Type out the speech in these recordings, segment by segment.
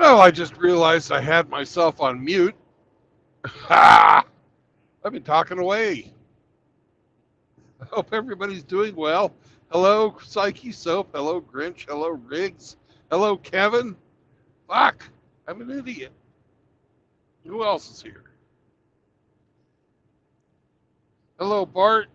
Well, I just realized I had myself on mute. Ha! I've been talking away. I hope everybody's doing well. Hello, Psyche Soap. Hello, Grinch. Hello, Riggs. Hello, Kevin. Fuck, I'm an idiot. Who else is here? Hello, Bart.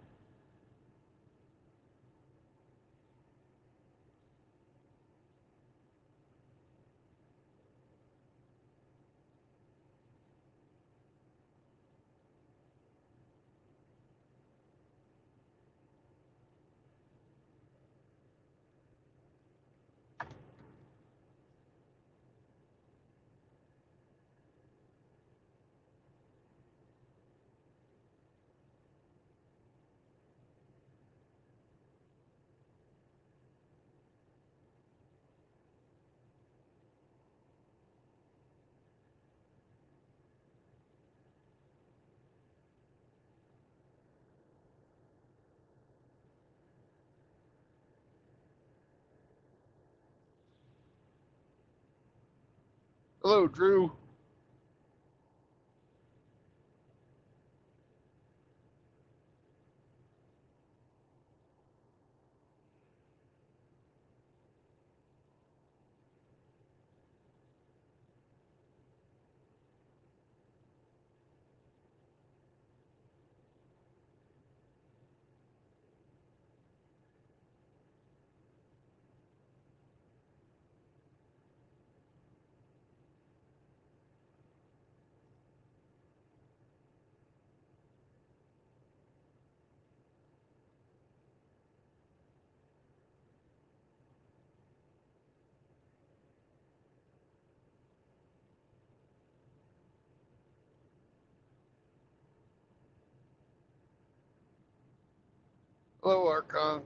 Hello, Drew. Hello, Archon.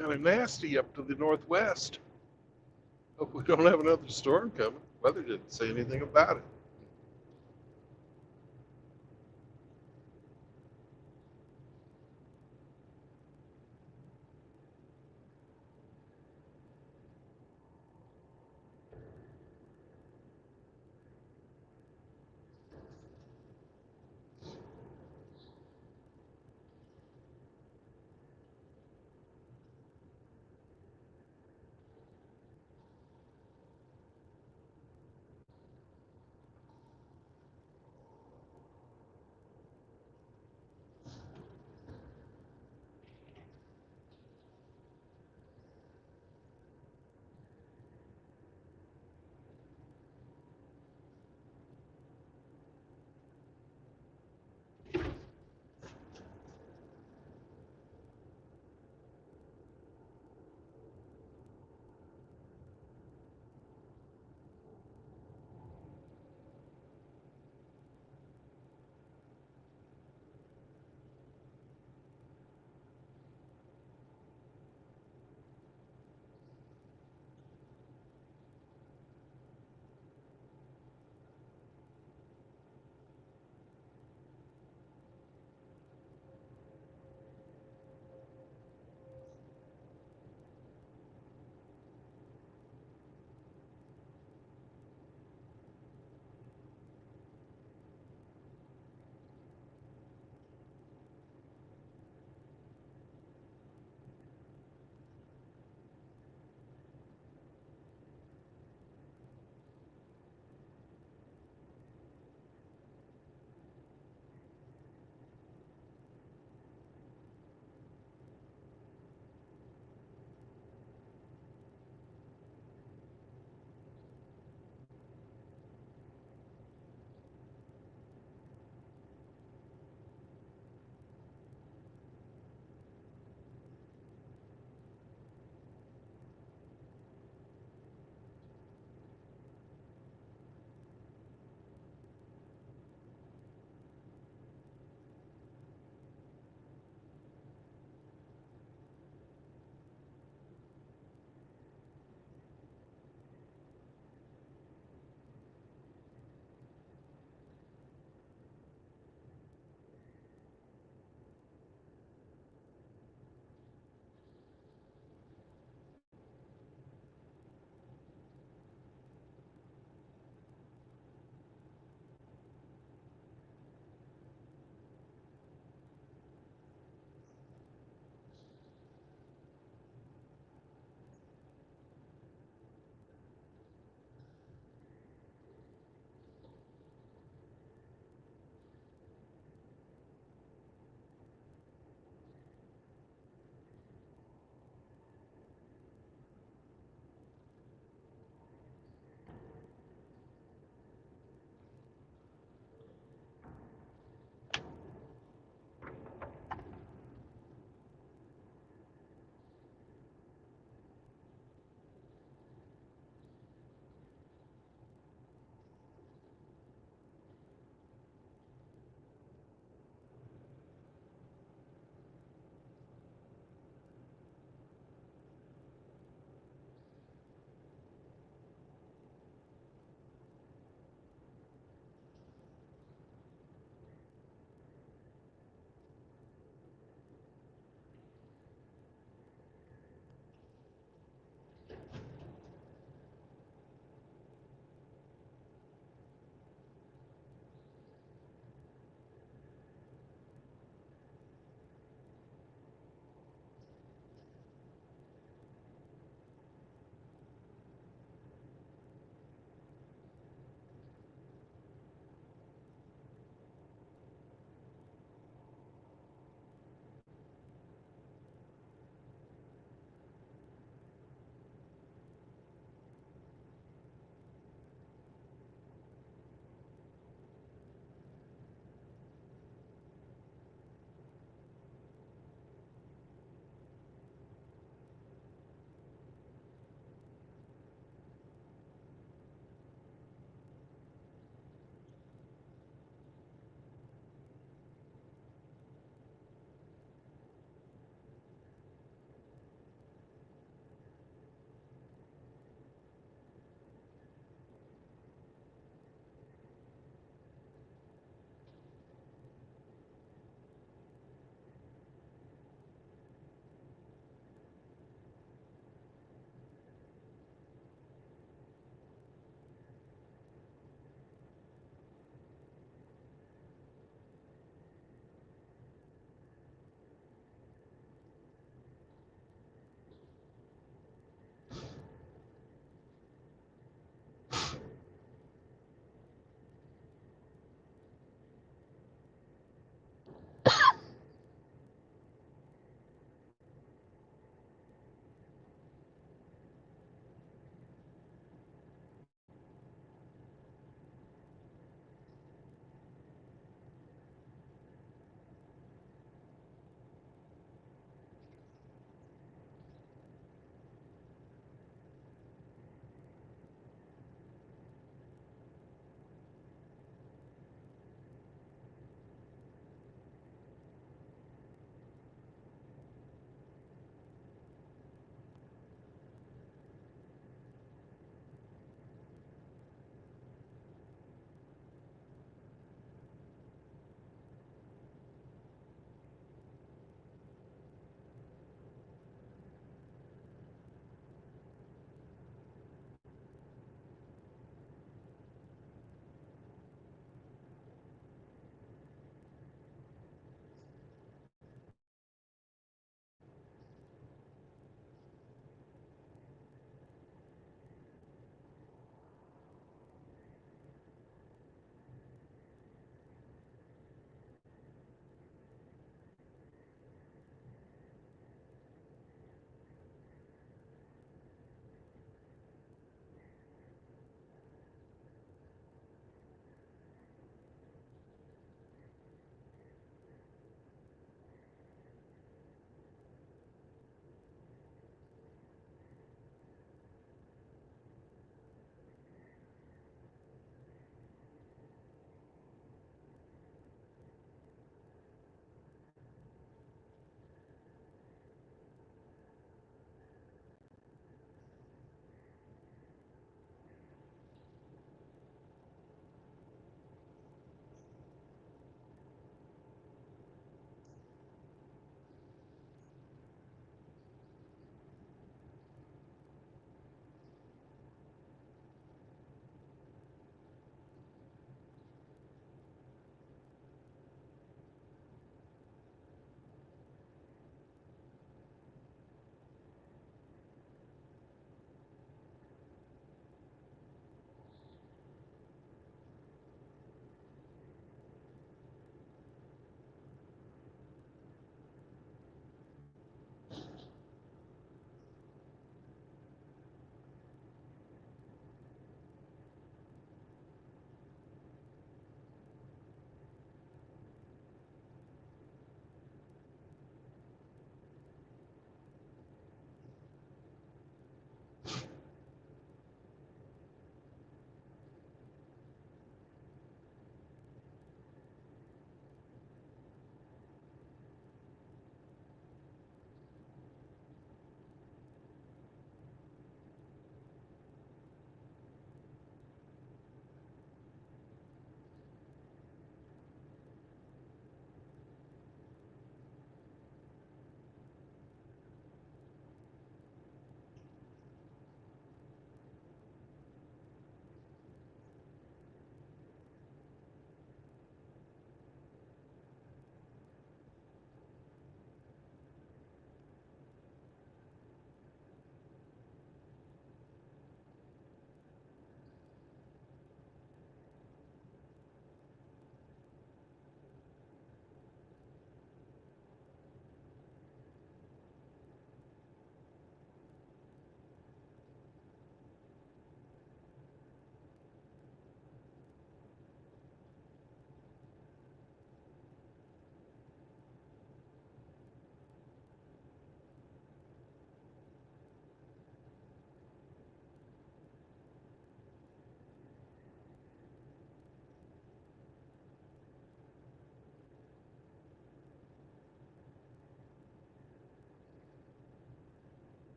kind of nasty up to the northwest. Hope we don't have another storm coming. Weather didn't say anything about it.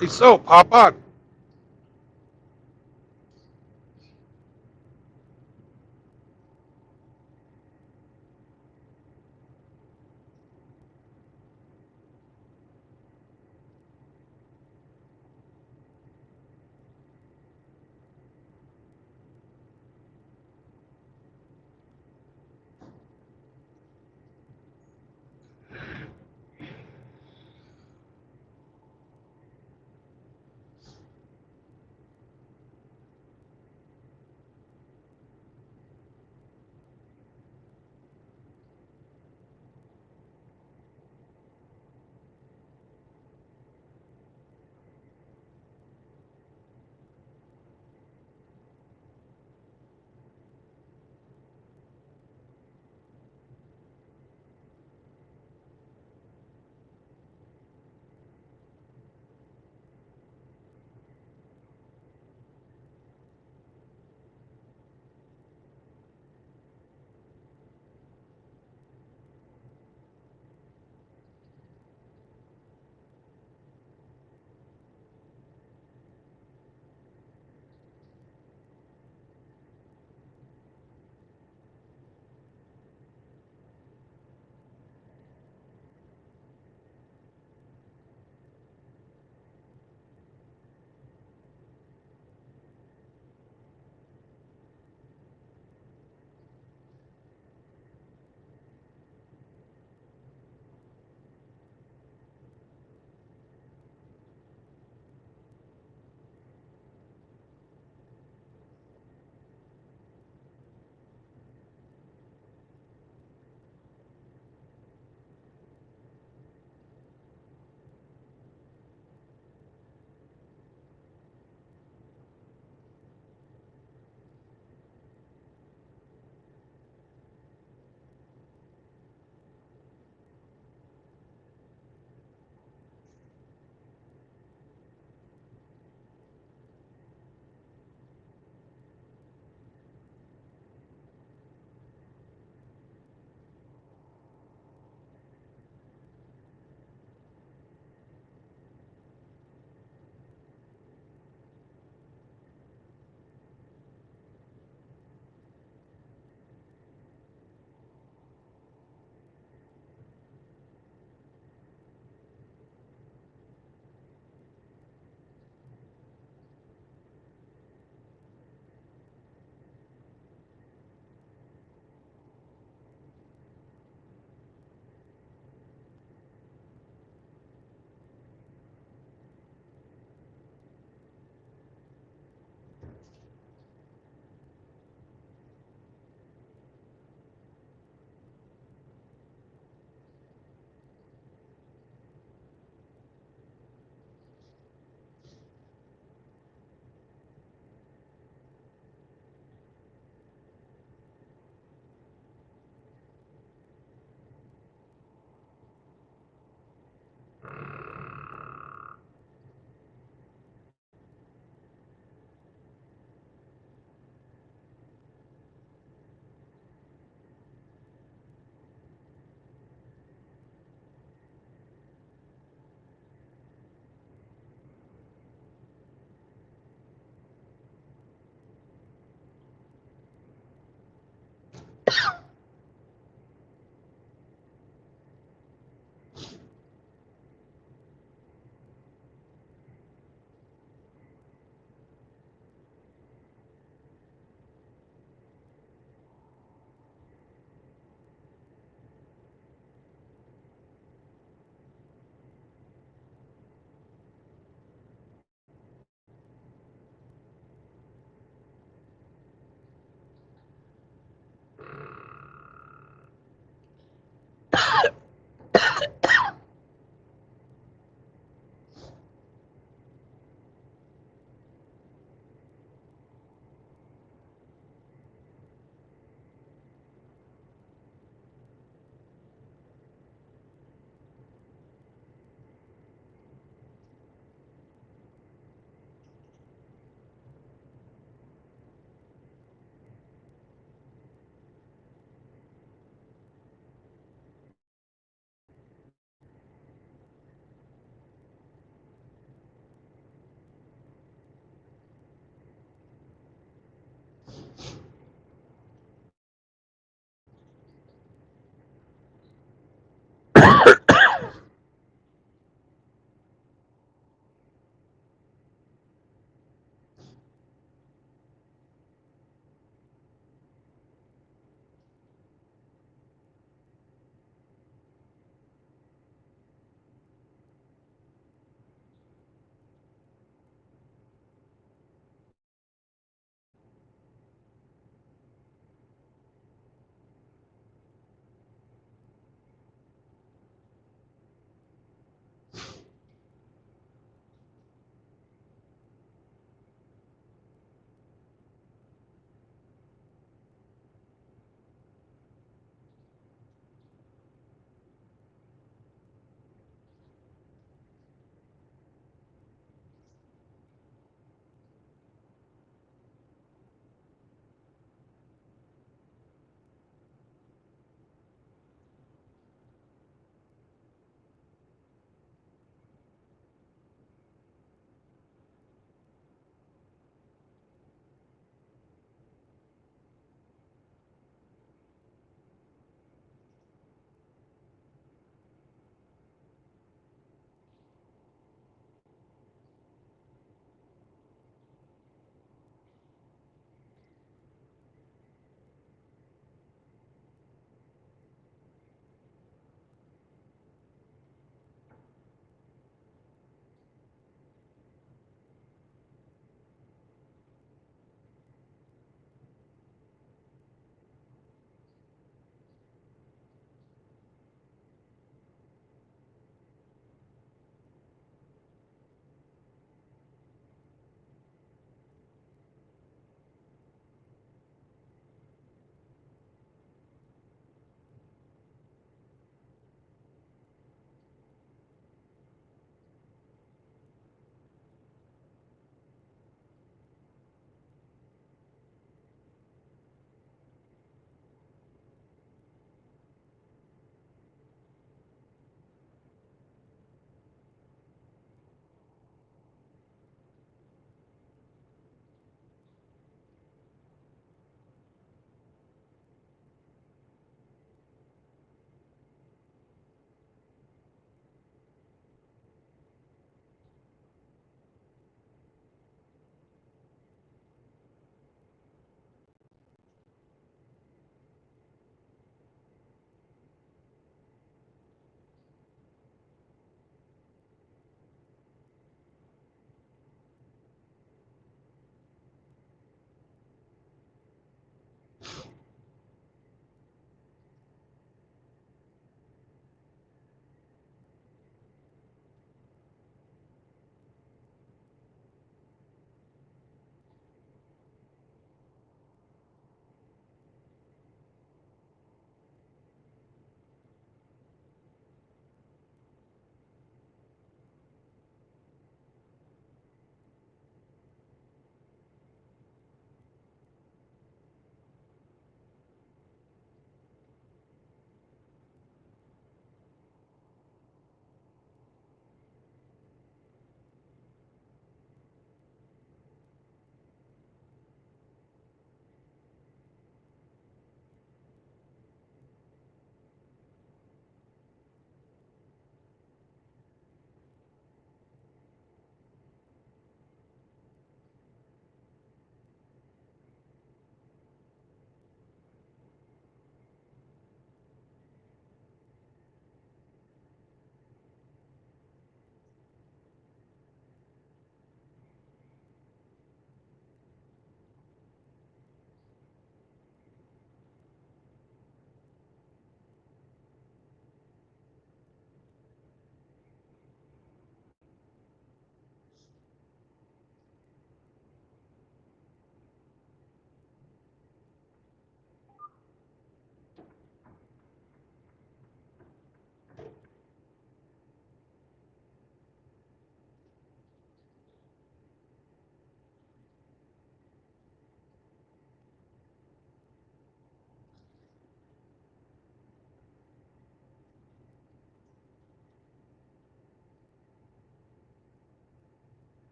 Hey, so pop on.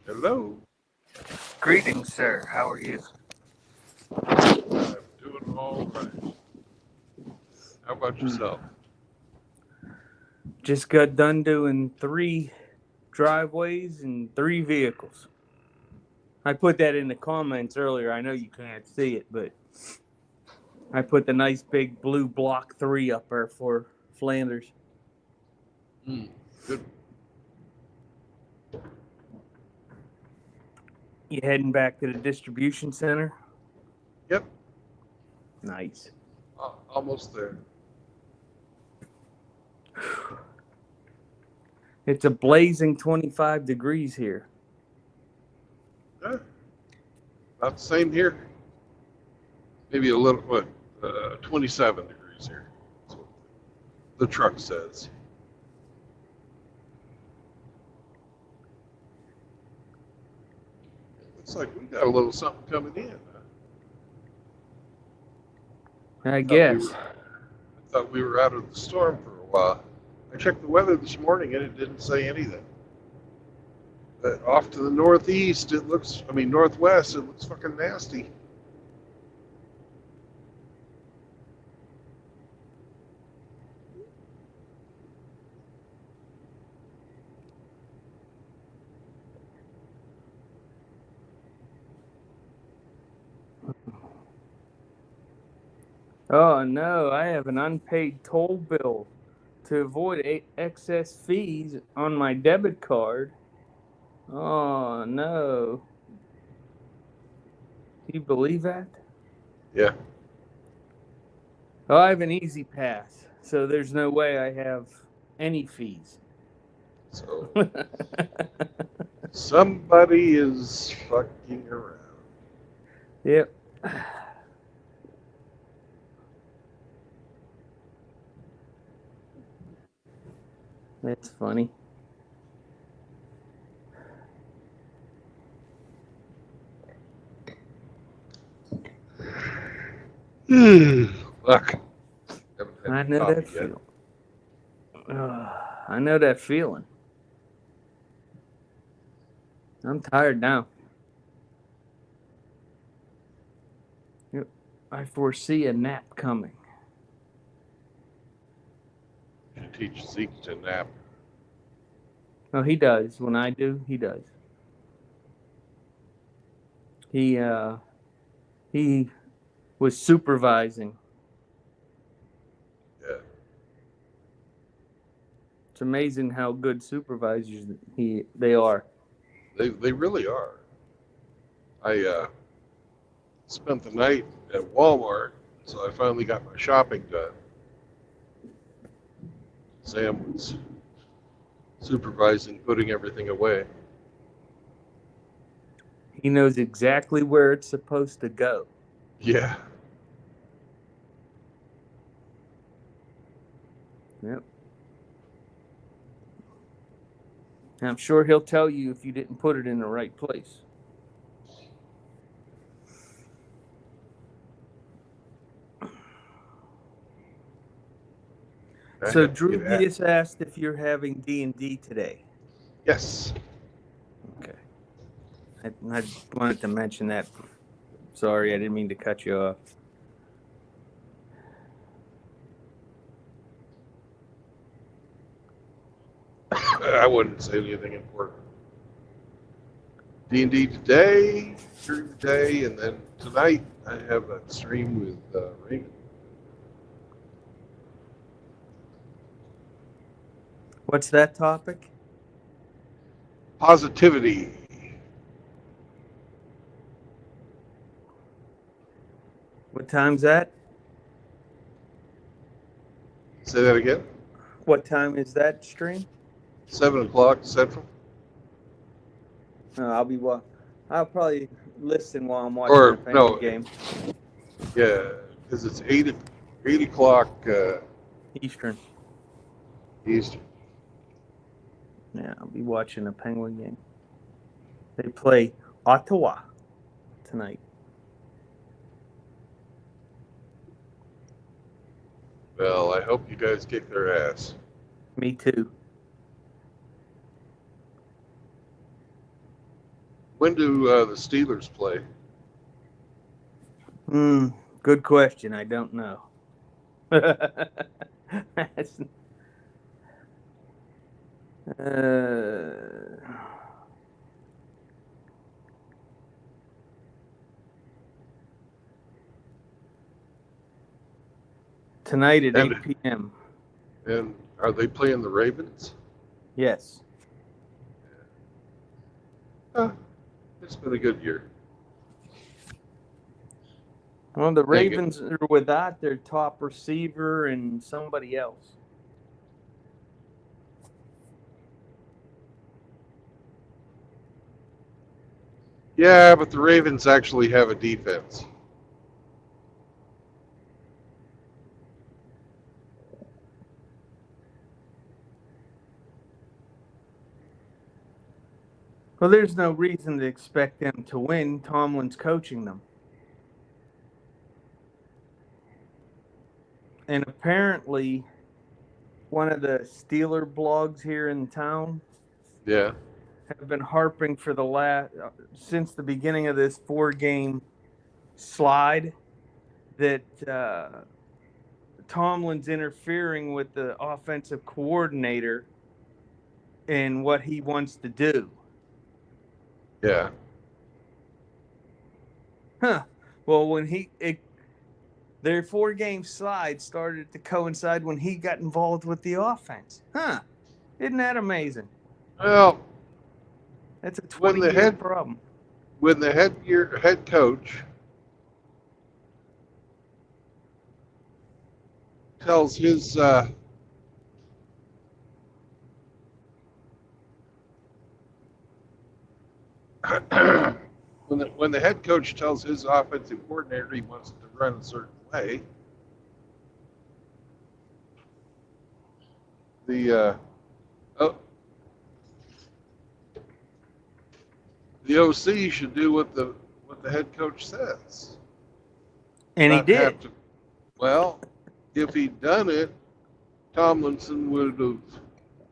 Hello. Greetings, sir. How are you? I'm doing all right. How about yourself? Just got done doing 3 driveways and 3 vehicles. I put that in the comments earlier. I know you can't see it, but I put the nice big blue block 3 up there for Flanders. Good. You heading back to the distribution center? Yep. Nice. Almost there. It's a blazing 25 degrees here. Yeah. About the same here. Maybe a little, 27 degrees here. That's what the truck says. Looks like we got a little something coming in. I guess. I thought we were out of the storm for a while. I checked the weather this morning and it didn't say anything. But off to the northeast, northwest, it looks fucking nasty. Oh no, I have an unpaid toll bill. To avoid excess fees on my debit card. Oh no. Do you believe that? Yeah. Oh, I have an easy pass, so there's no way I have any fees. So somebody is fucking around. Yep. That's funny. Look. I know that feeling. I know that feeling. I'm tired now. Yep. I foresee a nap coming. You should teach Zeke to nap. Oh, he does. When I do, he does. He was supervising. Yeah. It's amazing how good supervisors they are. They really are. I spent the night at Walmart, so I finally got my shopping done. Sam was supervising, putting everything away. He knows exactly where it's supposed to go. Yeah. Yep. I'm sure he'll tell you if you didn't put it in the right place. So Drew just asked if you're having D&D today. Yes. Okay. I wanted to mention that. Sorry, I didn't mean to cut you off. I wouldn't say anything important. D&D today, during the day, and then tonight I have a stream with Raymond. What's that topic? Positivity. What time's that? Say that again? What time is that stream? 7 o'clock Central. I'll probably listen while I'm watching the Penguin game. Yeah, because it's 8 o'clock Eastern. Yeah, I'll be watching the Penguin game. They play Ottawa tonight. Well, I hope you guys kick their ass. Me too. When do the Steelers play? Good question. I don't know. That's, tonight at 8 p.m. And are they playing the Ravens? Yes. It's been a good year. Well, the Ravens are without their top receiver and somebody else. Yeah, but the Ravens actually have a defense. Well, there's no reason to expect them to win. Tomlin's coaching them. And apparently, one of the Steeler blogs here in town have been harping for the since the beginning of this 4-game slide that Tomlin's interfering with the offensive coordinator and what he wants to do. Yeah. Well, when their 4-game slide started to coincide when he got involved with the offense. Isn't that amazing? Well, that's a 20-year problem. When the head coach tells his when the head coach tells his offensive coordinator he wants it to run a certain way, the OC should do what the head coach says. And he did. Well, if he'd done it, Tomlinson would have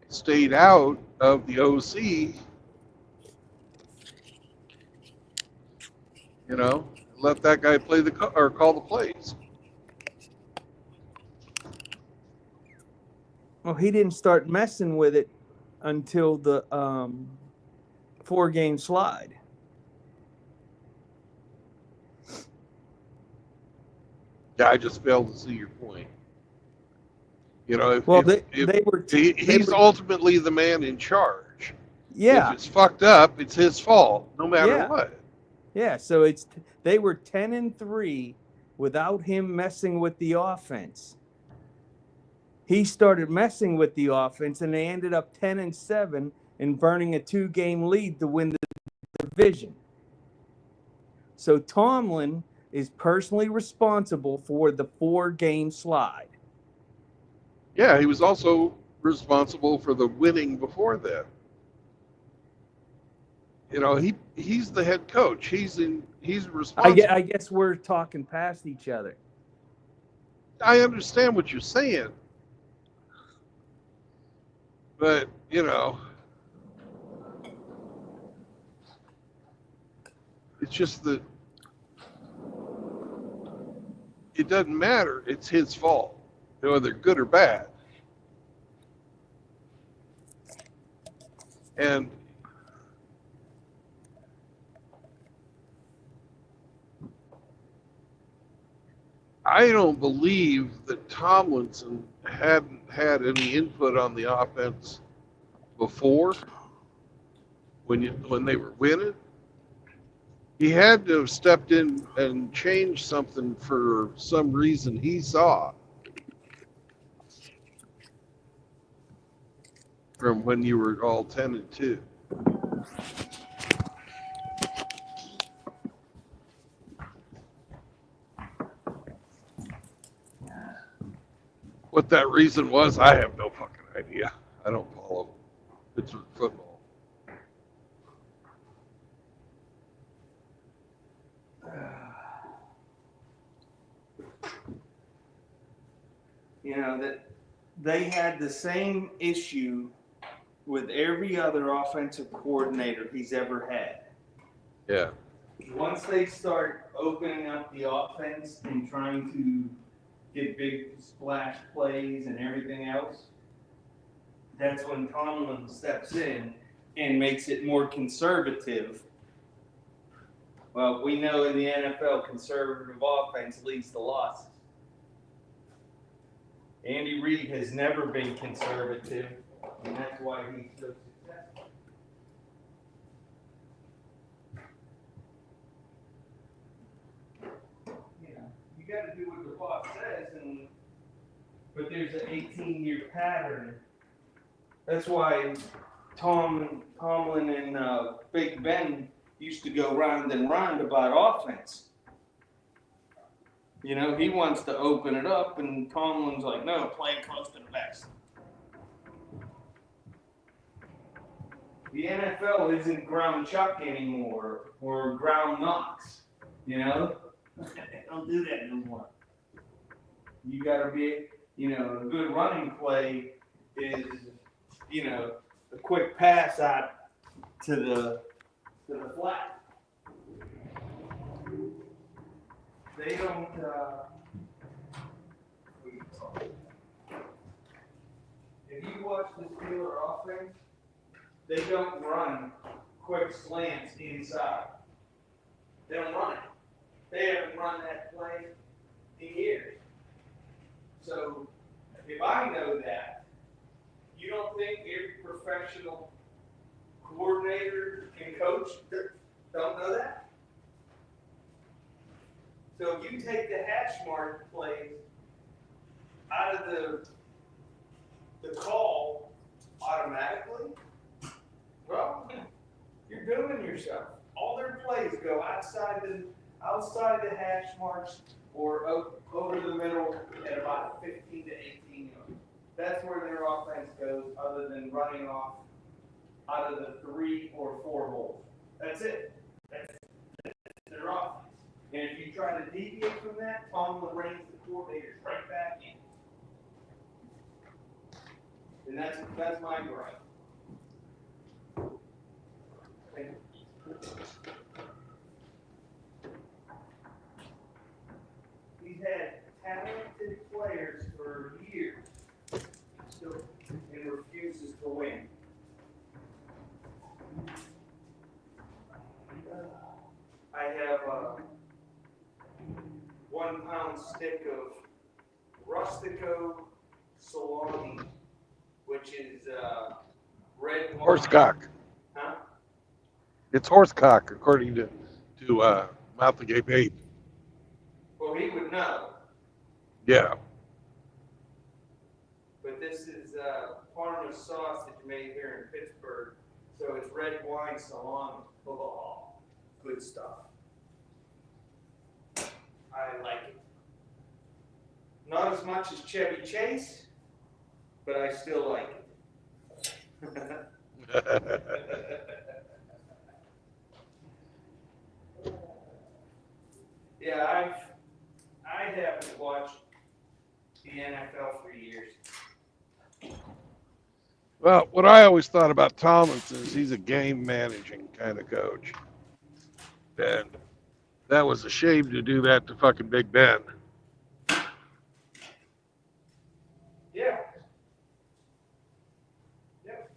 stayed out of the OC. You know, let that guy call the plays. Well, he didn't start messing with it until the 4-game slide. Yeah, I just failed to see your point. You know, he's ultimately the man in charge. Yeah. If it's fucked up, it's his fault, no matter what. Yeah, so they were 10-3 without him messing with the offense. He started messing with the offense, and they ended up 10-7 and burning a 2-game lead to win the division. So Tomlin is personally responsible for the 4-game slide. Yeah, he was also responsible for the winning before that. You know, he's the head coach. He's responsible. I guess we're talking past each other. I understand what you're saying. But, you know, it's just that it doesn't matter. It's his fault, whether good or bad. And I don't believe that Tomlinson hadn't had any input on the offense before when they were winning. He had to have stepped in and changed something for some reason he saw from when you were all 10-2. What that reason was, I have no fucking idea. I don't follow Pittsburgh football. You know, that they had the same issue with every other offensive coordinator he's ever had. Yeah. Once they start opening up the offense and trying to get big splash plays and everything else, that's when Tomlin steps in and makes it more conservative. Well, we know in the NFL, conservative offense leads to losses. Andy Reid has never been conservative, and that's why he's so successful. You know, you got to do what the boss says, but there's an 18-year pattern. That's why Tomlin and Big Ben used to go round and round about offense. You know, he wants to open it up, and Tomlin's like, no, play close to the vest. The NFL isn't ground chuck anymore, or ground knocks, you know? They don't do that no more. You gotta be, you know, a good running play is, you know, a quick pass out to the flat. They don't, if you watch the Steeler offense, they don't run quick slants inside. They don't run it. They haven't run that play in years. So if I know that, you don't think every professional coordinator and coach don't know that? So if you take the hash mark plays out of the call automatically, well, you're doing yourself. All their plays go outside the hash marks or over the middle at about 15 to 18 yards. That's where their offense goes, other than running off out of the 3 or 4 holes. That's it. That's their offense. And if you try to deviate from that, Tomlin reins the coordinators right back in. And that's my gripe. He's had talented players for years, still, and refuses to win. I have a 1 pound stick of Rustico salami, which is red wine. Horsecock. Huh? It's horsecock, according to Mouth Agape Ape. Well, he would know. Yeah. But this is Parma sausage made here in Pittsburgh, so it's red wine salami. Oh, good stuff. I like it. Not as much as Chevy Chase, but I still like it. Yeah, I haven't watched the NFL for years. Well, what I always thought about Tomlinson is he's a game managing kind of coach. And that was a shame to do that to fucking Big Ben. Yeah. Yep.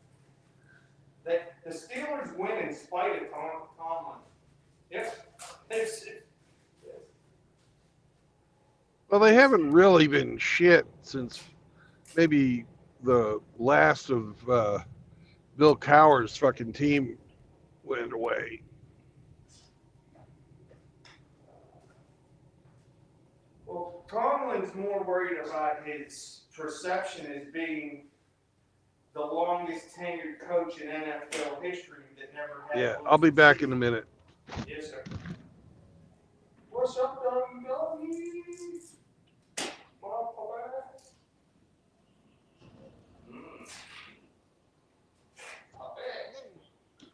The Steelers win in spite of Tomlin. Yes. Well, they haven't really been shit since maybe the last of Bill Cowher's fucking team went away. Well, Tomlin's more worried about his perception as being the longest tenured coach in NFL history that never had. Yeah, I'll be back in a minute. Yes, sir. What's up, doggies?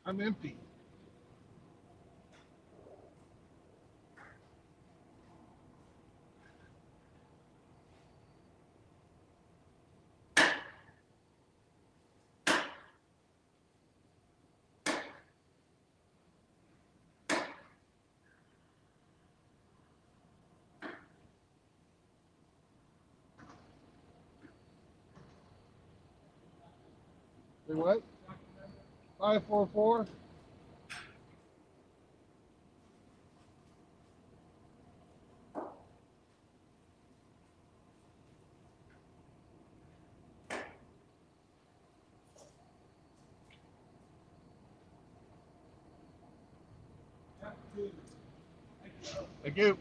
I'm empty. Say what? 544? Thank you.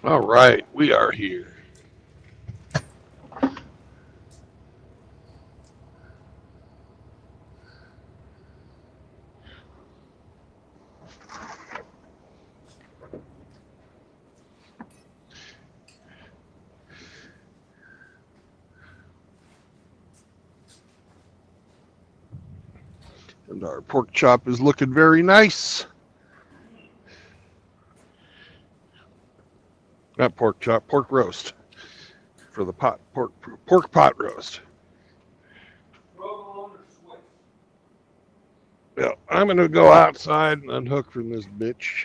All right, we are here. And our pork chop is looking very nice. Not pork chop, pork roast for the pork pot roast. Well, I'm going to go outside and unhook from this bitch.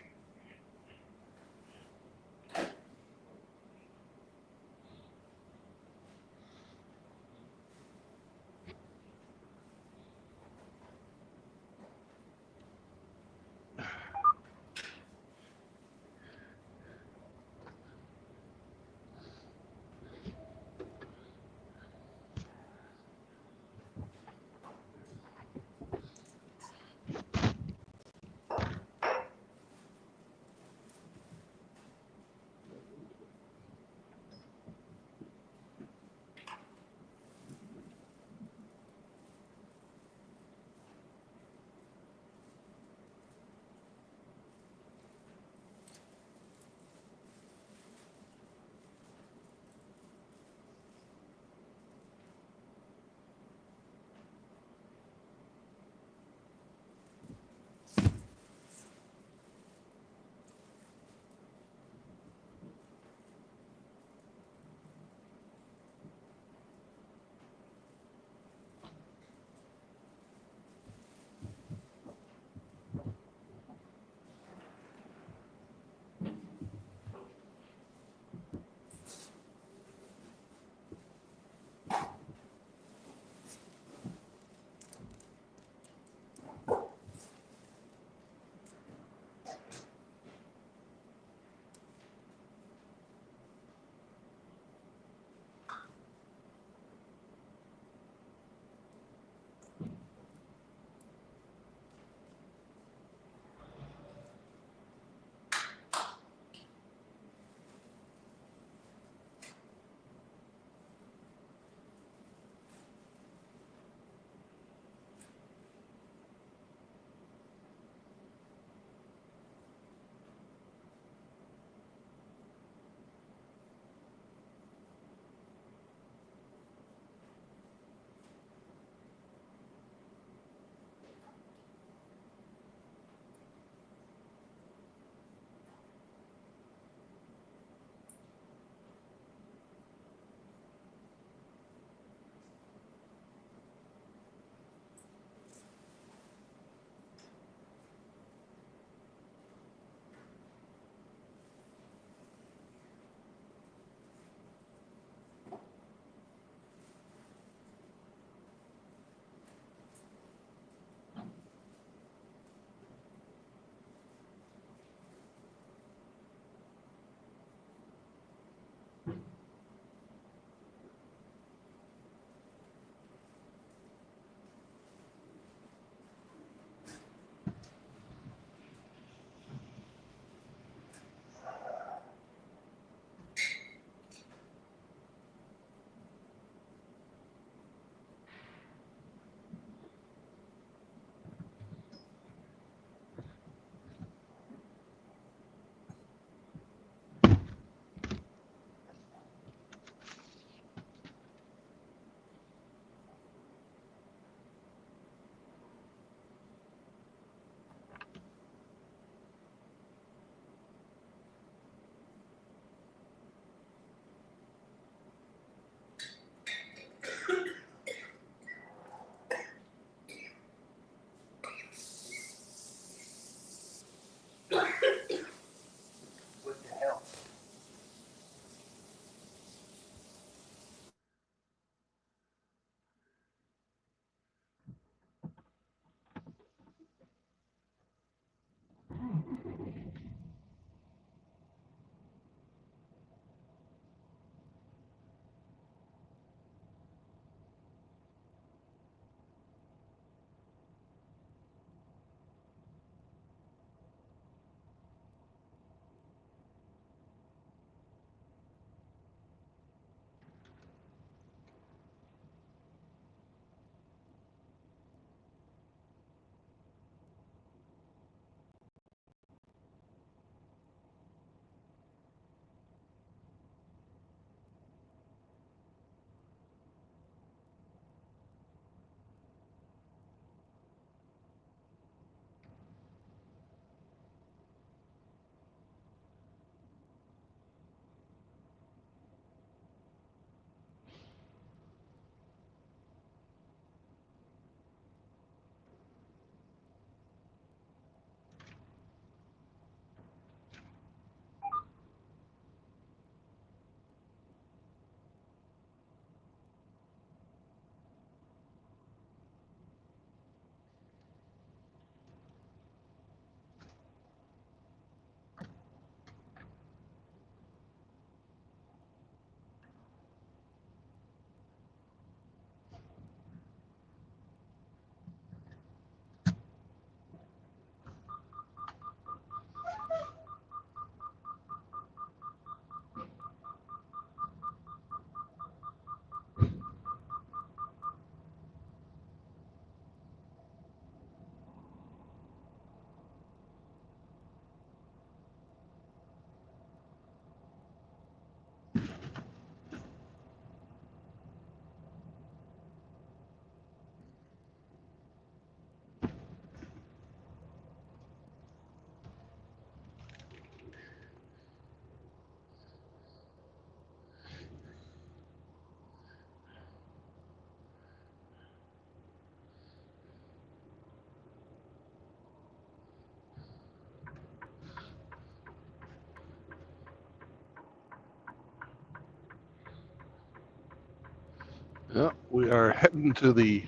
Yeah, we are heading to the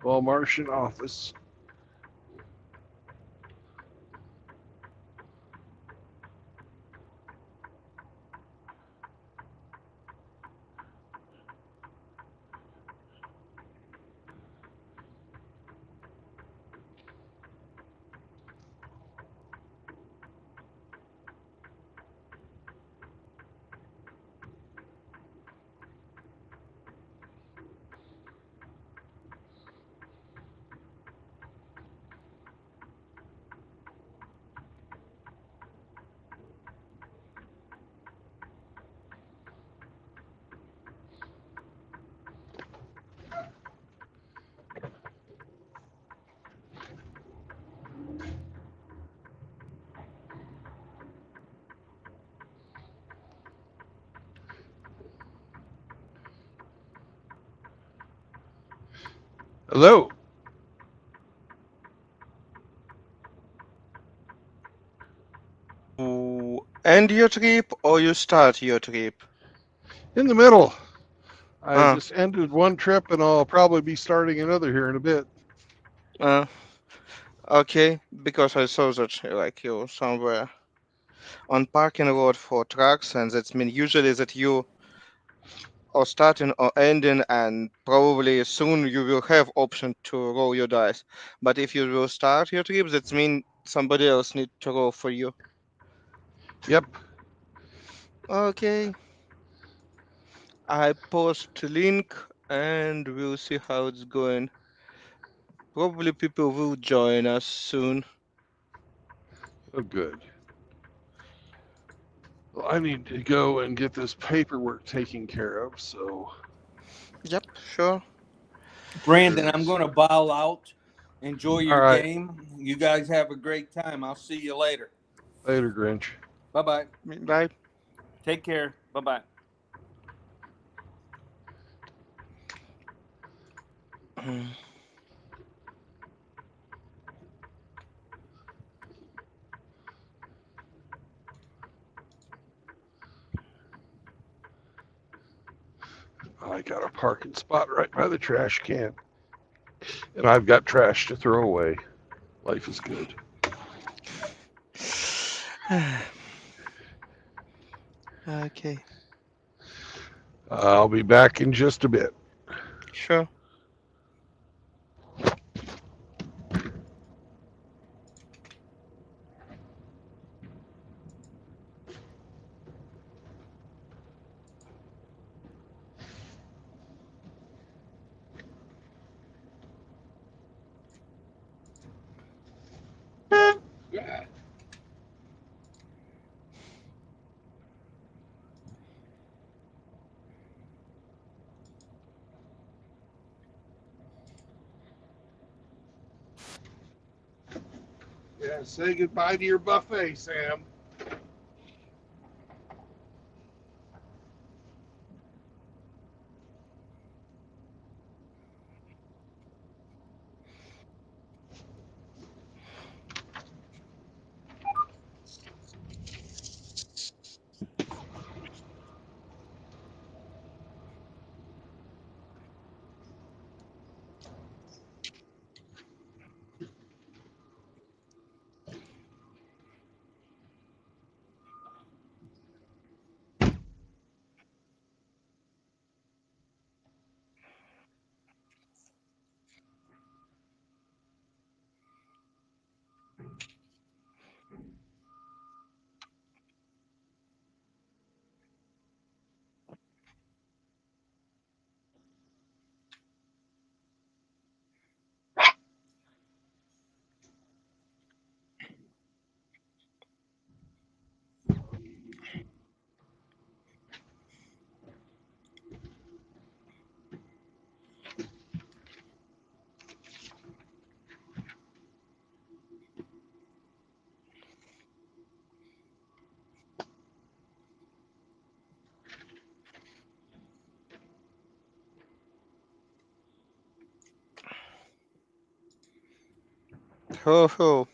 Walmartian office. Hello. You end your trip or you start your trip? In the middle. I Uh, just ended one trip and I'll probably be starting another here in a bit. uh, okay, because I saw that like you somewhere on parking road for trucks, and that's mean usually that you are starting or ending, and probably soon you will have option to roll your dice. But if you will start your trip, that mean somebody else need to roll for you. Yep. Okay, I post link and we'll see how it's going. Probably people will join us soon. Oh, good. Well, I need to go and get this paperwork taken care of. So, Yep, sure. Brandon, I'm going to bow out. Enjoy all your right. game. You guys have a great time. I'll see you later. Later, Grinch. Bye bye. Bye. Take care. Bye bye. I got a parking spot right by the trash can, and I've got trash to throw away. Life is good. Okay, I'll be back in just a bit. sure. Yeah. Yeah. Say goodbye to your buffet, Sam. Ho ho.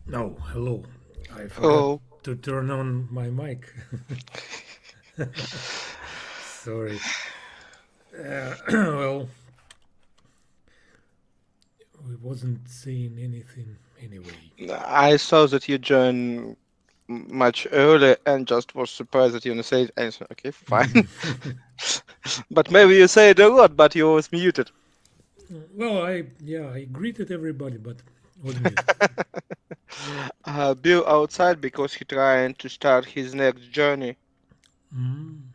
No, hello. I forgot Oh, to turn on my mic. Sorry. Well, we wasn't saying anything anyway. I saw that you joined much earlier and just was surprised that you didn't say anything. Okay, fine. But maybe you said a lot, but you was muted. Well, I greeted everybody, but was muted. Bill outside because he trying to start his next journey. Mm.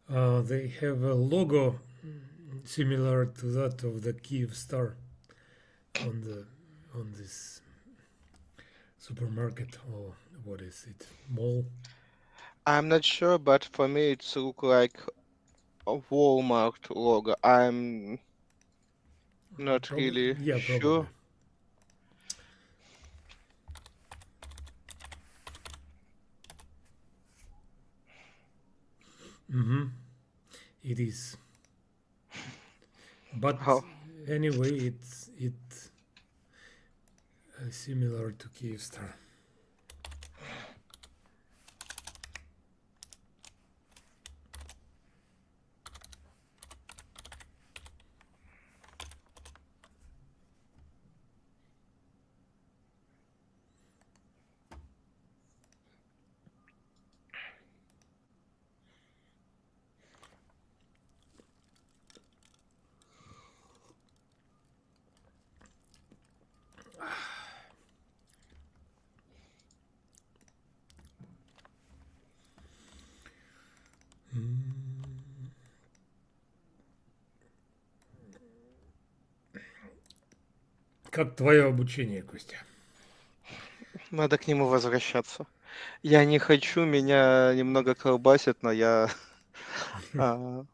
They have a logo similar to that of the Kiev Star on the on this supermarket, or what is it, mall? I'm not sure, but for me it's look like a Walmart logo. I'm not really Yeah, probably. sure. Mm-hmm. It is. But How? anyway, it's similar to Kyivstar. Как твое обучение, Костя? Надо к нему возвращаться. Я не хочу, меня немного колбасит, но я... а,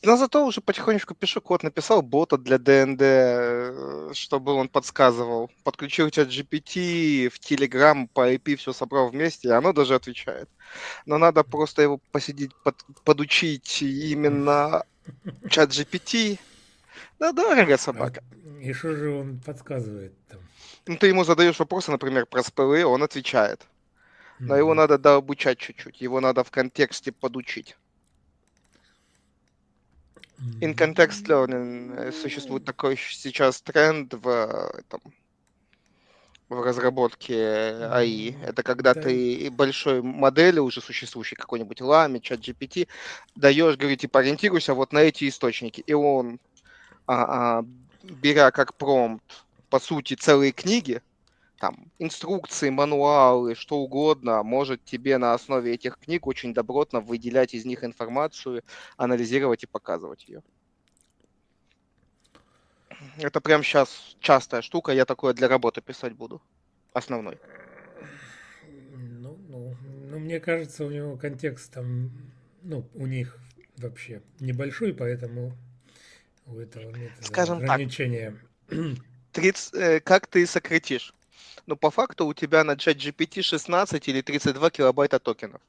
Но зато уже потихонечку пишу код, написал бота для ДНД, чтобы он подсказывал. Подключил чат GPT в Telegram, по IP все собрал вместе, и оно даже отвечает. Но надо просто его посидеть, подучить именно чат GPT. Да, дорого собака. И что же он подсказывает там? Ну, ты ему задаешь вопросы, например, про спелы, он отвечает. Но его Мгм. надо дообучать чуть-чуть, его надо в контексте подучить. In context learning существует такой сейчас тренд в разработке AI. Это когда Да, ты большой модели уже существующей, какой-нибудь Lame, ChatGPT, даешь, говорит, типа, ориентируйся вот на эти источники. И он, беря как промпт, по сути, целые книги, там, инструкции, мануалы, что угодно, может тебе на основе этих книг очень добротно выделять из них информацию, анализировать и показывать ее. Это прям сейчас частая штука, я такое для работы писать буду. Основной. ну, мне кажется, у него контекст там, ну, у них вообще небольшой, поэтому у этого метода Скажем так, ограничения. 30, как ты сократишь? Ну, по факту у тебя на ChatGPT 16 или 32 килобайта токенов.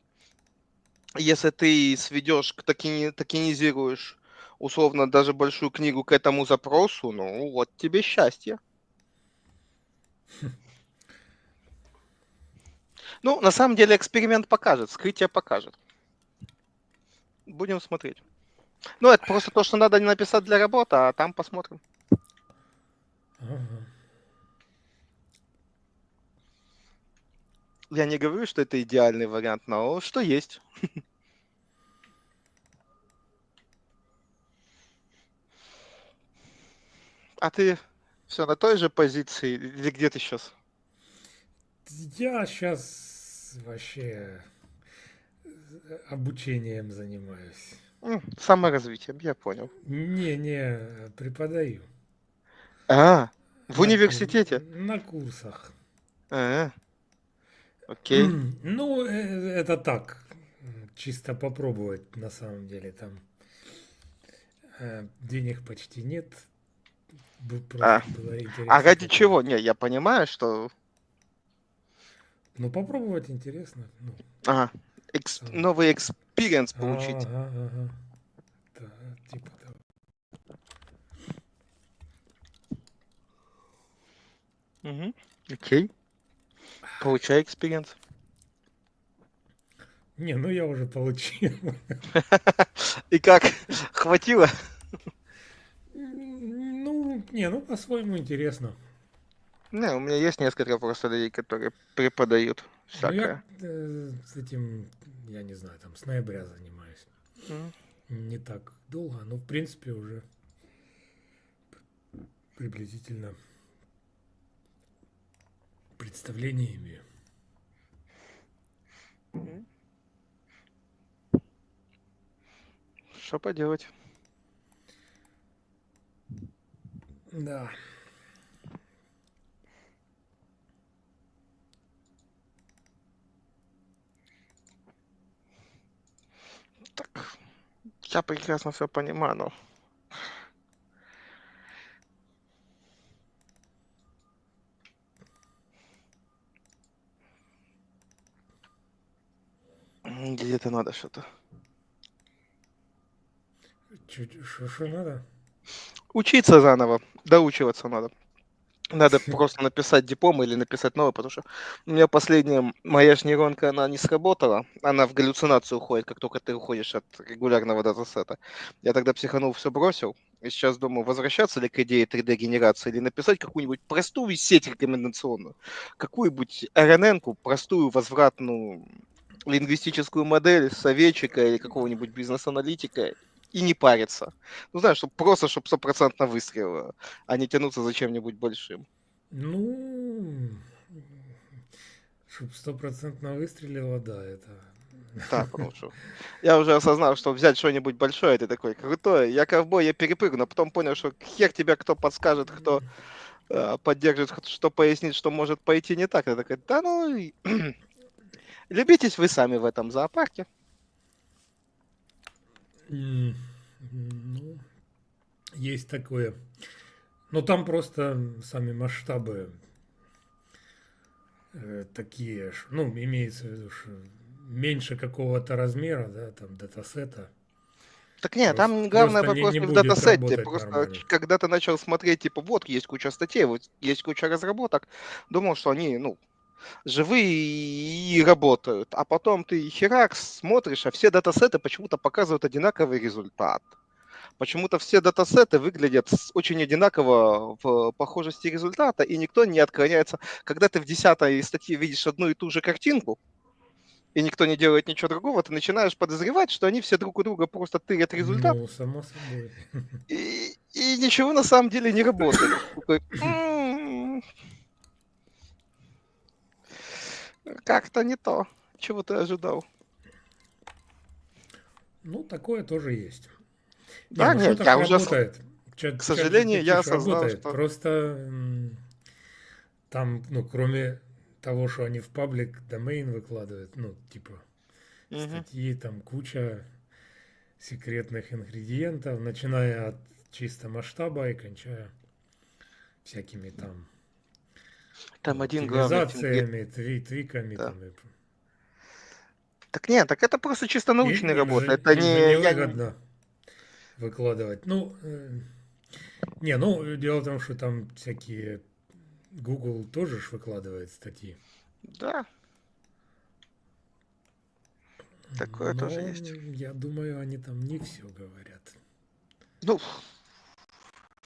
Если ты сведешь, токенизируешь условно даже большую книгу к этому запросу, ну вот тебе счастье. Ну, на самом деле эксперимент покажет, вскрытие покажет. Будем смотреть. Ну, это просто то, что надо написать для работы, а там посмотрим. Ага. Я не говорю, что это идеальный вариант, но что есть. А ты все на той же позиции или где ты сейчас? Я сейчас вообще обучением занимаюсь. Саморазвитием, я понял. Не, преподаю А, в на, университете? на курсах. А, окей. Ну, это так, чисто попробовать на самом деле. Там денег почти нет, А, просто было а интересно ради чего? попробовать. Не, я понимаю, что... Ну, попробовать интересно. Ну, Ага, сам. новый экспириенс получить. Ага. Да, типа того. Угу. Окей. Получай экспириенс. Не, ну я уже получил. И как? Хватило? Ну, не, ну по-своему интересно. Не, у меня есть несколько просто людей, которые преподают Ну я всякое. с этим, я не знаю, там с ноября занимаюсь. М. Не так долго, но в принципе уже приблизительно представление имею. Что поделать? Да. Так, я прекрасно все понимаю, но где-то надо что-то. Что надо? Учиться заново, доучиваться надо. Надо просто написать диплом или написать новый, потому что у меня последняя моя ж нейронка, она не сработала. Она в галлюцинацию уходит, как только ты уходишь от регулярного датасета. Я тогда психанул, все бросил. И сейчас думаю, возвращаться ли к идее 3D-генерации или написать какую-нибудь простую сеть рекомендационную. Какую-нибудь RNN-ку, простую возвратную лингвистическую модель советчика или какого-нибудь бизнес-аналитика и не париться. Ну, знаешь, просто, чтобы стопроцентно выстрелило, а не тянуться за чем-нибудь большим. Ну, чтобы стопроцентно выстрелило, да, это... Да, потому что я уже осознал, что взять что-нибудь большое, ты такой, крутой, я ковбой, я перепрыгну, а потом понял, что хер тебя кто подскажет, кто поддержит, что пояснит, что может пойти не так. Я такой, да ну, любитесь вы сами в этом зоопарке. Ну, есть такое. Но там просто сами масштабы такие, ну, имеется в виду, что меньше какого-то размера, да, там датасета, Так нет, там главный просто вопрос не не в будет датасете. работать Просто нормально. когда ты начал смотреть, типа, вот есть куча статей, вот есть куча разработок, думал, что они, ну, живые и работают. А потом ты херакс смотришь, а все датасеты почему-то показывают одинаковый результат. Почему-то все датасеты выглядят очень одинаково в похожести результата, и никто не отклоняется. Когда ты в 10-й статье видишь одну и ту же картинку, и никто не делает ничего другого, ты начинаешь подозревать, что они все друг у друга просто тырят результат, Ну, само собой. и ничего на самом деле не работает. Такой, как-то не то. Чего ты ожидал? Ну, такое тоже есть. Не, Да, ну что нет, так я уже, работает? к Чат сожалению, GPT я ж осознал, работает. что... Просто там, ну, кроме того, что они в паблик домейн выкладывают, ну, типа Мгм. статьи, там куча секретных ингредиентов, начиная от чисто масштаба и кончая всякими там, Там ну, один главный фингер. оптимизациями, твиками Да. там. Так нет, так это просто чисто И научная работа. Это им же не... Я... невыгодно выкладывать. Ну, не, ну, дело в том, что там всякие Google тоже ж выкладывает статьи. Да, такое тоже Но есть. я думаю, они там не все говорят. Ну,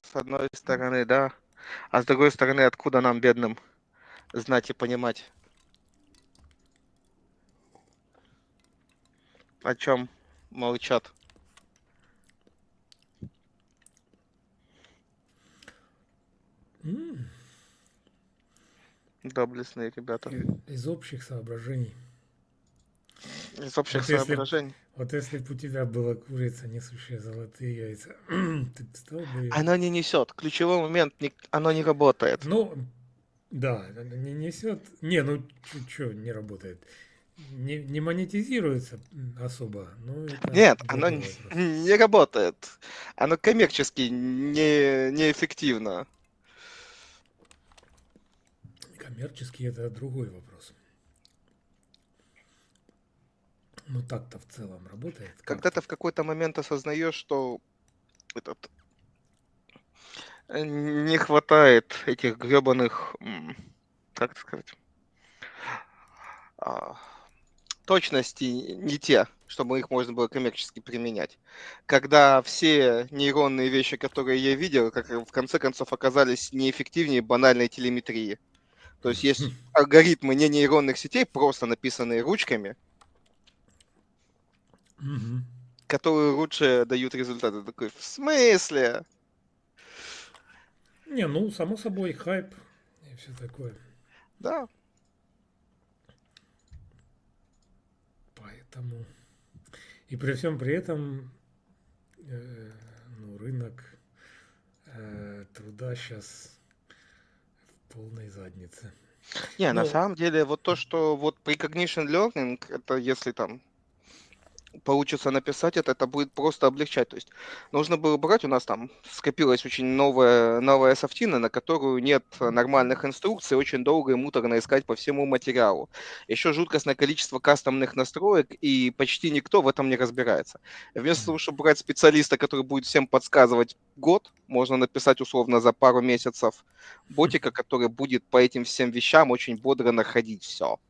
с одной стороны, да. А с другой стороны, откуда нам, бедным, знать и понимать, о чем молчат М, доблестные ребята Из общих соображений. из общих Вот если, соображений. вот если бы у тебя была курица, несущая золотые яйца, ты б стал бы ее... Оно не несет. Ключевой момент, оно не работает. Ну, да, она не несет... Не, ну, что не работает? Не монетизируется особо, но это Нет, оно другой вопрос. не работает. Оно коммерчески неэффективно. Коммерчески это другой вопрос. Ну, так-то в целом работает Когда как-то. ты в какой-то момент осознаешь, что этот Не хватает этих гребаных, как это сказать, а, точности не те, чтобы их можно было коммерчески применять. Когда все нейронные вещи, которые я видел, как в конце концов оказались неэффективнее банальной телеметрии. То есть есть алгоритмы не нейронных сетей, просто написанные ручками, Мгм. которые лучше дают результаты. Такой, в смысле? Не, ну, само собой, хайп и все такое. Да. Поэтому... И при всем при этом, ну, рынок труда сейчас в полной заднице. Не, на Ну, самом деле, вот то, что вот precognition learning, это если там получится написать это будет просто облегчать. То есть нужно было брать, у нас там скопилась очень новая софтина, на которую нет нормальных инструкций, очень долго и муторно искать по всему материалу. Еще жуткостное количество кастомных настроек, и почти никто в этом не разбирается. И вместо того, чтобы брать специалиста, который будет всем подсказывать год, можно написать условно за пару месяцев ботика, который будет по этим всем вещам очень бодро находить все.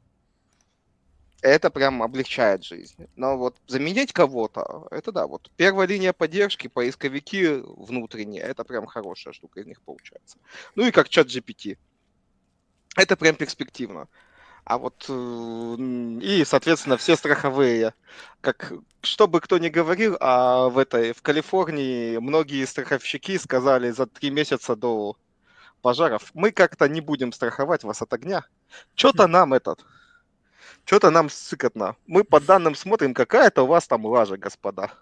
Это прям облегчает жизнь. Но вот заменить кого-то, это да, вот первая линия поддержки, поисковики внутренние, это прям хорошая штука из них получается. Ну и как чат GPT. Это прям перспективно. А вот и, соответственно, все страховые. Как, что бы кто ни говорил, а в Калифорнии многие страховщики сказали за 3 месяца до пожаров, мы как-то не будем страховать вас от огня. Что-то нам сыкотно. Мы по данным смотрим, какая-то у вас там лажа, господа.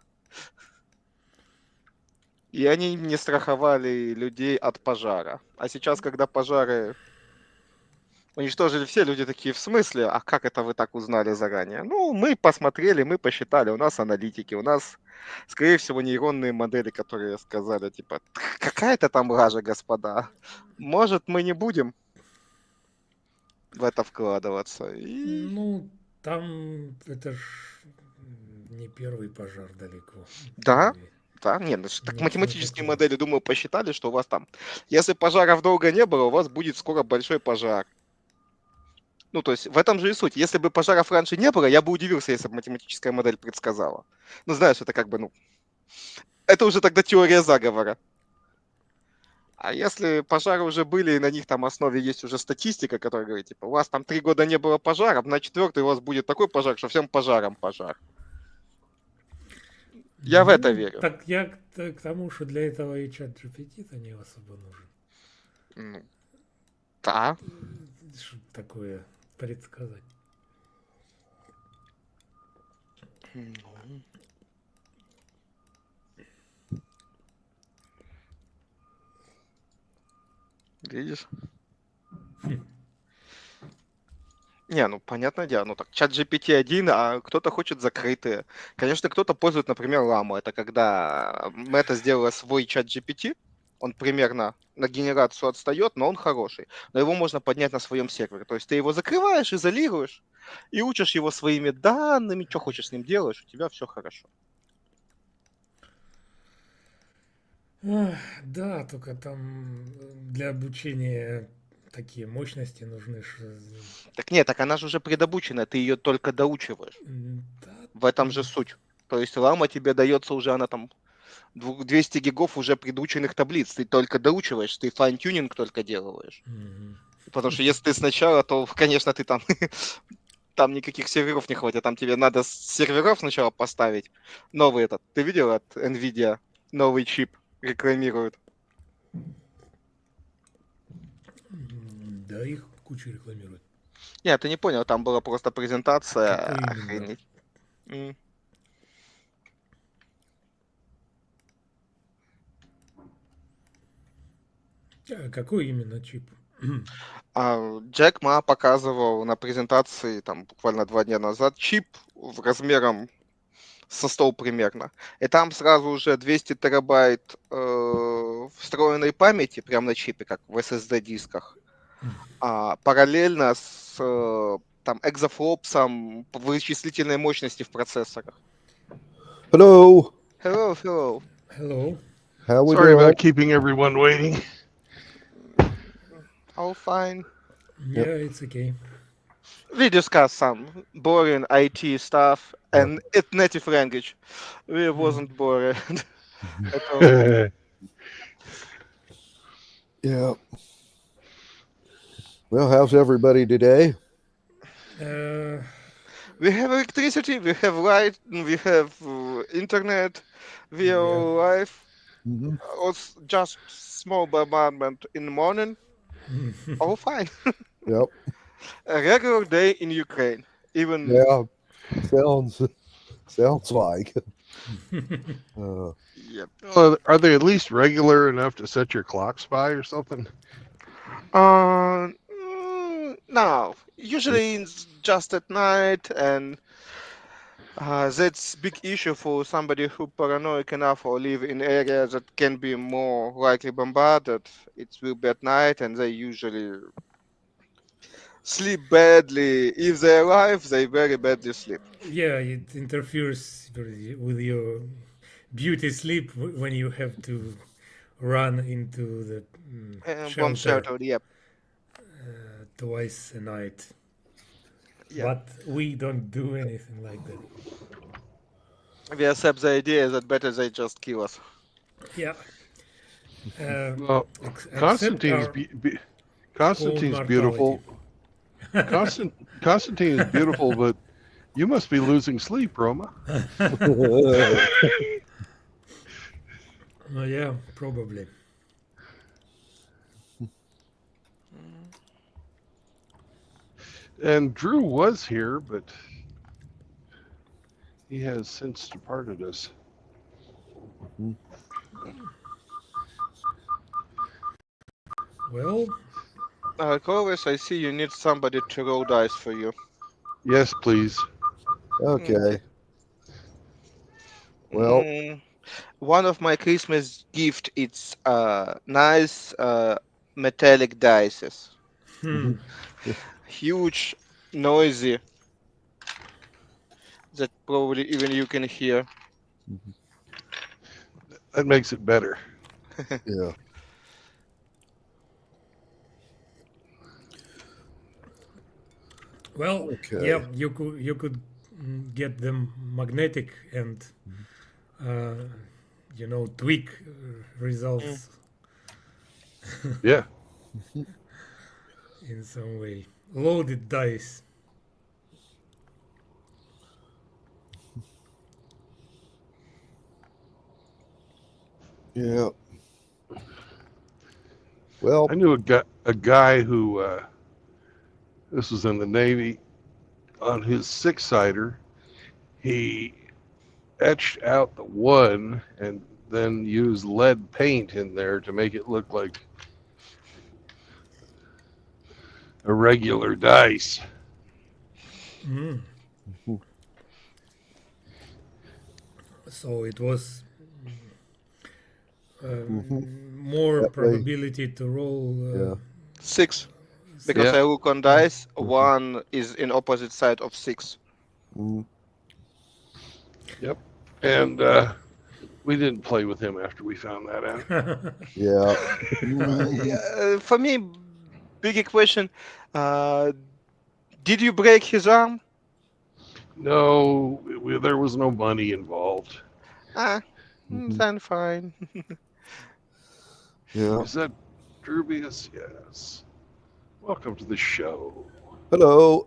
И они не страховали людей от пожара. А сейчас, когда пожары уничтожили все, люди такие, в смысле? А как это вы так узнали заранее? Ну, мы посмотрели, мы посчитали, у нас аналитики, у нас, скорее всего, нейронные модели, которые сказали, типа, какая-то там лажа, господа. Может, мы не будем в это вкладываться. И ну, там это ж не первый пожар далеко. да, И да, нет, так ничего математические такого. модели, думаю, посчитали, что у вас там, если пожаров долго не было, у вас будет скоро большой пожар. Ну, то есть в этом же и суть. Если бы пожаров раньше не было, я бы удивился, если бы математическая модель предсказала. Ну, знаешь, это как бы, ну, это уже тогда теория заговора. А если пожары уже были, и на них там основе есть уже статистика, которая говорит, типа, у вас там 3 года не было пожаров, на 4-й у вас будет такой пожар, что всем пожарам пожар. Я в это Ну, верю. так я к тому, что для этого и чат GPT-то не особо нужен. Ну, да. Что такое предсказать. Ну. Видишь? Не, ну понятное дело, ну так, чат GPT-1, а кто-то хочет закрытые. Конечно, кто-то пользует, например, ламу. Это когда Мета сделала свой чат GPT, он примерно на генерацию отстает, но он хороший. Но его можно поднять на своем сервере. То есть ты его закрываешь, изолируешь и учишь его своими данными, что хочешь с ним делаешь, у тебя все хорошо. Да, только там для обучения такие мощности нужны. Так нет, так она же уже предобучена, ты ее только доучиваешь. Да, В этом же суть. То есть лама тебе дается уже, она там 200 гигов уже предученных таблиц. Ты только доучиваешь, ты файн-тюнинг только делаешь. мгм. Потому что если ты сначала, то, конечно, ты там, там никаких серверов не хватит. Там тебе надо с серверов сначала поставить. Новый этот. Ты видел от NVIDIA? Новый чип рекламируют. Да, их кучу рекламируют. Нет, ты не понял, там была просто презентация. Какой именно? Охренеть. М. Какой именно чип? Джек Ма показывал на презентации там буквально 2 дня назад чип в размером со стол примерно. И там сразу уже 200 терабайт встроенной памяти прямо на чипе, как в SSD-дисках. А параллельно с там экзофлопсом вычислительной мощности в процессорах. Hello. Hello, hello. Hello. How we Sorry doing? about keeping everyone waiting. All fine. Yeah, it's okay. We discussed some boring IT stuff and its native language. We wasn't bored at all. Yeah. Well, how's everybody today? Uh, We have electricity, we have light, we have internet, we are yeah. live. Hmm. Just small bombardment in the morning. All fine. Yep. A regular day in Ukraine. Even Yeah. Sounds like. yep. Well, are they at least regular enough to set your clocks by or something? No, usually it's just at night, and that's big issue for somebody who paranoid enough or live in areas that can be more likely bombarded. It will be at night, and they usually sleep badly. If they're alive, they very badly sleep. Yeah, it interferes with your beauty sleep when you have to run into the Bomb shelter shelter, yep, twice a night. yep. But we don't do anything like that. We accept the idea that better they just kill us. Yeah. Well, Accept Constantine's our Constantine's own beautiful. mortality. Constantine is beautiful, but you must be losing sleep, Roma. Yeah, probably. And Drew was here, but he has since departed us. Well, Clovis, I see you need somebody to roll dice for you. Yes, please. Okay. Well, One of my Christmas gift it's nice metallic dices. hmm. Huge, noisy. That probably even you can hear. That makes it better. yeah. Well, Okay. yeah, you could get them magnetic and tweak results Yeah. in some way. Loaded dice. Yeah. Well, I knew a guy who, this was in the Navy, on his six-sider, he etched out the one and then used lead paint in there to make it look like a regular dice. Mm. So it was more That way- probability to roll. Yeah. 6. Because Yeah. I look on dice, 1 is in opposite side of 6. Mm, And we didn't play with him after we found that out. yeah. For me, big question. Did you break his arm? No, there was no money involved. Mhm. Then fine. Yeah. Is that Drubius? Yes. Welcome to the show. Hello.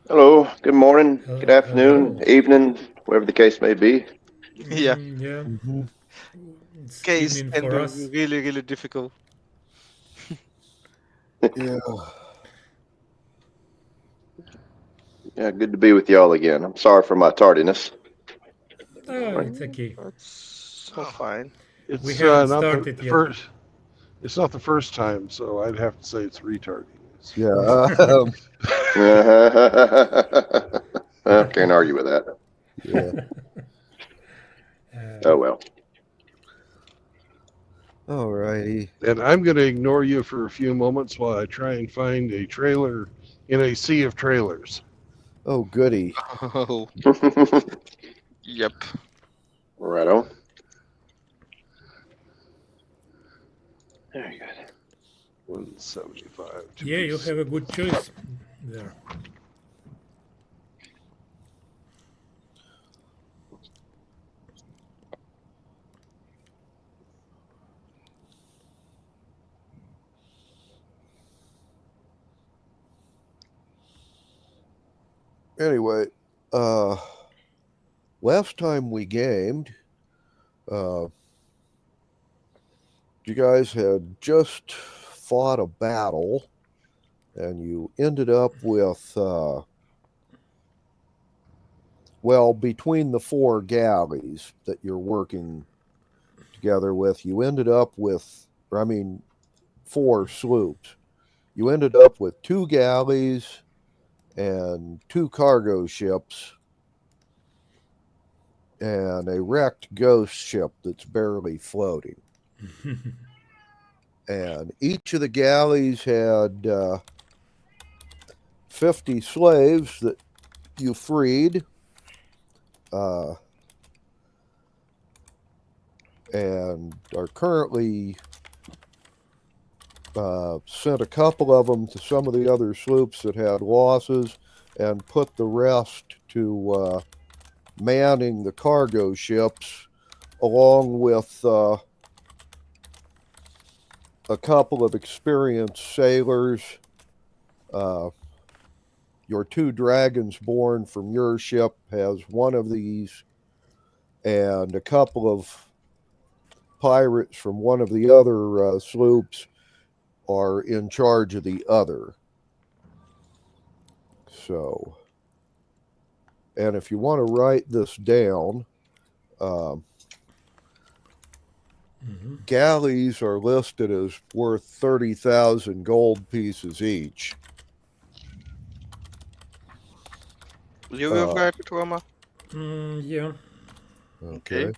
Hello, good morning, good Hello. afternoon, evening, wherever the case may be. Yeah. Yeah. Mhm. It's Case evening can for be us. really, really difficult. Yeah. Yeah, good to be with y'all again. I'm sorry for my tardiness. It's okay. That's so fine. It's We haven't not started the yet. first. It's not the first time, so I'd have to say it's retarding. Yeah. I can't argue with that. Yeah. Oh well. All righty. And I'm going to ignore you for a few moments while I try and find a trailer in a sea of trailers. Oh, goody. Oh, yep. Right on. Very good. 175. Yeah, you have a good choice there. Anyway, last time we gamed, you guys had just fought a battle, and you ended up with, well, between the 4 galleys that you're working together with, you ended up with, 4 sloops. You ended up with 2 galleys and 2 cargo ships and a wrecked ghost ship that's barely floating. And each of the galleys had 50 slaves that you freed, and are currently sent a couple of them to some of the other sloops that had losses, and put the rest to manning the cargo ships, along with a couple of experienced sailors. Your 2 dragons born from your ship has one of these, and a couple of pirates from one of the other sloops are in charge of the other. So, and if you want to write this down, galleys are listed as worth 30,000 gold pieces each. You will write it, Roma? Yeah. Okay.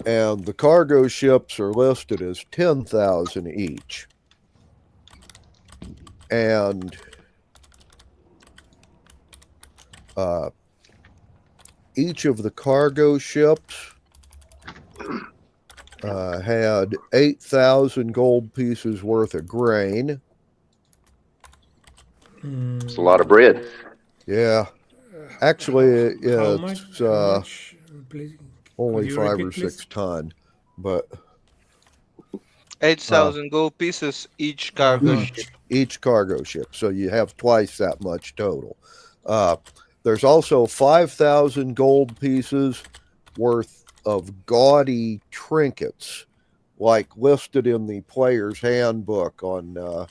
And the cargo ships are listed as 10,000 each. And each of the cargo ships had 8,000 gold pieces worth of grain. It's a lot of bread. Yeah. Actually, How it's much? How much? Please, only could you 5 repeat, or 6 please? ton, but 8,000 gold pieces each cargo Uh-huh. ship. each cargo ship. So you have twice that much total. There's also 5,000 gold pieces worth of gaudy trinkets, like listed in the player's handbook on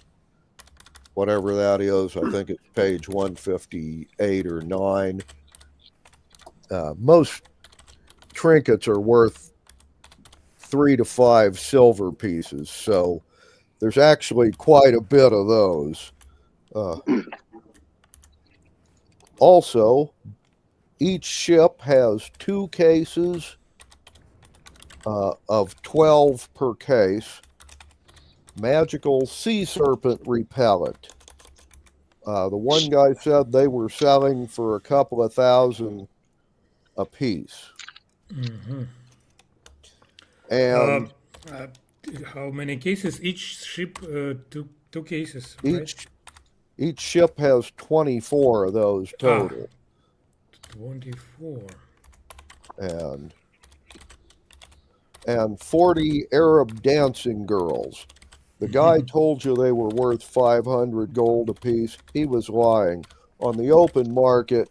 whatever that is. I think it's page 158 or 9. Most trinkets are worth 3 to 5 silver pieces, so there's actually quite a bit of those. Also, each ship has 2 cases of 12 per case. Magical sea serpent repellent. The one guy said they were selling for a couple of thousand a piece. And How many cases? Each ship, 2 cases, right? each ship has 24 of those total. 24. And 40 Arab dancing girls. The guy told you they were worth 500 gold apiece. He was lying. On the open market,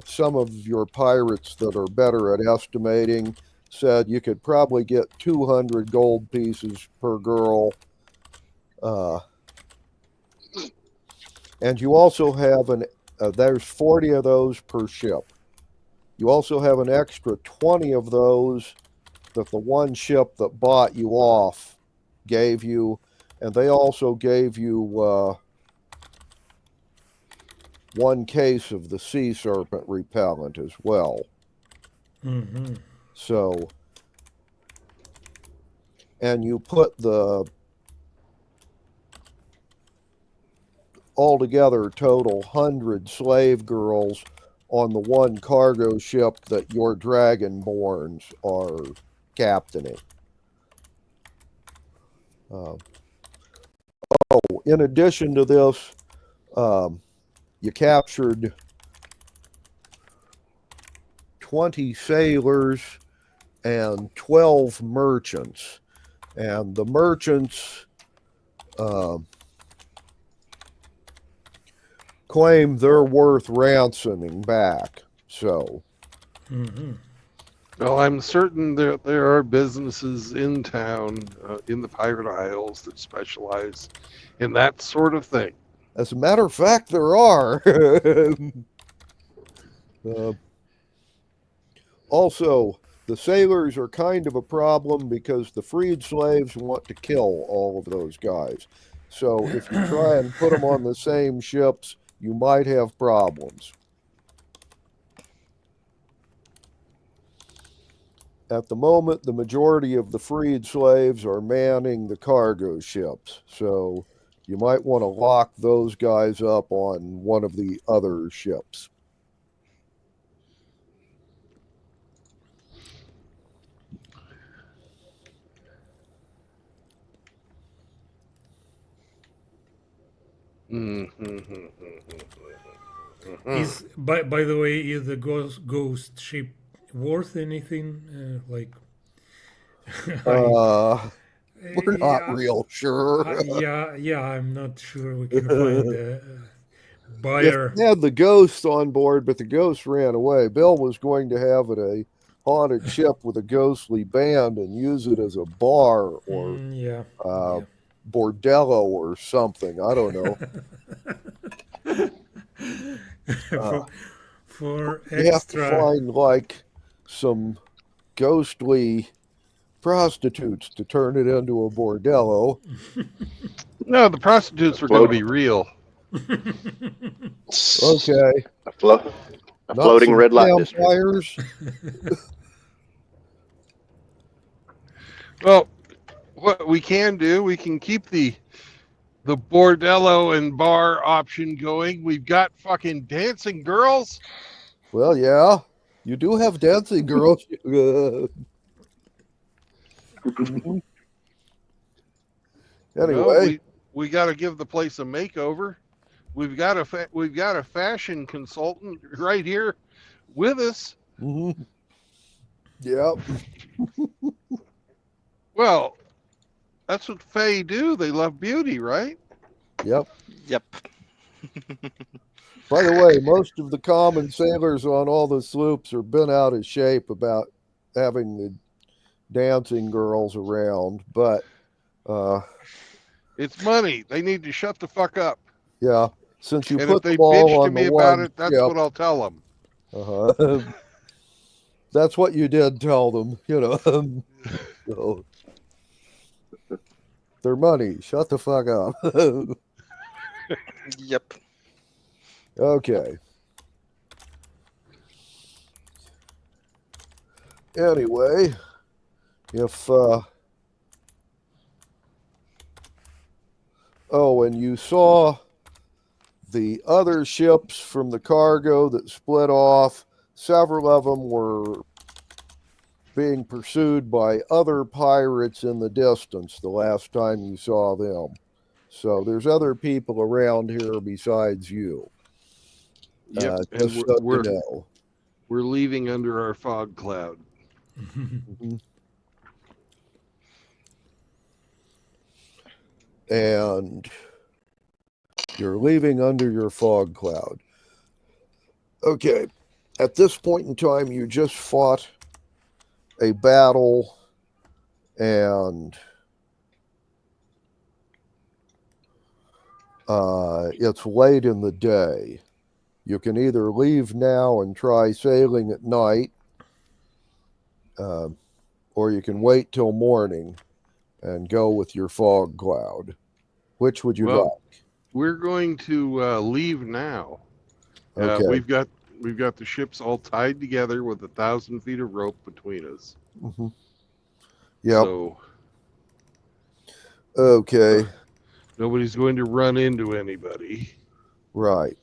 some of your pirates that are better at estimating said you could probably get 200 gold pieces per girl. And you also have there's 40 of those per ship. You also have an extra 20 of those that the one ship that bought you off gave you, and they also gave you 1 case of the sea serpent repellent as well. So, and you put the altogether total 100 slave girls on the one cargo ship that your dragonborns are captaining. In addition to this, you captured 20 sailors and 12 merchants. And the merchants claim they're worth ransoming back. So, Hmm. Well, I'm certain there are businesses in town, in the Pirate Isles, that specialize in that sort of thing. as a matter of fact, there are. Also, the sailors are kind of a problem because the freed slaves want to kill all of those guys. So if you try and put them on the same ships, you might have problems. At the moment, the majority of the freed slaves are manning the cargo ships. So you might want to lock those guys up on one of the other ships. Is by the way, is the ghost ship worth anything? Like, We're not real sure. yeah, I'm not sure we can find a If buyer. they had the ghost on board, but the ghost ran away, Bill was going to have it a haunted ship with a ghostly band and use it as a bar or Yeah. bordello or something. I don't know. For You have to extra. find like some ghostly prostitutes to turn it into a bordello. No, the prostitutes were going to be real. Okay. A floating Not some red light district. vampires. Well, what we can do, we can keep the bordello and bar option going. We've got fucking dancing girls. Well, yeah, you do have dancing girls. Anyway, we got to give the place a makeover. We've got a fashion consultant right here with us. mhm. Yep. Well, that's what Fae do. They love beauty, right? Yep. Yep. By the way, most of the common sailors on all the sloops are bent out of shape about having the dancing girls around, but It's money. They need to shut the fuck up. yeah, since you And put if they them all bitch to on me the about one it, that's ship, what I'll tell them. that's what you did tell them, you know. So, their money. Shut the fuck up. Yep. Okay. Anyway, if and you saw the other ships from the cargo that split off, several of them were being pursued by other pirates in the distance the last time you saw them. So there's other people around here besides you. Yep. And Just so you know. we're leaving under our fog cloud. Mhm. And you're leaving under your fog cloud. Okay. At this point in time, you just fought a battle and it's late in the day. You can either leave now and try sailing at night, or you can wait till morning and go with your fog cloud. Which would you like? We're going to leave now. Okay. We've got the ships all tied together with 1,000 feet of rope between us. Mm-hmm. Yep. So okay. Nobody's going to run into anybody. Right.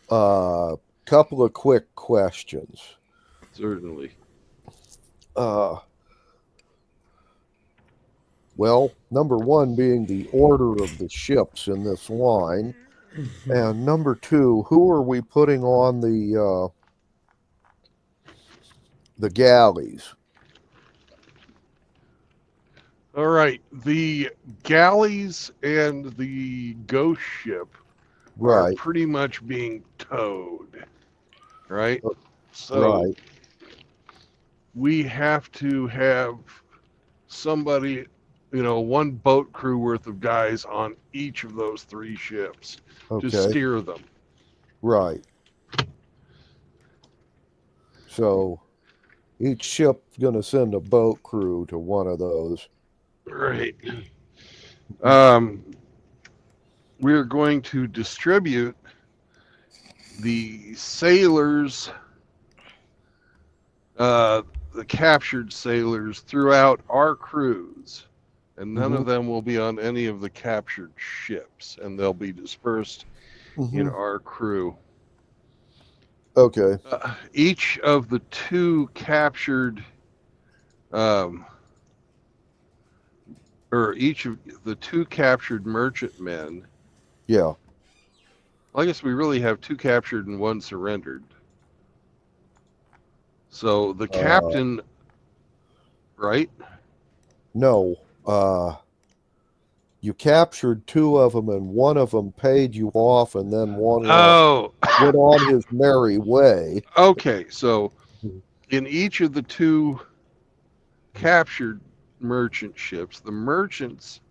Couple of quick questions. Certainly. Well, number one being the order of the ships in this line, and number two, who are we putting on the galleys? All right. The galleys and the ghost ship are Right, pretty much being towed. Right? Uh, So right. we have to have somebody, one boat crew worth of guys on each of those three ships to Okay, steer them. right. So each ship's going to send a boat crew to one of those. Right. We're going to distribute the sailors, the captured sailors, throughout our crews, and none of them will be on any of the captured ships, and they'll be dispersed in our crew. Okay, Each of the two captured, or each of the two captured merchantmen. yeah. I guess we really have two captured and one surrendered. So the captain, right? No, you captured two of them, and one of them paid you off, and then one Oh, went on his merry way. okay. So in each of the two captured merchant ships, the merchants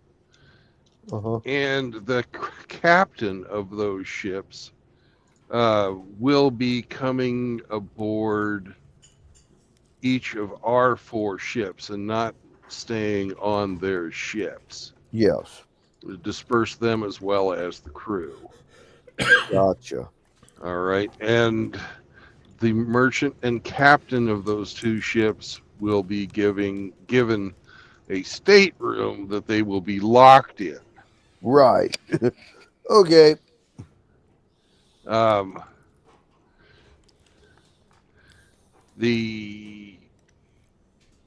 and the captain of those ships will be coming aboard each of our four ships and not staying on their ships. Yes, Disperse them as well as the crew. gotcha. All right. And the merchant and captain of those two ships will be given a stateroom that they will be locked in. Right. Okay. The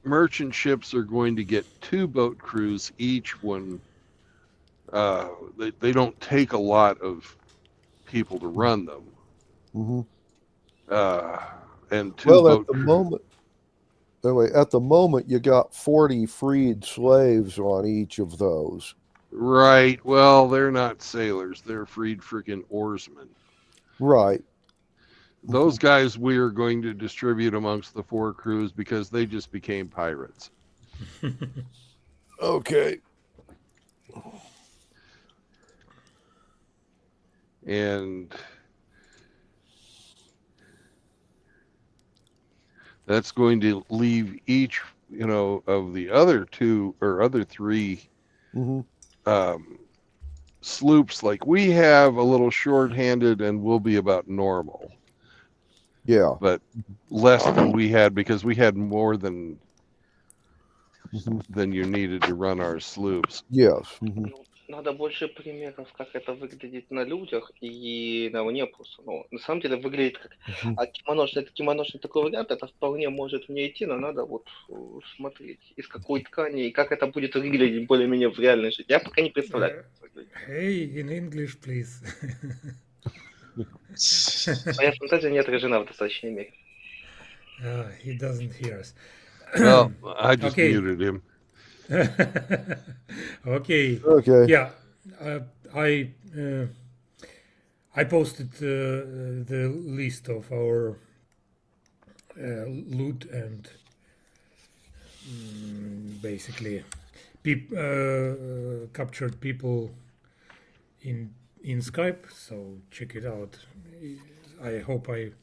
merchant ships are going to get two boat crews each one. They don't take a lot of people to run them. And two Well, boat at the moment, you got 40 freed slaves on each of those. Right. Well, they're not sailors. They're freed freaking oarsmen. Right. Those guys we are going to distribute amongst the four crews because they just became pirates. Okay. And that's going to leave each, of the other two or other three sloops like we have a little shorthanded and will be about normal. Yeah. But less than we had because we had more than you needed to run our sloops. Yes. Надо больше примеров, как это выглядит на людях и на мне просто. На самом деле выглядит как... А кимоношный такой вариант, это вполне может мне идти, но надо вот смотреть, из какой ткани и как это будет выглядеть более-менее в реальной жизни. Я пока не представляю. Hey, in English, please. Моя фантазия не отражена в достаточной мере. He doesn't hear us. Well, I just muted him. Okay. Yeah, I posted the list of our loot and basically captured people in Skype. So check it out. I hope I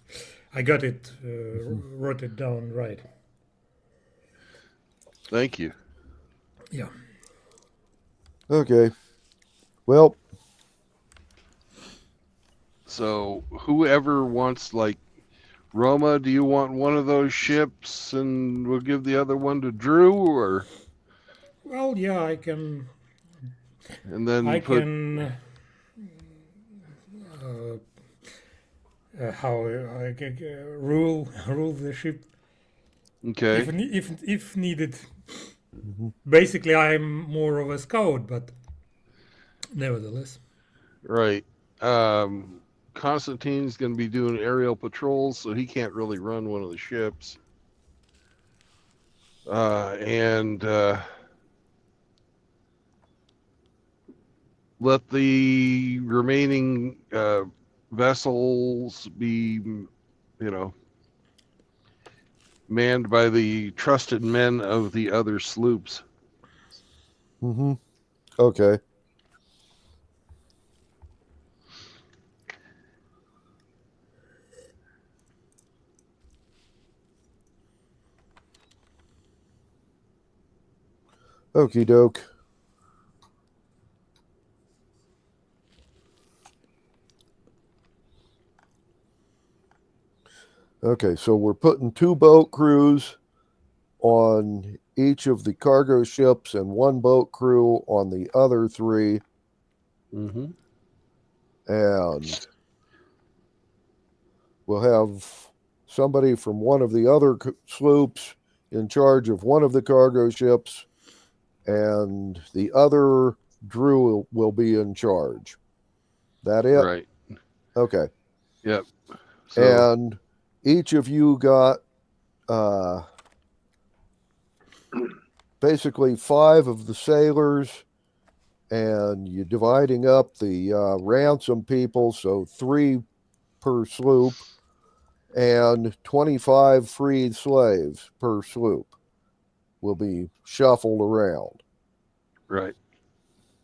got it, wrote it down right. Thank you. Yeah. Okay. Well. So whoever wants, like, Roma, do you want one of those ships and we'll give the other one to Drew, or? Well, yeah, I can. And then can. How I can rule the ship. Okay. If needed. Basically, I'm more of a scout, but nevertheless. Right. Constantine's going to be doing aerial patrols, so he can't really run one of the ships. And let the remaining vessels be, manned by the trusted men of the other sloops. Mm-hmm. Okay. Okie doke. Okay, so we're putting 2 boat crews on each of the cargo ships and 1 boat crew on the other 3. Mm-hmm. And we'll have somebody from one of the other sloops in charge of one of the cargo ships, and the other Drew will be in charge. That it? Right. Okay. Yep. So, And each of you got basically 5 of the sailors, and you're dividing up the ransom people, so 3 per sloop, and 25 freed slaves per sloop will be shuffled around. right.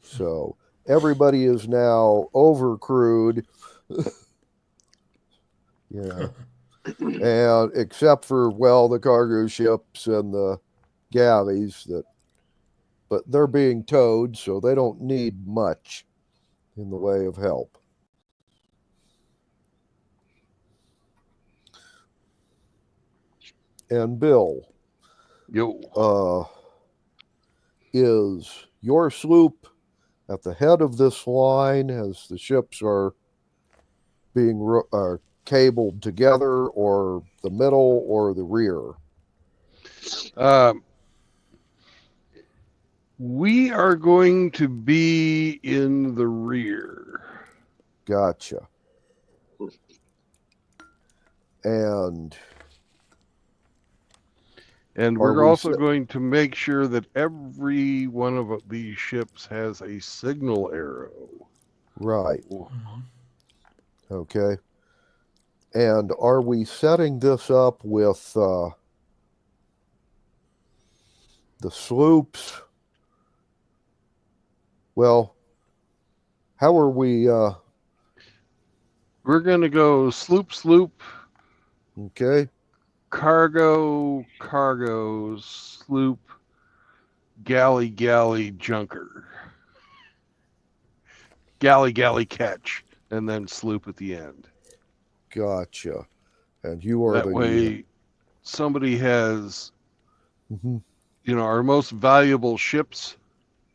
So everybody is now overcrewed. Yeah. And except for, well, the cargo ships and the galleys, but they're being towed, so they don't need much in the way of help. And Bill, is your sloop at the head of this line as the ships are being cabled together, or the middle, or the rear? We are going to be in the rear. Gotcha. And we're also going to make sure that every one of these ships has a signal arrow. Right. Mhm. Okay. And are we setting this up with the sloops? Well, how are we? We're going to go sloop, Okay. cargo, sloop, galley, junker. Galley, catch, and then sloop at the end. Gotcha. And you are that way somebody has, Mhm. Our most valuable ships.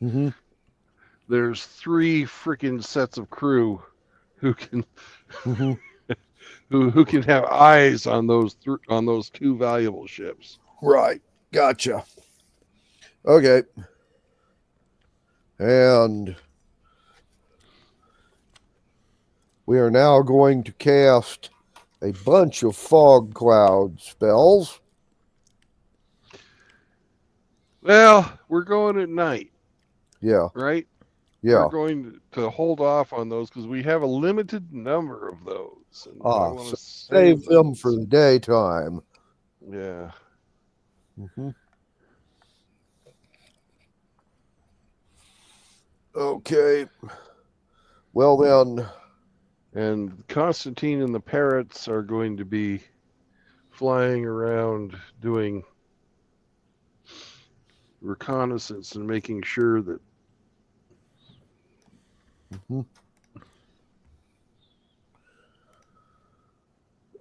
Mm-hmm. There's 3 freaking sets of crew who can Mm-hmm. who can have eyes on those 2 valuable ships. Right. Gotcha. Okay. And we are now going to cast a bunch of fog cloud spells. Well, we're going at night. Yeah. Right? Yeah. We're going to hold off on those because we have a limited number of those. And I want to save them for the daytime. Yeah. Mm-hmm. Okay. Well then. And Constantine and the Parrots are going to be flying around doing reconnaissance and making sure that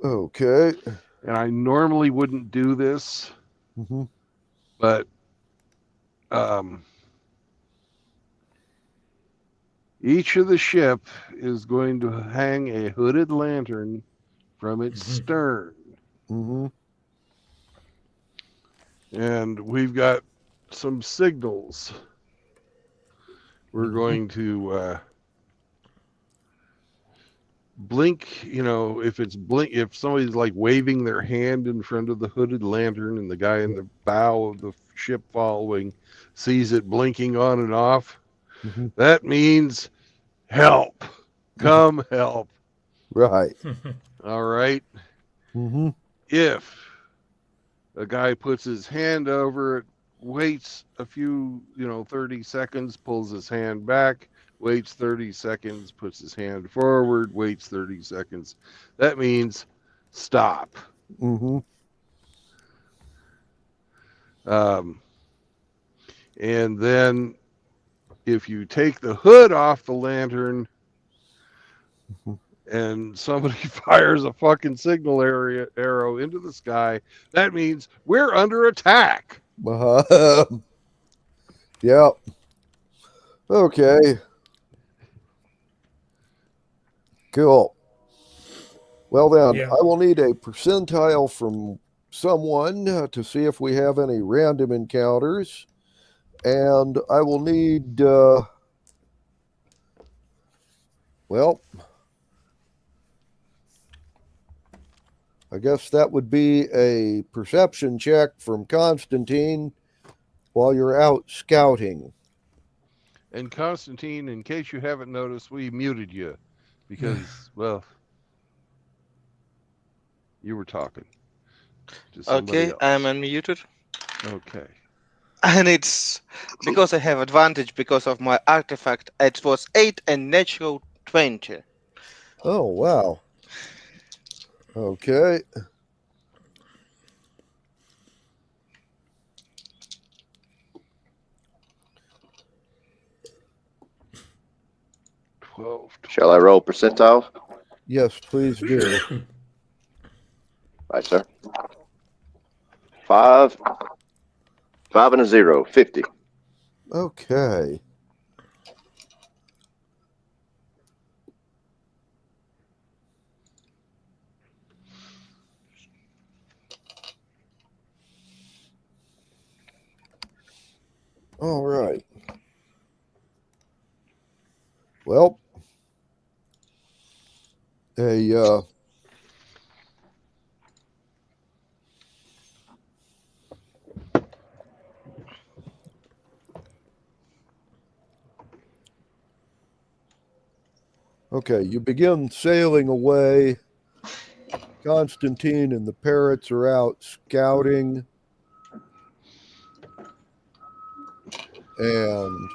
Okay. And I normally wouldn't do this, but each of the ship is going to hang a hooded lantern from its stern. Mm-hmm. And we've got some signals. We're going to blink, if somebody's like waving their hand in front of the hooded lantern and the guy in the bow of the ship following sees it blinking on and off, that means help. Come help. Right. All right. Mm-hmm. If a guy puts his hand over it, waits a few, 30 seconds, pulls his hand back, waits 30 seconds, puts his hand forward, waits 30 seconds. That means stop. Mm-hmm. And then if you take the hood off the lantern and somebody fires a fucking signal arrow into the sky, that means we're under attack. Yep. Okay. Cool. Well then, Yeah. I will need a percentile from someone to see if we have any random encounters, and I will need I guess that would be a perception check from Constantine while you're out scouting. And Constantine, in case you haven't noticed, we muted you because, well, you were talking to somebody Okay, else. I'm unmuted. Okay. And it's because I have advantage because of my artifact. It was 8 and natural 20. Oh, wow. Okay. Shall I roll percentile? Yes, please do. Right, sir. 5 and a 0, 50. Okay. All right. Well, okay, you begin sailing away. Constantine and the parrots are out scouting. And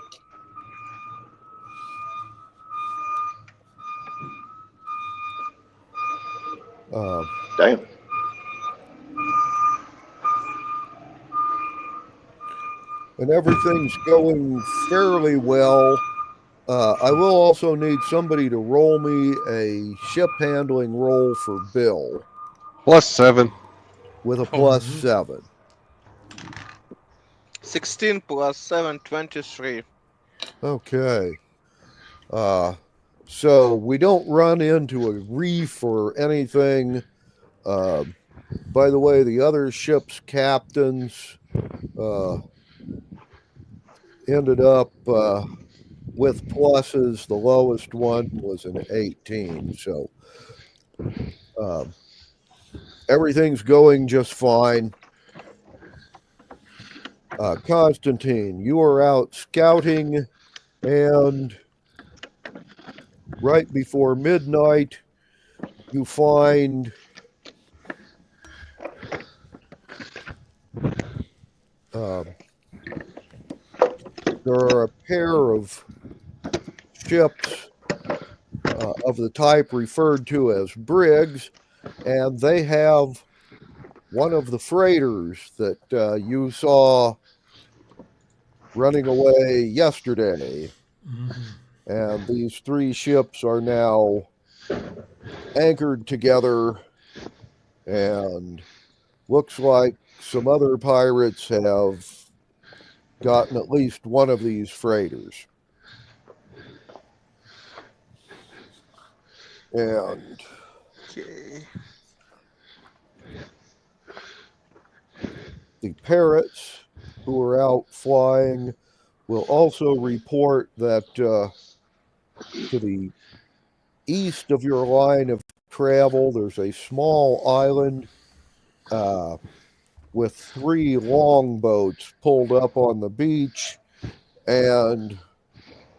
Damn. and everything's going fairly well. I will also need somebody to roll me a ship handling roll for Bill +7. with a +7. 16 plus 7, 23. Okay. So we don't run into a reef or anything. By the way, the other ship's captains ended up with pluses. The lowest one was an 18. So everything's going just fine. Constantine, you are out scouting, and right before midnight, you find there are a pair of ships of the type referred to as brigs, and they have one of the freighters that you saw running away yesterday. And these 3 ships are now anchored together, and looks like some other pirates have gotten at least one of these freighters. And Okay. the parrots who are out flying will also report that to the east of your line of travel, there's a small island with 3 longboats pulled up on the beach and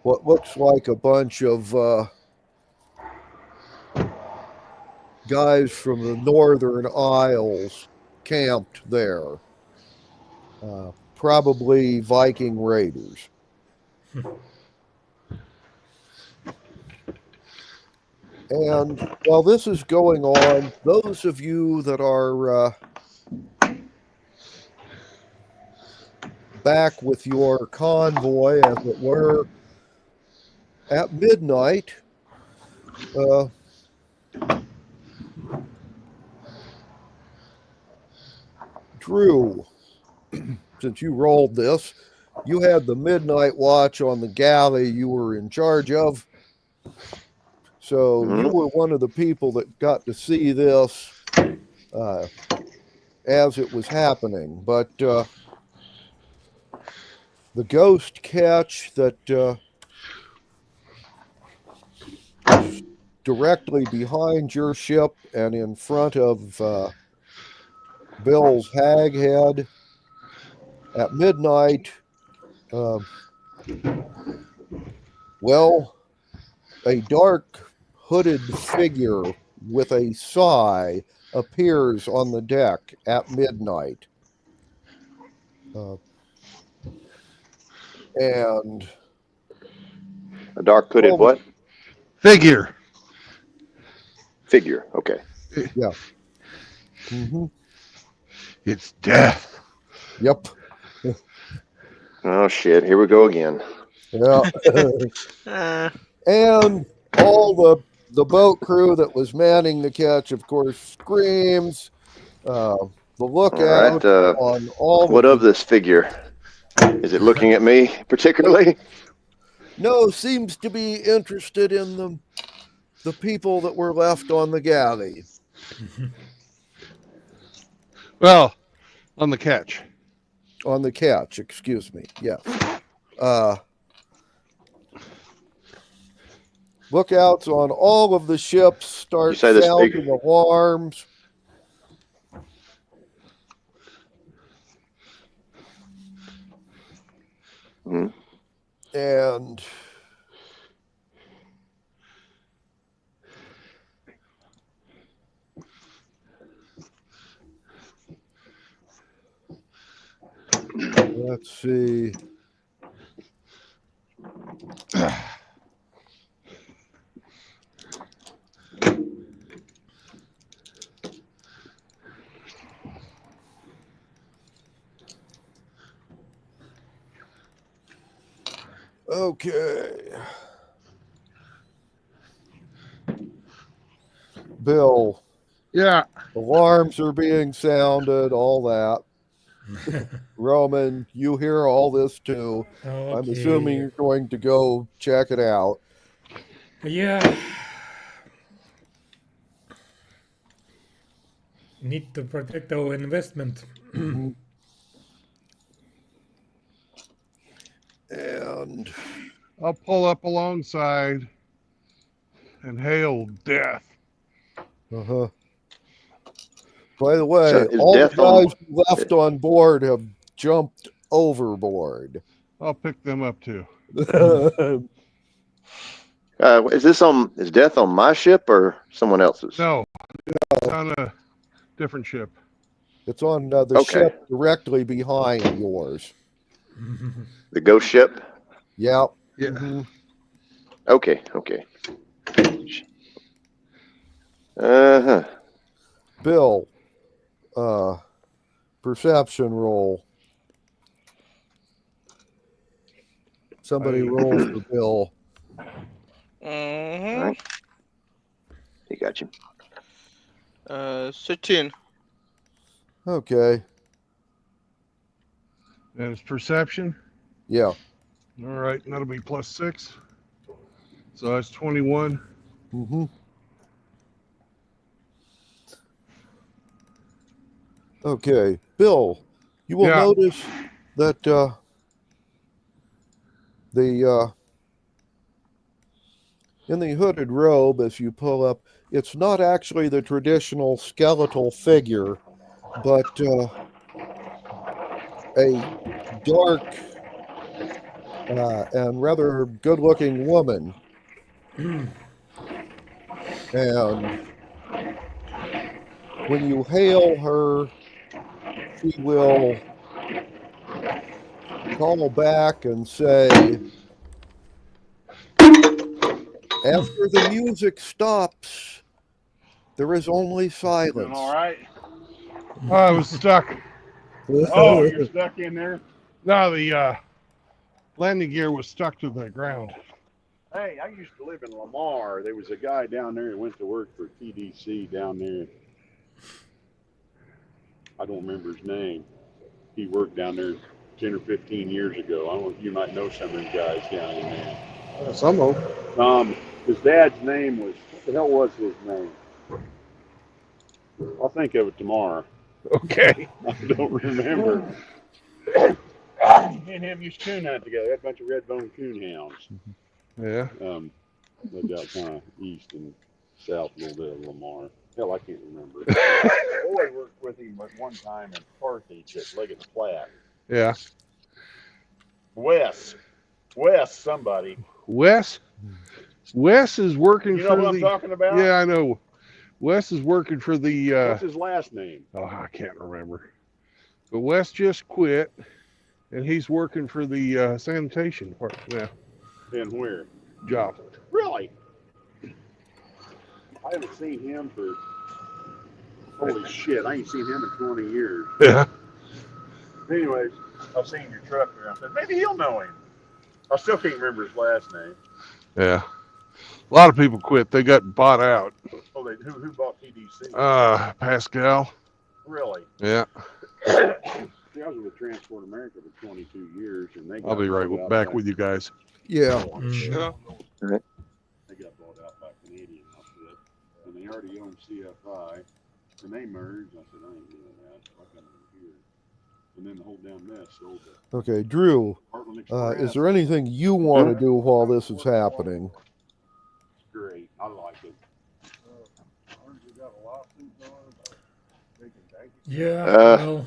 what looks like a bunch of guys from the Northern Isles camped there. Probably Viking raiders. And while this is going on, those of you that are back with your convoy, as it were, at midnight, Drew, since you rolled this, you had the midnight watch on the galley you were in charge of. So you were one of the people that got to see this as it was happening. But the ghost catch that is directly behind your ship and in front of Bill's hag head at midnight, well, a dark hooded figure with a sigh appears on the deck at midnight. And A dark hooded what? Figure. Figure. Okay. yeah. Mm-hmm. It's death. Yep. Oh shit! Here we go again. Yeah. And all the boat crew that was manning the catch, of course, screams. The lookout on all. What of this figure? Is it looking at me particularly? No, seems to be interested in the people that were left on the galley. Well, on the catch. On the catch, excuse me. Yes. Lookouts on all of the ships start sounding alarms. Mm-hmm. And let's see. Okay. Bill. Yeah. Alarms are being sounded, all that. Roman, you hear all this too. Okay. I'm assuming you're going to go check it out. Yeah. Need to protect our investment. And I'll pull up alongside and hail death. uh-huh. By the way, So is all the death guys left on board have jumped overboard. I'll pick them up too. Is death on my ship or someone else's? No, it's on a different ship. It's on the ship directly behind yours. The ghost ship? Yeah. Yeah. Mm-hmm. Okay. Uh-huh. Bill, perception roll. Somebody roll for Bill. Mm-hmm. All right. He got you. 13. Okay. And it's perception. Yeah. All right, that'll be +6. So that's 21. Mm-hmm. Okay. Bill, you will notice that the in the hooded robe, as you pull up, it's not actually the traditional skeletal figure, but a dark and rather good-looking woman. And when you hail her, she will call back and say, after the music stops, there is only silence. Doing all right? I was stuck. Oh, you're stuck in there? No, the landing gear was stuck to the ground. Hey, I used to live in Lamar. There was a guy down there that went to work for TDC down there. I don't remember his name. He worked down there 10 or 15 years ago. I don't know if you might know some of them guys down in there. Some of them. His dad's name was, what the hell was his name? I'll think of it tomorrow. Okay. I don't remember. Me and him used to coon hunt together. Had a bunch of red bone coon hounds. Yeah. Lived out kind of east and south a little bit of Lamar. Hell, I can't remember. Boy worked with him at one time in Carthage at Leggett Platte. Yeah. Wes, somebody. Wes is working You know for what I'm the. talking about? Yeah, I know. Wes is working for the. What's his last name? Oh, I can't remember. But Wes just quit, and he's working for the sanitation part And where? job. Really? I haven't seen him for. Holy shit! I ain't seen him in 20 years. Yeah. Anyways, I've seen your truck there. I said maybe he'll know him. I still can't remember his last name. Yeah. A lot of people quit. They got bought out. Oh, who bought TDC? Pascal. Really? Yeah. See, I was with Transport America for 22 years, and they. I'll be right back with you guys. Yeah. Sure. They got bought out by Canadian outfit, and they already owned CFI, and they merged. I said I ain't doing that. So I come over here, and then the whole damn mess sold it. Okay, Drew, Heartland is Express. there anything you want to do while this is happening? Great, I like it. Yeah, well,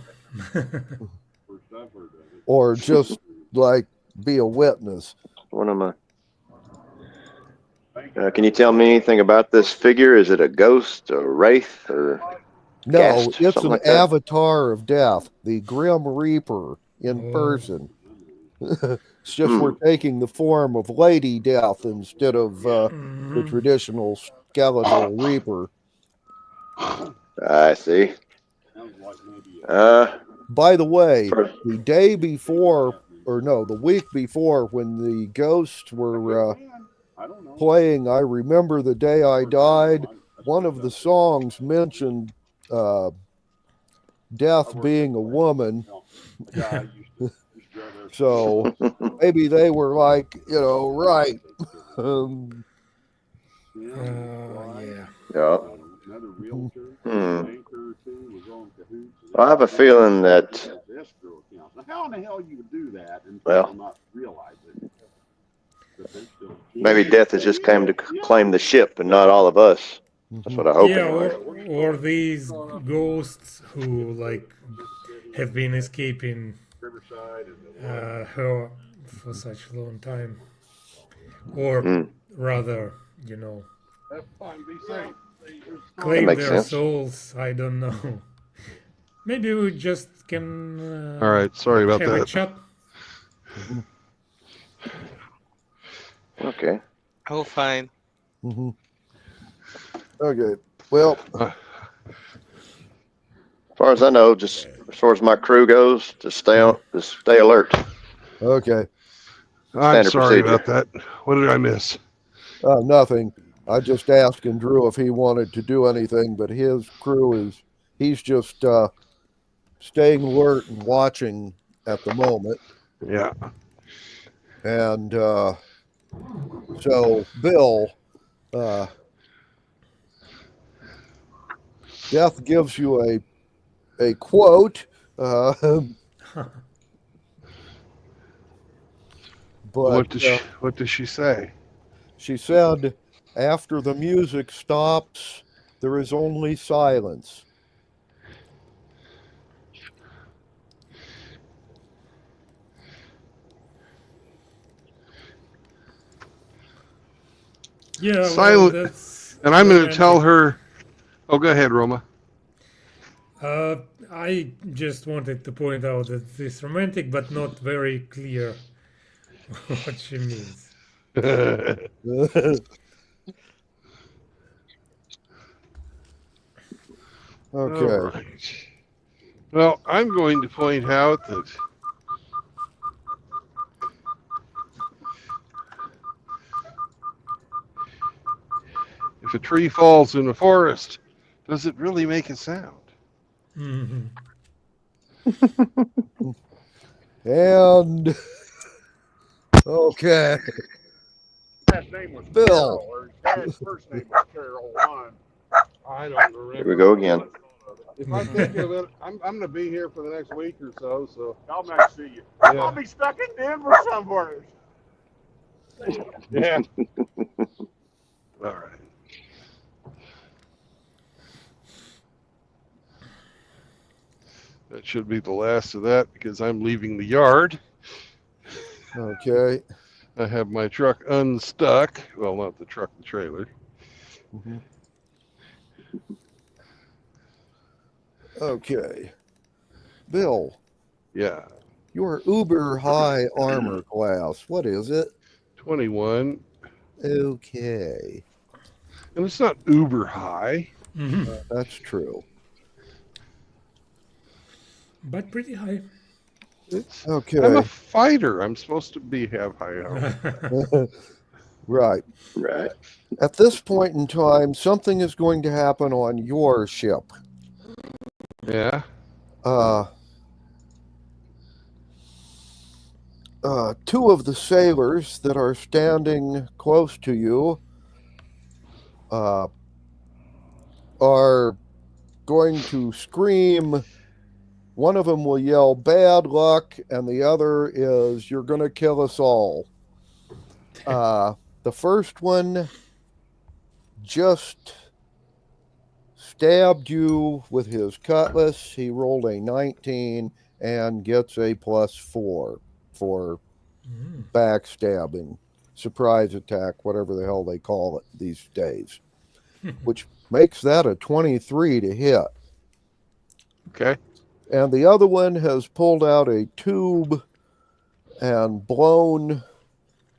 First I've heard of it. Or just like be a witness? What am I? Thank you. Can you tell me anything about this figure? Is it a ghost, a wraith, or No, Guest, it's something an like that. avatar of death, the Grim Reaper in Oh. person. It's just we're taking the form of Lady Death instead of the mhm. traditional skeletal Reaper. I see. Sounds like maybe By the way, For- the day before, or no, the week before, when the ghosts were I don't know. playing I Remember the Day I Died, one of the songs mentioned death being a woman. Yeah, I used to drive there. So maybe they were like, right. Um, Yeah. Yeah. Another realtor, Hmm. banker or two was on cahoots. I have a feeling that Escrow accounts. Now, how in the hell you would do that and Well. not realize it? That they're still- maybe death has just come to claim the ship and not all of us. That's what I hope. Yeah, anyway. or these ghosts who like have been escaping Riverside and her for such a long time, or Hmm. rather, Have fun. Be safe. claim makes their sense. souls. I don't know. Maybe we just can. All right. Sorry about have a that. chat. Okay. Oh, fine. mhm. Okay. Well, As far as I know, just as far as my crew goes, just stay alert. okay. I'm Standard sorry procedure. about that. What did I miss? Nothing. I just asked Drew if he wanted to do anything, but his crew he's just staying alert and watching at the moment. Yeah. And so, Bill, Death gives you a quote. But what does she say? she said, after the music stops, there is only silence. Yeah, Silent. well, that's And I'm going to romantic. tell her. Oh, go ahead, Roma. I just wanted to point out that it's romantic, but not very clear what she means. Okay. All right. Well, I'm going to point out that if a tree falls in a forest, does it really make a sound? Hmm. And okay. Dad's name was Bill. Carol, or his dad's first name was Carol One. I don't remember. Here we go again. If I think of it, I'm going to be here for the next week or so. So I'll not see you. Yeah. I'll be stuck in Denver somewhere. yeah. All right. That should be the last of that because I'm leaving the yard. Okay. I have my truck unstuck. Well, not the truck, the trailer. Mhm. Okay. Bill, Yeah. your uber high armor class, what is it? 21. Okay. And it's not uber high. That's true. But pretty high. It's, Okay. I'm a fighter. I'm supposed to have high armor. Right. Right. At this point in time, something is going to happen on your ship. Yeah. Two of the sailors that are standing close to you are going to scream. One of them will yell bad luck, and the other is you're going to kill us all. The first one just stabbed you with his cutlass. He rolled a 19 and gets a +4 for backstabbing, surprise attack, whatever the hell they call it these days, which makes that a 23 to hit. Okay. And the other one has pulled out a tube and blown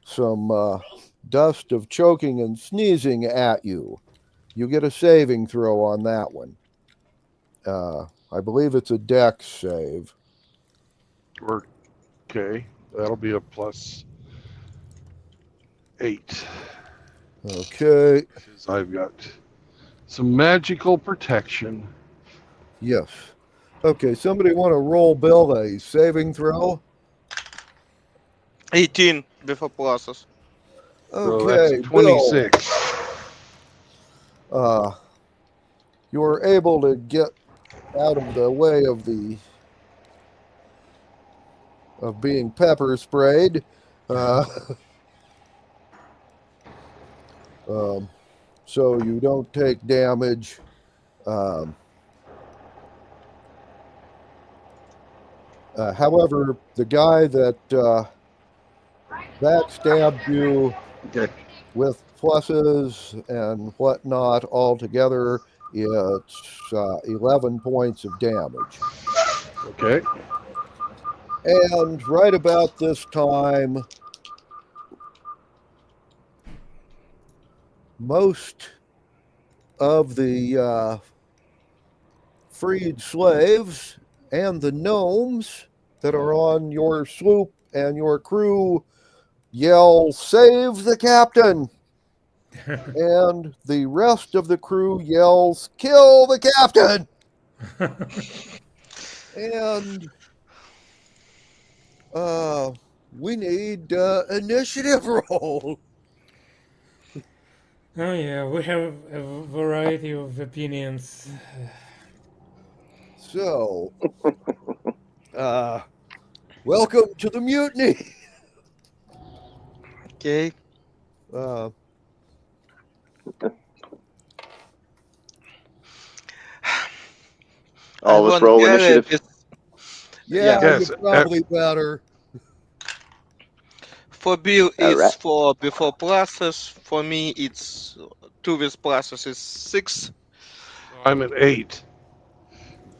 some dust of choking and sneezing at you. You get a saving throw on that one. I believe it's a dex save. Okay. That'll be a +8. Okay. Because I've got some magical protection. Yes. Okay, somebody want to roll Bill a saving throw? 18 before pluses. So Okay, that's 26. Bill, you're able to get out of the way of being pepper sprayed. So you don't take damage. However, the guy that backstabbed you Okay. with pluses and whatnot altogether, it's 11 points of damage. Okay. And right about this time, most of the freed slaves and the gnomes that are on your sloop and your crew yell, "Save the captain!" And the rest of the crew yells, "Kill the captain!" And we need initiative roll. Oh yeah, we have a variety of opinions. So, welcome to the mutiny. Okay. Uh, All of us Ivan roll Garrett initiative. yeah, Yes, you probably better. for Bill All is right. for before process. For me, it's two with process is 6. I'm at 8.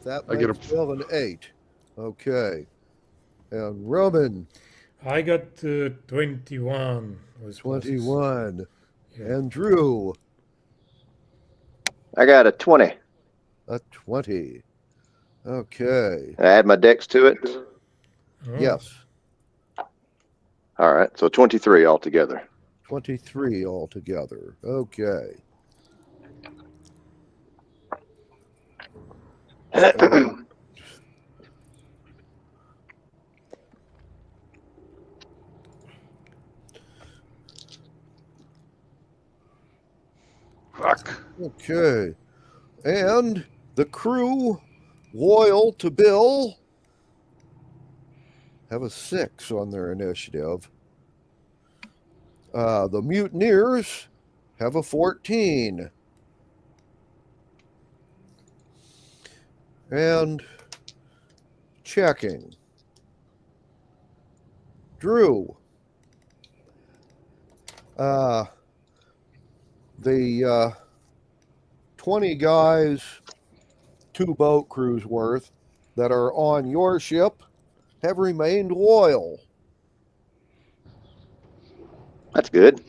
That I get makes Bill an 8. Okay. And Roman, I got 21 with process. 21. Yeah. And Drew, I got a 20. a 20. Okay. I add my dex to it. Oh, Yes, All right. So 23 altogether. 23 altogether. Okay. Fuck. Okay. And the crew, loyal to Bill, have a 6 on their initiative. The mutineers have a 14. And checking. Drew. The 20 guys, 2 boat crews worth, that are on your ship have remained loyal. That's good.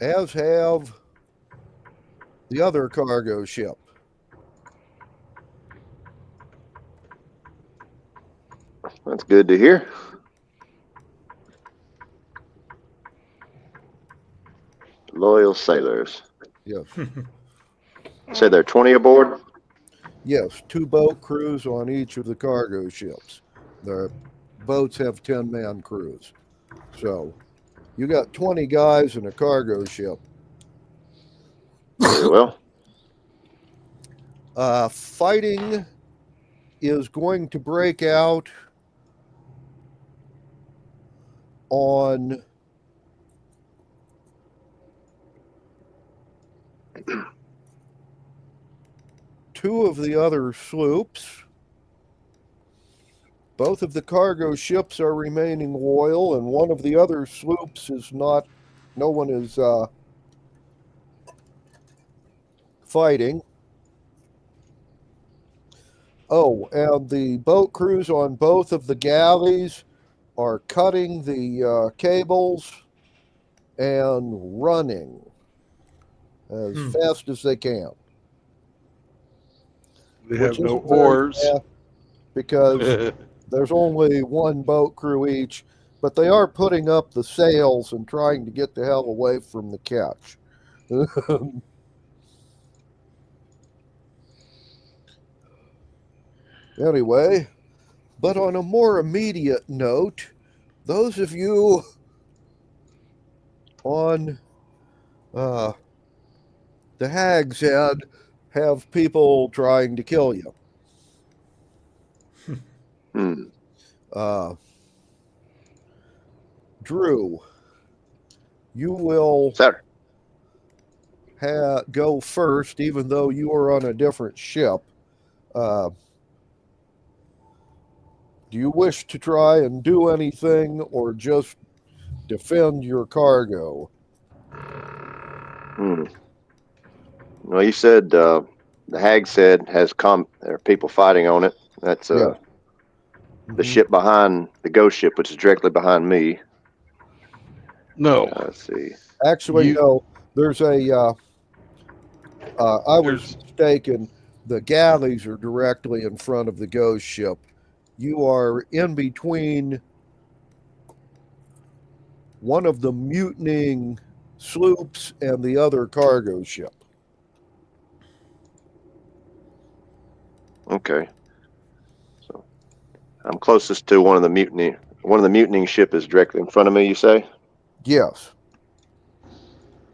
As have the other cargo ship. That's good to hear. Loyal sailors. Yes. Say there are 20 aboard? Yes, 2 boat crews on each of the cargo ships. The boats have 10-man crews. So you got 20 guys in a cargo ship. Very well. Fighting is going to break out on two of the other sloops. Both of the cargo ships are remaining loyal, and one of the other sloops is not. No one is fighting. Oh, and the boat crews on both of the galleys are cutting the cables and running as fast as they can. They have Which no isn't very oars. fast because there's only 1 boat crew each, but they are putting up the sails and trying to get the hell away from the catch. Anyway, but on a more immediate note, those of you on the Hag's Head have people trying to kill you. Drew, you will Sir. go first, even though you are on a different ship. Do you wish to try and do anything or just defend your cargo? Well, you said the Hag's Head has there are people fighting on it. That's Yeah. the ship behind the ghost ship, which is directly behind me. No. Let's see. Actually, no. There's a. I was mistaken. The galleys are directly in front of the ghost ship. You are in between one of the mutinying sloops and the other cargo ship. Okay. So I'm closest to one of the mutiny. One of the mutinying ship is directly in front of me, you say? Yes.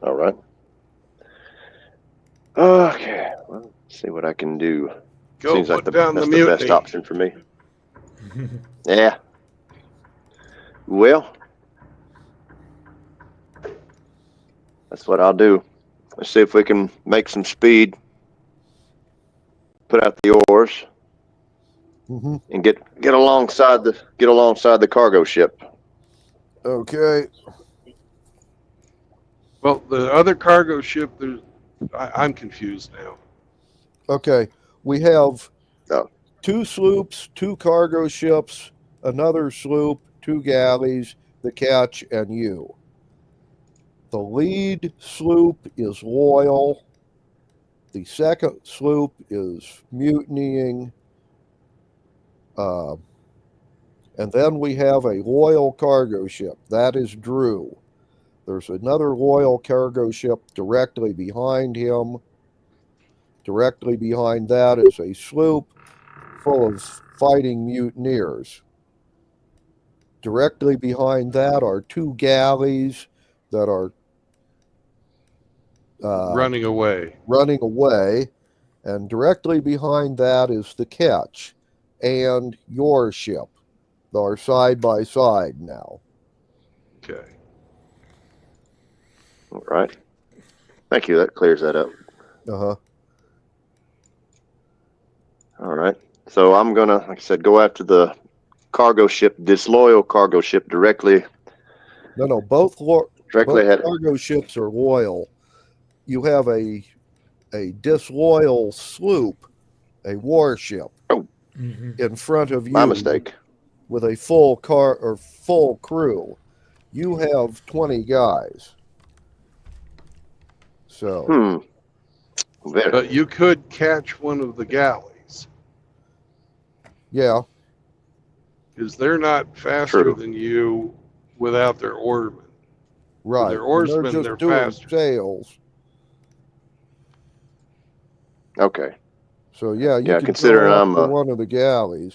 All right. Okay. Well, let's see what I can do. Go Seems like put down that's the the best mutiny. option for me. Yeah. Well, that's what I'll do. Let's see if we can make some speed, put out the oars, Hmm. and get alongside the cargo ship. Okay. Well, the other cargo ship, I'm confused now. Okay. We have Oh. 2 sloops, 2 cargo ships, another sloop, 2 galleys, the Catch, and you. The lead sloop is loyal. The second sloop is mutinying. And then we have a loyal cargo ship. That is Drew. There's another loyal cargo ship directly behind him. Directly behind that is a sloop full of fighting mutineers. Directly behind that are 2 galleys that are Running away. running away. And directly behind that is the Catch and your ship. They're side by side now. Okay. All right. Thank you. That clears that up. Uh-huh. All right. So I'm gonna, like I said, go after the cargo ship, disloyal cargo ship directly No, both both ahead. cargo ships are loyal. You have a disloyal sloop, a warship, Hmm. in front of you. My mistake. With a full full crew. You have 20 guys. So But you could catch one of the galleys, yeah, because they're not faster True. than you without their oarmen. right. They're And oarsmen, just they're doing faster. sails. Okay. So yeah, you Yeah, can considering go I'm after one of the galleys.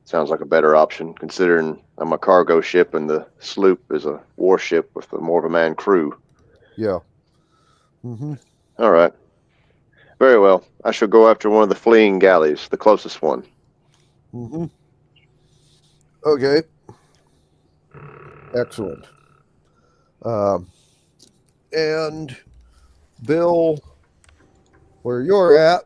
sounds like a better option, considering I'm a cargo ship and the sloop is a warship with more of a manned crew. Yeah. Mm-hmm. All right. Very well. I shall go after one of the fleeing galleys, the closest one. Mm-hmm. Okay. Excellent. And Bill, where you're at,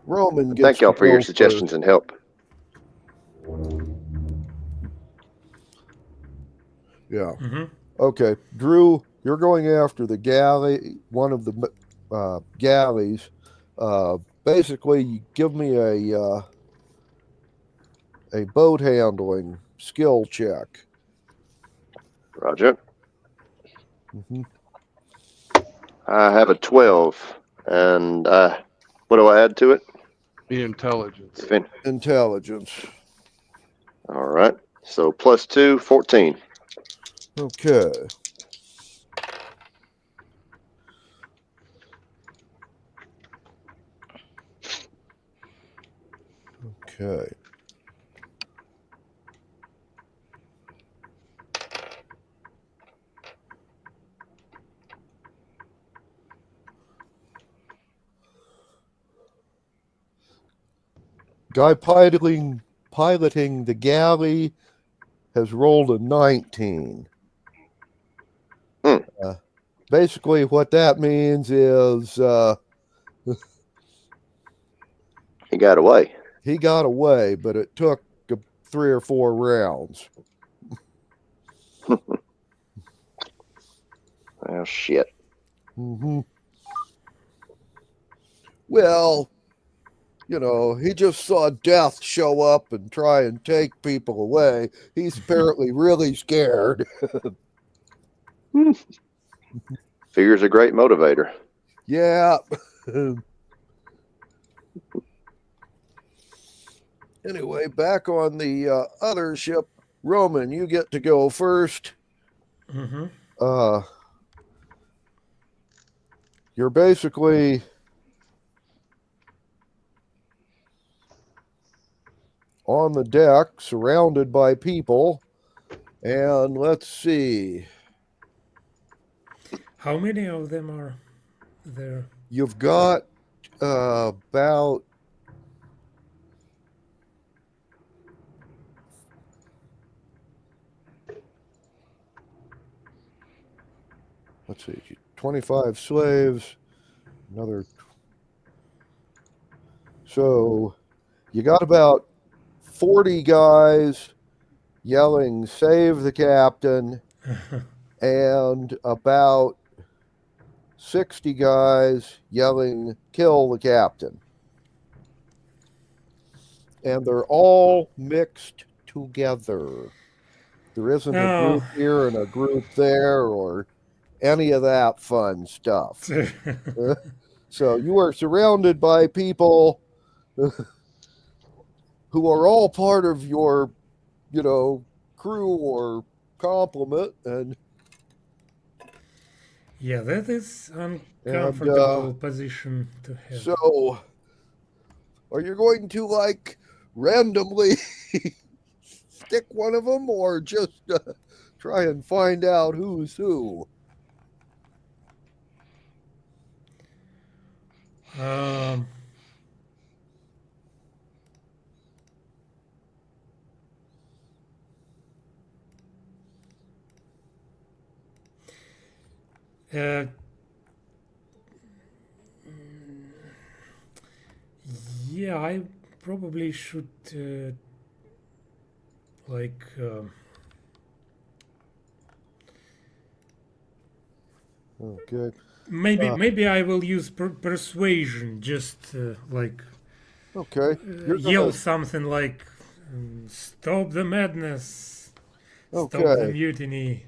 Roman gets Thank y'all to for your go suggestions and help. Yeah. Hmm. Okay, Drew, you're going after the galley, one of the galleys. Basically, you give me a boat handling skill check. Roger. Mm-hmm. I have a 12, and what do I add to it? The intelligence. Intelligence. All right. So +2, 14. Okay. Okay. Guy piloting the galley has rolled a 19. Basically, what that means is He got away. he got away, but it took 3 or 4 rounds. Oh, shit. Mm-hmm. Well, he just saw death show up and try and take people away. He's apparently really scared. Fear's a great motivator. Yeah. Anyway, back on the other ship, Roman, you get to go first. Hmm. You're basically on the deck, surrounded by people, and let's see. How many of them are there? You've got about let's see, 25 slaves, another. So you got about 40 guys yelling, "Save the captain," and about 60 guys yelling, "Kill the captain." And they're all mixed together. There isn't a Oh. group here and a group there or any of that fun stuff. So you are surrounded by people who are all part of your, crew or complement, and Yeah, that is uncomfortable position to have. so are you going to randomly stick one of them, or just try and find out who's who? Yeah, I probably should Okay. maybe I will use persuasion, just Okay. You're yell gonna- something like stop the madness, stop the Okay. mutiny.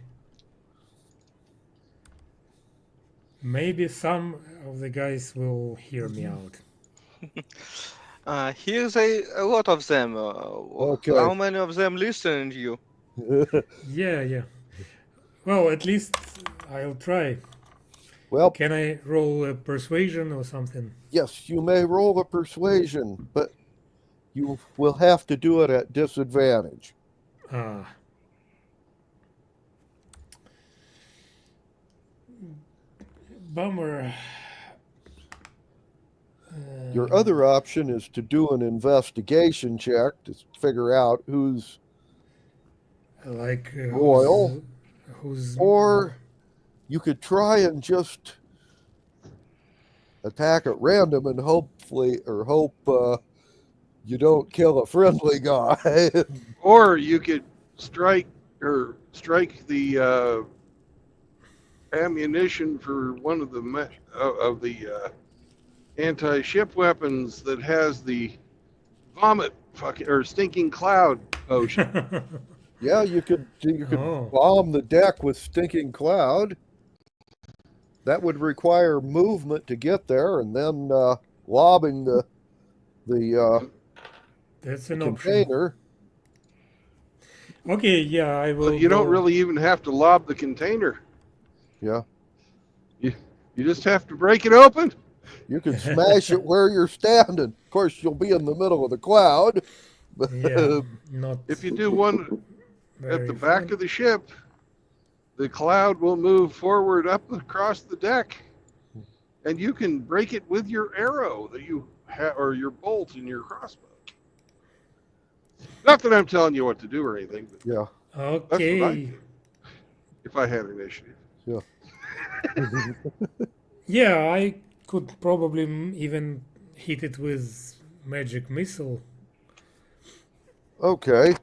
Maybe some of the guys will hear me out. Here's a lot of them. Okay. How many of them listen to you? Yeah. Well, at least I'll try. Well, Can I roll a persuasion or something? yes, you may roll a persuasion, but you will have to do it at disadvantage. Ah. Bummer. Your other option is to do an investigation check to figure out who's loyal, who's or you could try and just attack at random and hope you don't kill a friendly guy. Or you could strike the ammunition for one of the anti-ship weapons that has the vomit or stinking cloud potion. Yeah, you could Oh. bomb the deck with stinking cloud. That would require movement to get there, and then lobbing the That's an option. container. Okay, yeah, I will. Well, you don't go- really even have to lob the container. Yeah, You just have to break it open. you could smash it where you're standing. Of course, you'll be in the middle of the cloud. But Yeah, not If you do one at very the back fun. of the ship, the cloud will move forward up across the deck, and you can break it with your arrow that you have, or your bolt in your crossbow. Not that I'm telling you what to do or anything, but yeah, Okay. do if I had initiative. Yeah, I could probably even hit it with magic missile. okay.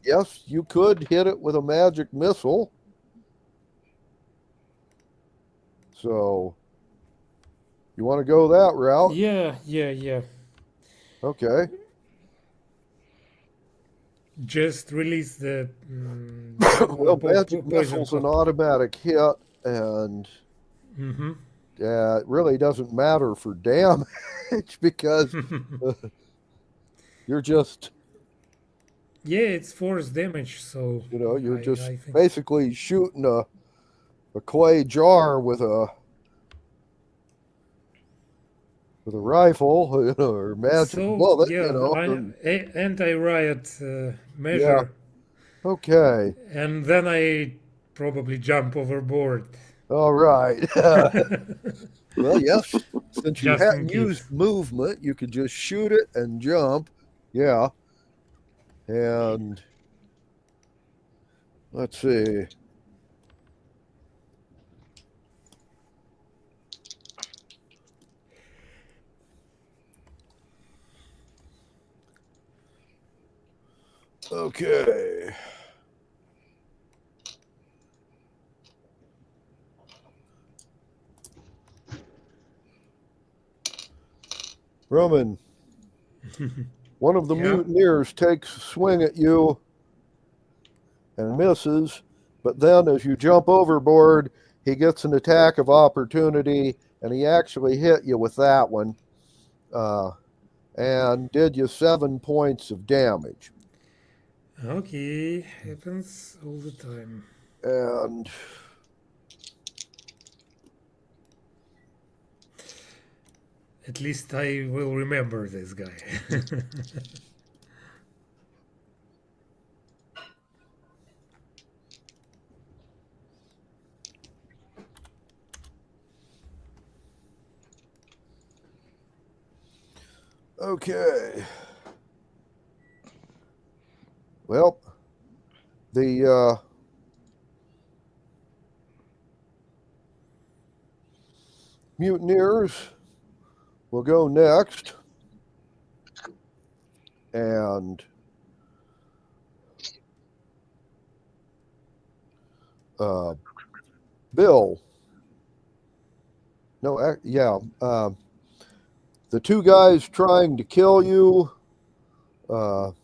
Yes, you could hit it with a magic missile. So, you want to go that route? Yeah. Okay. Just release the Well, magic missile's an automatic hit, and Mm-hmm. it really doesn't matter for damage because you're just, Yeah, it's force damage, so you're I just think- basically shooting a clay jar with a rifle, or magic bullet, and- anti-riot measure, okay. and then I probably jump overboard. All right. Well, yes. Since you Just in hadn't case. used movement, you could just shoot it and jump. Yeah. And let's see. Okay. Roman, one of the Yeah. mutineers takes a swing at you and misses, but then as you jump overboard, he gets an attack of opportunity, and he actually hit you with that one and did you 7 points of damage. Okay, happens all the time. And At least I will remember this guy. okay. Well, the mutineers will go next. And Bill. No, yeah. The two guys trying to kill you, They've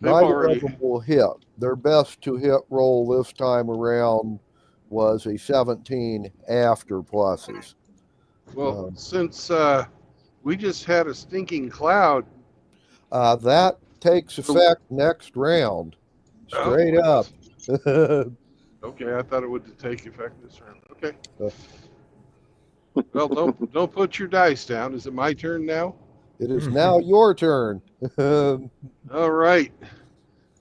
neither already. of them will hit. Their best to hit roll this time around was a 17 after pluses. Well, since we just had a stinking cloud. That takes effect next round. Straight up. Okay, I thought it would take effect this round. Okay. Well, don't put your dice down. Is it my turn now? It is now your turn. All right.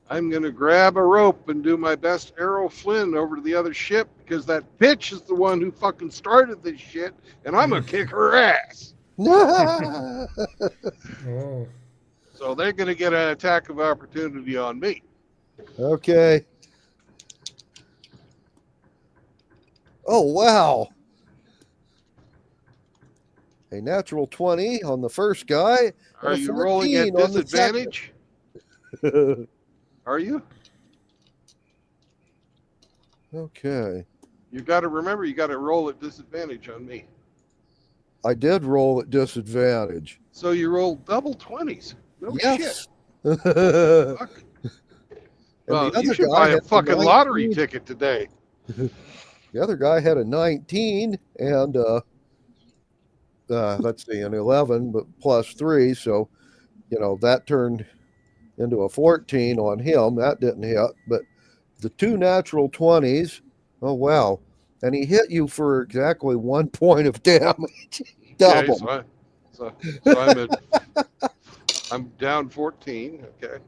I'm gonna grab a rope and do my best Errol Flynn over to the other ship because that bitch is the one who fucking started this shit, and I'm gonna kick her ass. Oh, So they're gonna get an attack of opportunity on me. Okay. Oh, wow. A natural 20 on the first guy. Are and a you rolling at 14 on the second. disadvantage? Are you? Okay. You got to remember, you got to roll at disadvantage on me. I did roll at disadvantage. So you roll double 20s. No Yes. shit. And Fuck. the Well, you other should guy buy a had a fucking lottery 19. ticket today. The other guy had a 19 and let's see, an 11, but plus 3. So, that turned into a 14 on him. That didn't hit. But the two natural 20s, oh, wow. And he hit you for exactly 1 point of damage. Okay, Double. so I'm down 14. Okay.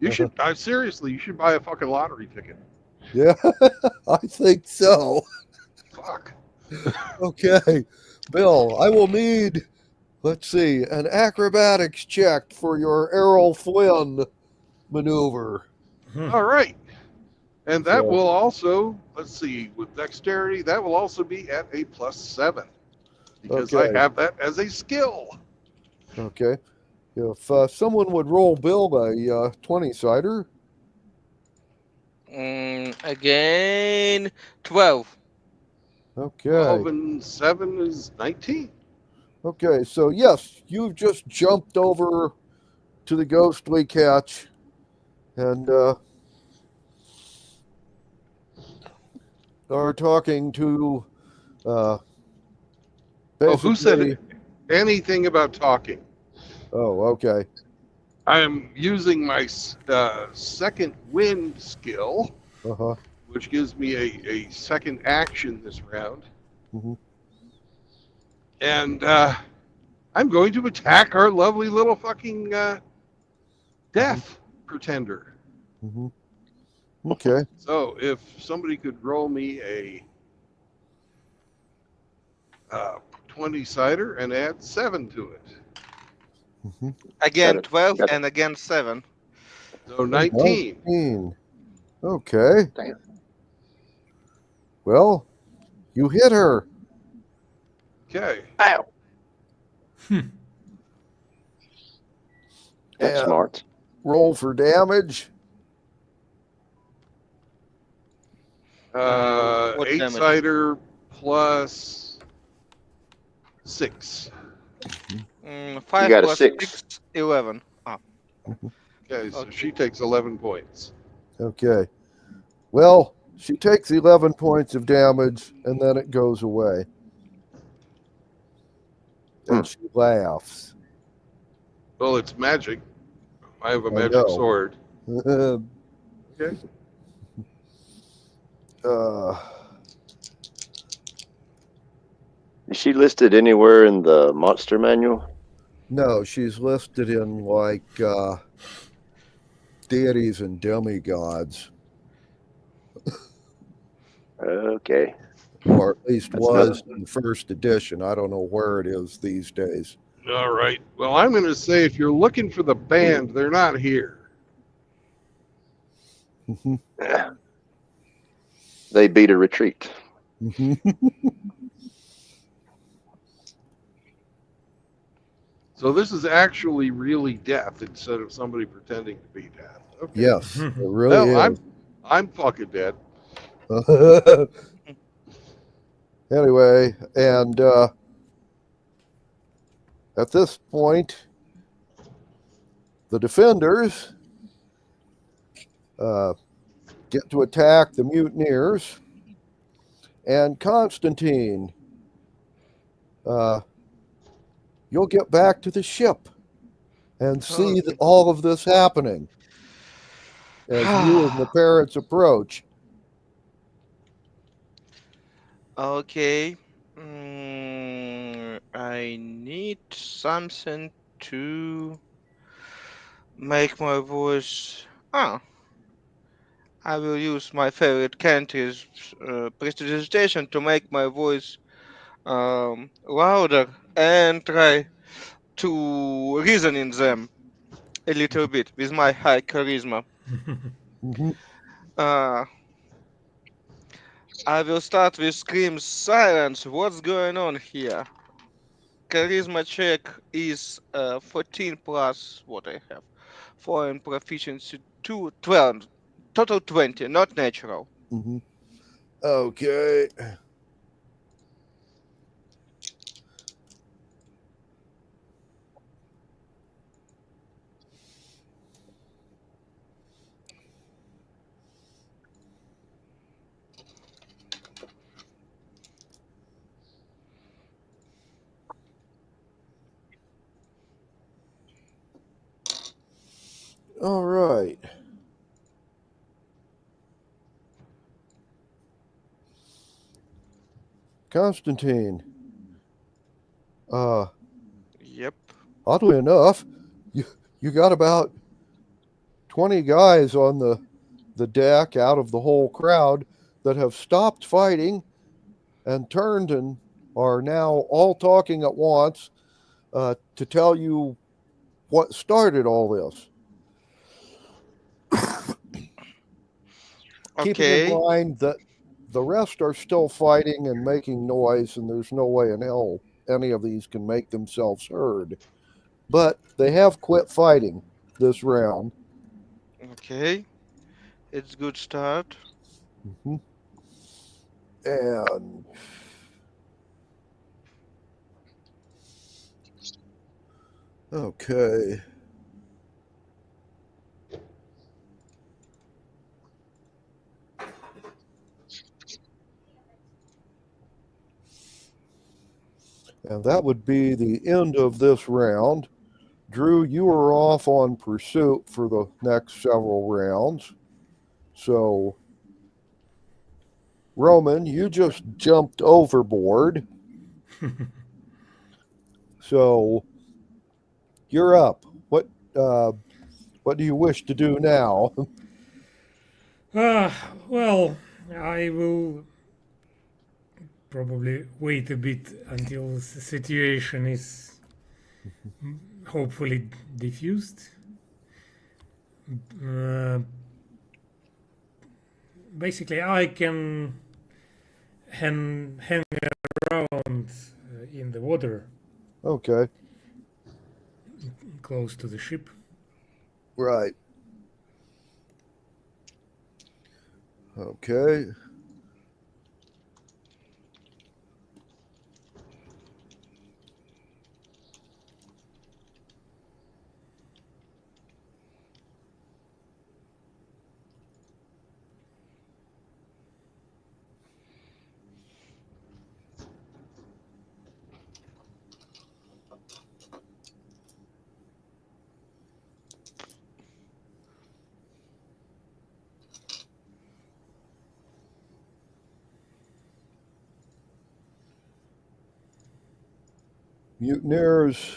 You should, seriously, you should buy a fucking lottery ticket. Yeah, I think so. Fuck. Okay, Bill, I will need, let's see, an acrobatics check for your Errol Flynn maneuver. All right. And that So- will also, let's see, with dexterity, that will also be at a +7 because Okay. I have that as a skill. Okay. If someone would roll Bill a 20-sider. Again, 12. Okay. 12 and 7 is 19. Okay, so yes, you've just jumped over to the ghostly catch and are talking to Oh, who said basically- anything about talking? Oh, okay. I am using my second wind skill, Uh-huh. which gives me a second action this round. Mhm. And I'm going to attack our lovely little fucking death pretender. Mm-hmm. Okay. So if somebody could roll me a 20 cider and add 7 to it. Mhm. Again, Got it. 12 Got it. and again 7. So 19. 19. Okay. Damn. Well, you hit her. Okay. Ow. Hmm. That's And smart. roll for damage. What 8 damage? cider plus 6. 5 got a plus 6. 6, 11. Okay, so Okay. she takes 11 points. Okay. Well, she takes 11 points of damage and then it goes away. And she laughs. Well, it's magic. I have a I magic know. sword. Okay. Is she listed anywhere in the monster manual? No, she's listed in like deities and demigods, Okay. or at least That's was in the first edition. I don't know where it is these days. All right. Well, I'm going to say if you're looking for the band, they're not here. They beat a retreat. So this is actually really death instead of somebody pretending to be death. Okay. Yes, it really Well, is. I'm fucking dead. Anyway, and at this point, the defenders get to attack the mutineers, and Constantine, you'll get back to the ship and see Okay. all of this happening as you and the parents approach. Okay. I need something to make my voice. Ah, I will use my favorite country's prestidigitation to make my voice louder and try to reason in them a little bit with my high charisma. Mhm. Uh, I will start with screams, silence. What's going on here? Charisma check is 14 plus what I have. Foreign proficiency 2, 12. Total 20, not natural. Mhm. Okay. All right. Constantine, Yep. oddly enough, you got about 20 guys on the deck out of the whole crowd that have stopped fighting and turned and are now all talking at once to tell you what started all this. Keeping in Okay. mind that the rest are still fighting and making noise, and there's no way in hell any of these can make themselves heard. But they have quit fighting this round. Okay. It's good start. Mhm. And okay. And that would be the end of this round. Drew, you are off on pursuit for the next several rounds. So, Roman, you just jumped overboard. So, you're up. What do you wish to do now? Well, I will probably wait a bit until the situation is hopefully diffused. Uh, Basically, I can hang around in the water Okay. close to the ship. Right. Okay. Mutineers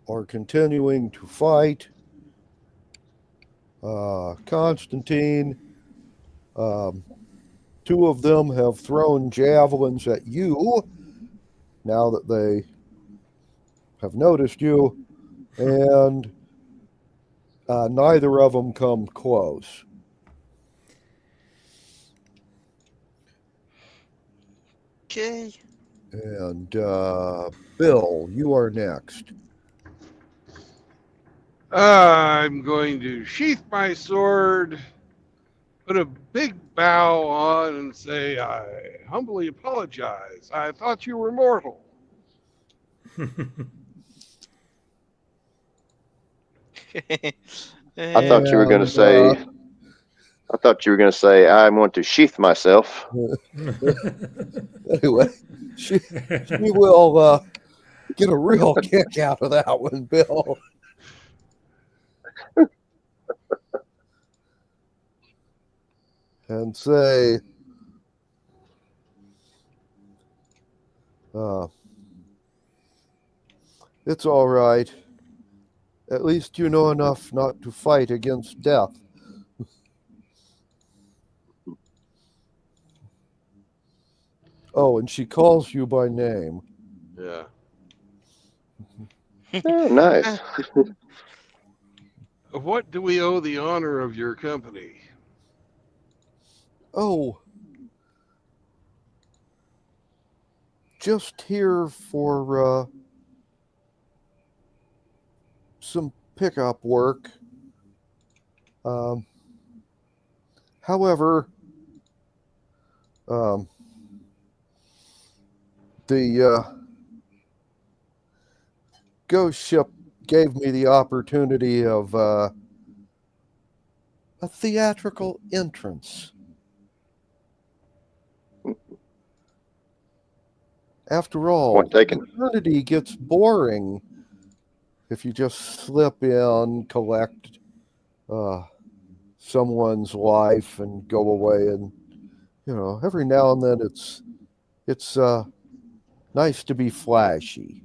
are continuing to fight. Constantine, two of them have thrown javelins at you now that they have noticed you, and neither of them come close. Okay. And Bill, you are next. I'm going to sheath my sword, put a big bow on, and say, I humbly apologize. I thought you were mortal. I thought you were going to And say. I thought you were going to say I want to sheath myself. anyway, she will get a real kick out of that one, Bill. And say, it's all right. At least you know enough not to fight against death. Oh, and she calls you by name. Yeah. Oh, nice. What do we owe the honor of your company? Oh, just here for some pickup work. However, the ghost ship gave me the opportunity of a theatrical entrance. After all, Point taken. eternity gets boring if you just slip in, collect someone's life, and go away. And every now and then it's nice to be flashy.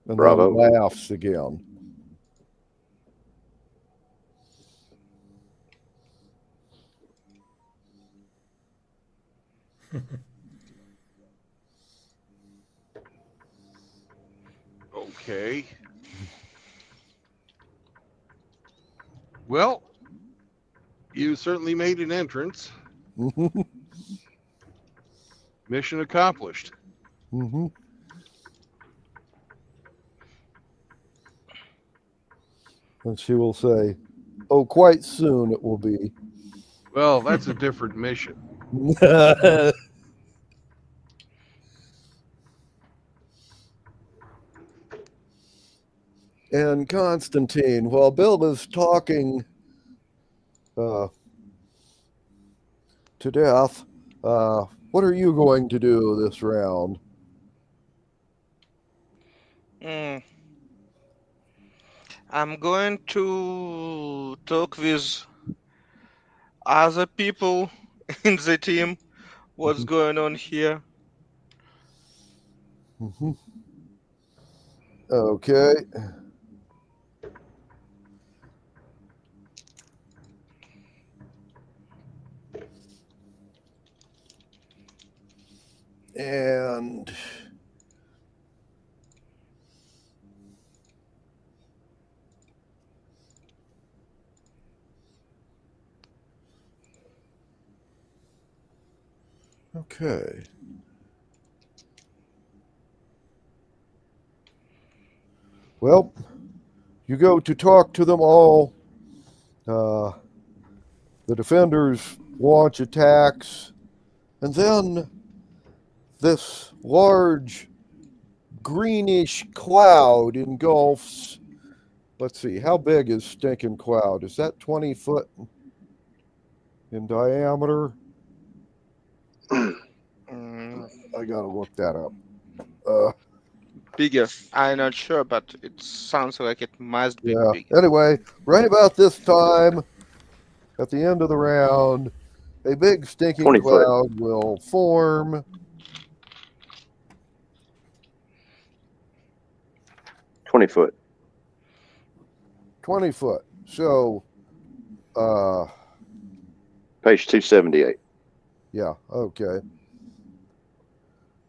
And Bravo. then laughs again. Okay. Well, you certainly made an entrance. Mm-hmm. Mission accomplished. Mm-hmm. And she will say, "Oh, quite soon it will be." Well, that's a different mission. And Constantine, while Bill is talking to death, what are you going to do this round? I'm going to talk with other people in the team. What's going on here? Mhm. Okay. And okay. Well, you go to talk to them all. The defenders launch attacks, and then this large greenish cloud engulfs. Let's see, how big is Stinking Cloud? Is that 20 foot in diameter? Mm, I gotta look that up. bigger. I'm not sure, but it sounds like it must be Yeah. big. Anyway, right about this time, at the end of the round, a big stinking 20 foot. cloud will form. 20 foot. 20 foot. So, Page 278. yeah, okay.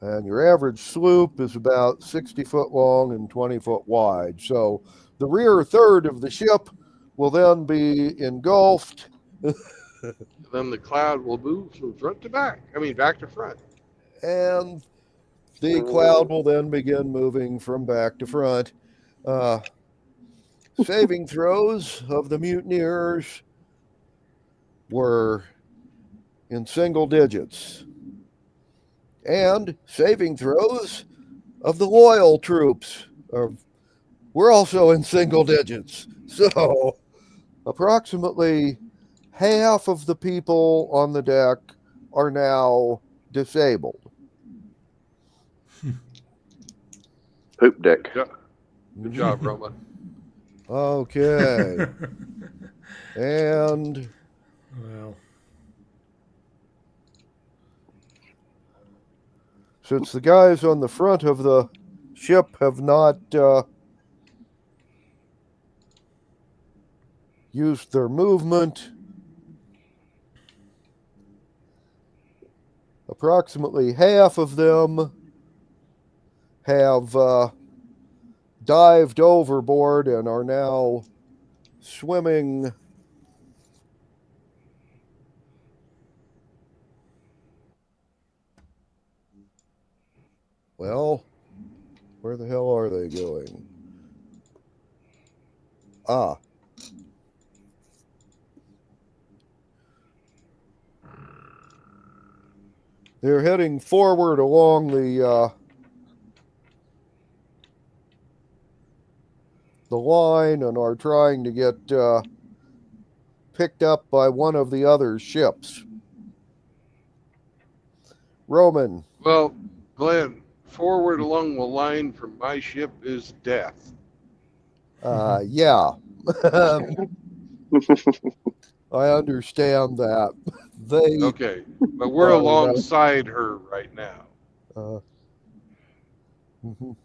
And your average sloop is about 60 foot long and 20 foot wide. So the rear third of the ship will then be engulfed. Then the cloud will move from front to back. I mean, back to front. And the cloud will then begin moving from back to front. Saving throws of the mutineers were in single digits. And saving throws of the loyal troops were also in single digits. So approximately half of the people on the deck are now disabled. Poop deck. Good job, Roma. Okay. And Well, since the guys on the front of the ship have not used their movement, approximately half of them have dived overboard and are now swimming. Well, where the hell are they going? Ah. They're heading forward along the line and are trying to get picked up by one of the other ships. Roman. Well, Glenn, forward along the line from my ship is death. Yeah. I understand that. They. Okay, but we're alongside her right now. Mhm.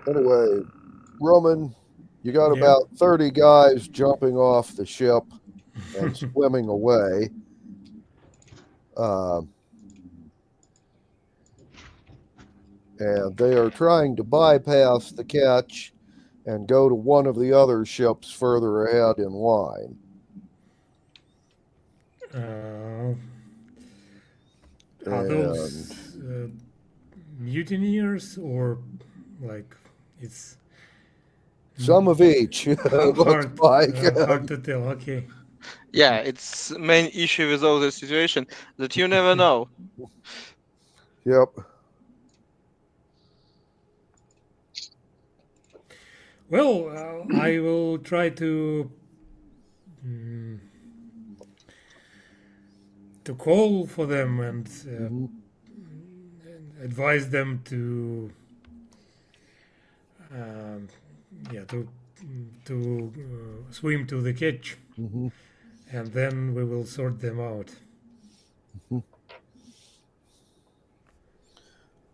Anyway, Roman, you got Yeah. about 30 guys jumping off the ship and swimming away. And they are trying to bypass the catch and go to one of the other ships further ahead in line. Are those mutineers or like it's Some of each. hard, like. hard to tell? Okay. Yeah, it's main issue with all this situation that you never know. Yep. Well, I will try to call for them and Mhm. advise them to swim to the catch, Mhm. and then we will sort them out.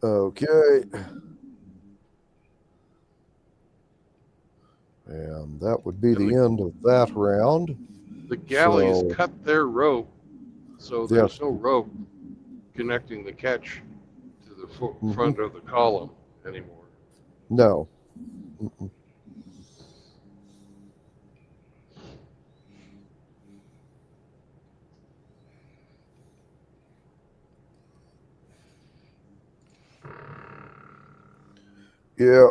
Okay. And that would be the end of that round. The galleys So- cut their rope, so Yes. there's no rope connecting the catch to the front of the column anymore. No. Mm-mm. Yeah.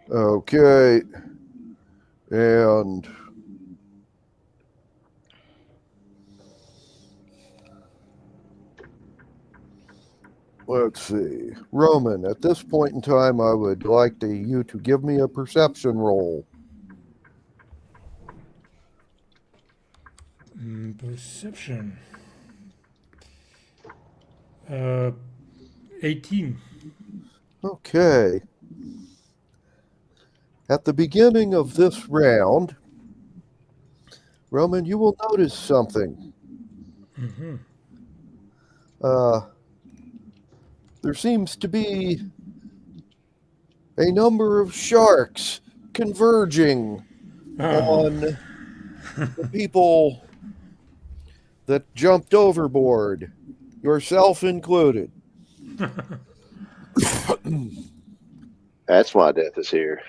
Okay. And let's see. Roman, at this point in time, I would like you to give me a perception roll. Perception. 18. Okay. At the beginning of this round, Roman, you will notice something. Mm-hmm. There seems to be a number of sharks converging on the people that jumped overboard, yourself included. That's why death is here.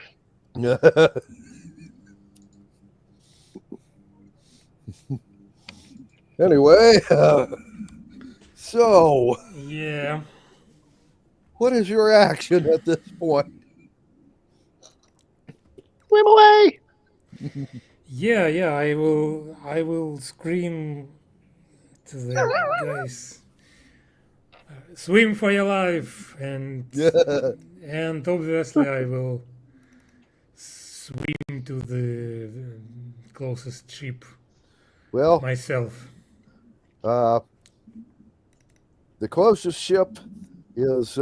Anyway, so Yeah. what is your action at this point? Swim away! Yeah, I will scream to the guys, swim for your life, and obviously I will swim to the closest ship Well, myself. the closest ship is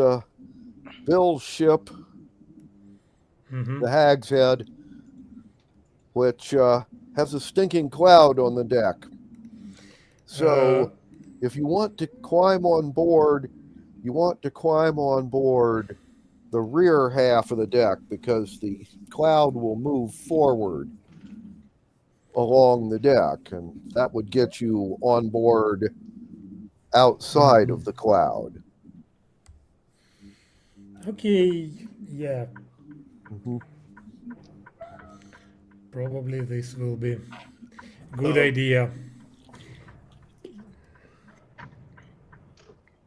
Bill's ship, Mm-hmm. the Hag's Head, which has a stinking cloud on the deck. So, if you want to climb on board, you want to climb on board the rear half of the deck because the cloud will move forward along the deck, and that would get you on board outside of the cloud. Okay, yeah, Mhm. probably this will be good idea.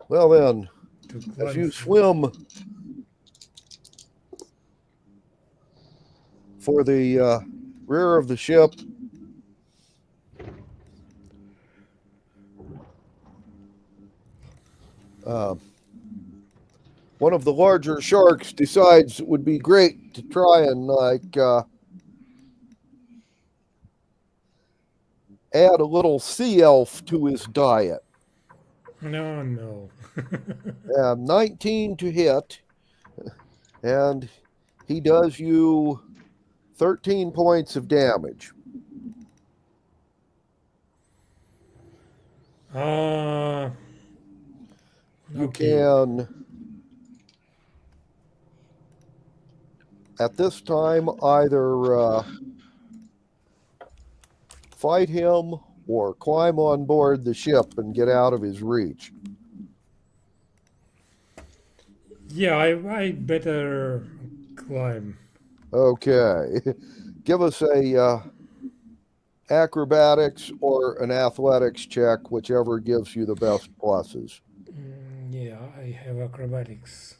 Well, then, To as climb you through. swim for the rear of the ship, one of the larger sharks decides it would be great to try and add a little sea elf to his diet. No. 19 to hit, and he does you 13 points of damage. You Okay. can, at this time, either fight him or climb on board the ship and get out of his reach. Yeah, I better climb. Okay. Give us a acrobatics or an athletics check, whichever gives you the best pluses. Yeah, I have acrobatics.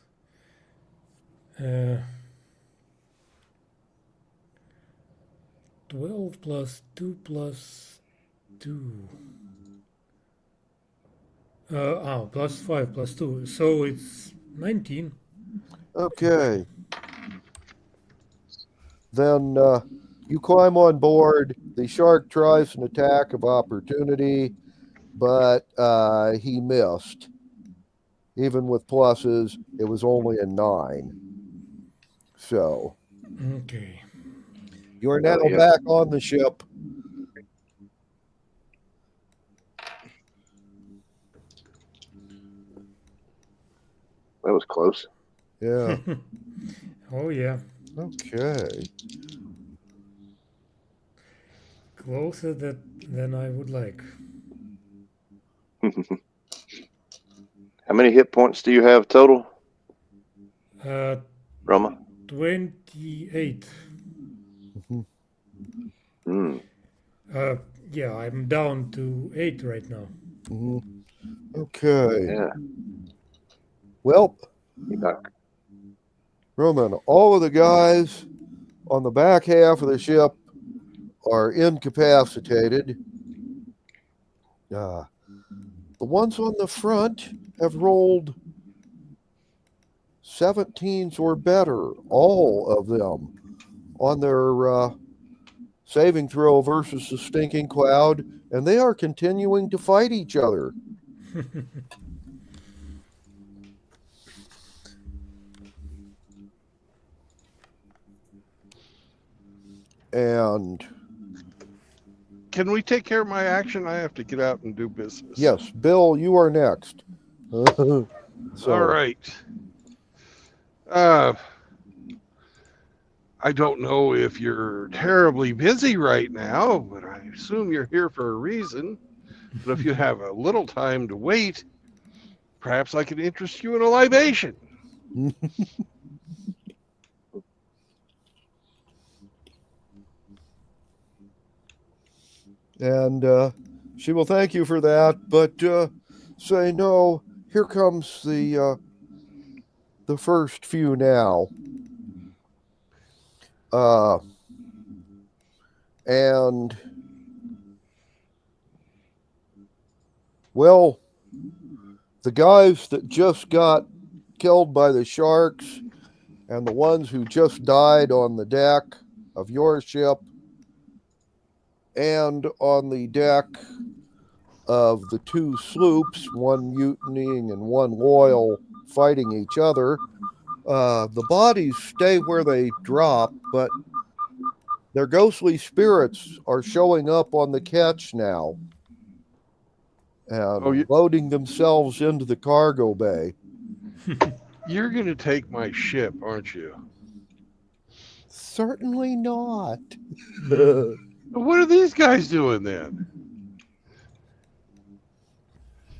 12 plus 2 plus 2. Plus 5 plus 2. So it's 19. Okay. Then you climb on board. The shark tries an attack of opportunity, but he missed. Even with pluses, it was only a 9. So Okay. you are now Oh, yeah. back on the ship. That was close. Yeah. Oh yeah, Okay. closer than I would like. How many hit points do you have total, 28. Roma? Hmm. Yeah, I'm down to 8 right now. Mhm. Okay. Yeah. Well, You got Roman, all of the guys on the back half of the ship are incapacitated. The ones on the front have rolled 17s or better, all of them, on their saving throw versus the stinking cloud, and they are continuing to fight each other. And Can we take care of my action? I have to get out and do business. yes, Bill, you are next. So, All right. I don't know if you're terribly busy right now, but I assume you're here for a reason. But if you have a little time to wait, perhaps I could interest you in a libation. and she will thank you for that, but say no. Here comes the first few now. And well, the guys that just got killed by the sharks and the ones who just died on the deck of your ship and on the deck of the two sloops, one mutinying and one loyal, fighting each other, the bodies stay where they dropped, but their ghostly spirits are showing up on the ketch now and loading themselves into the cargo bay. You're going to take my ship, aren't you? Certainly not. What are these guys doing then?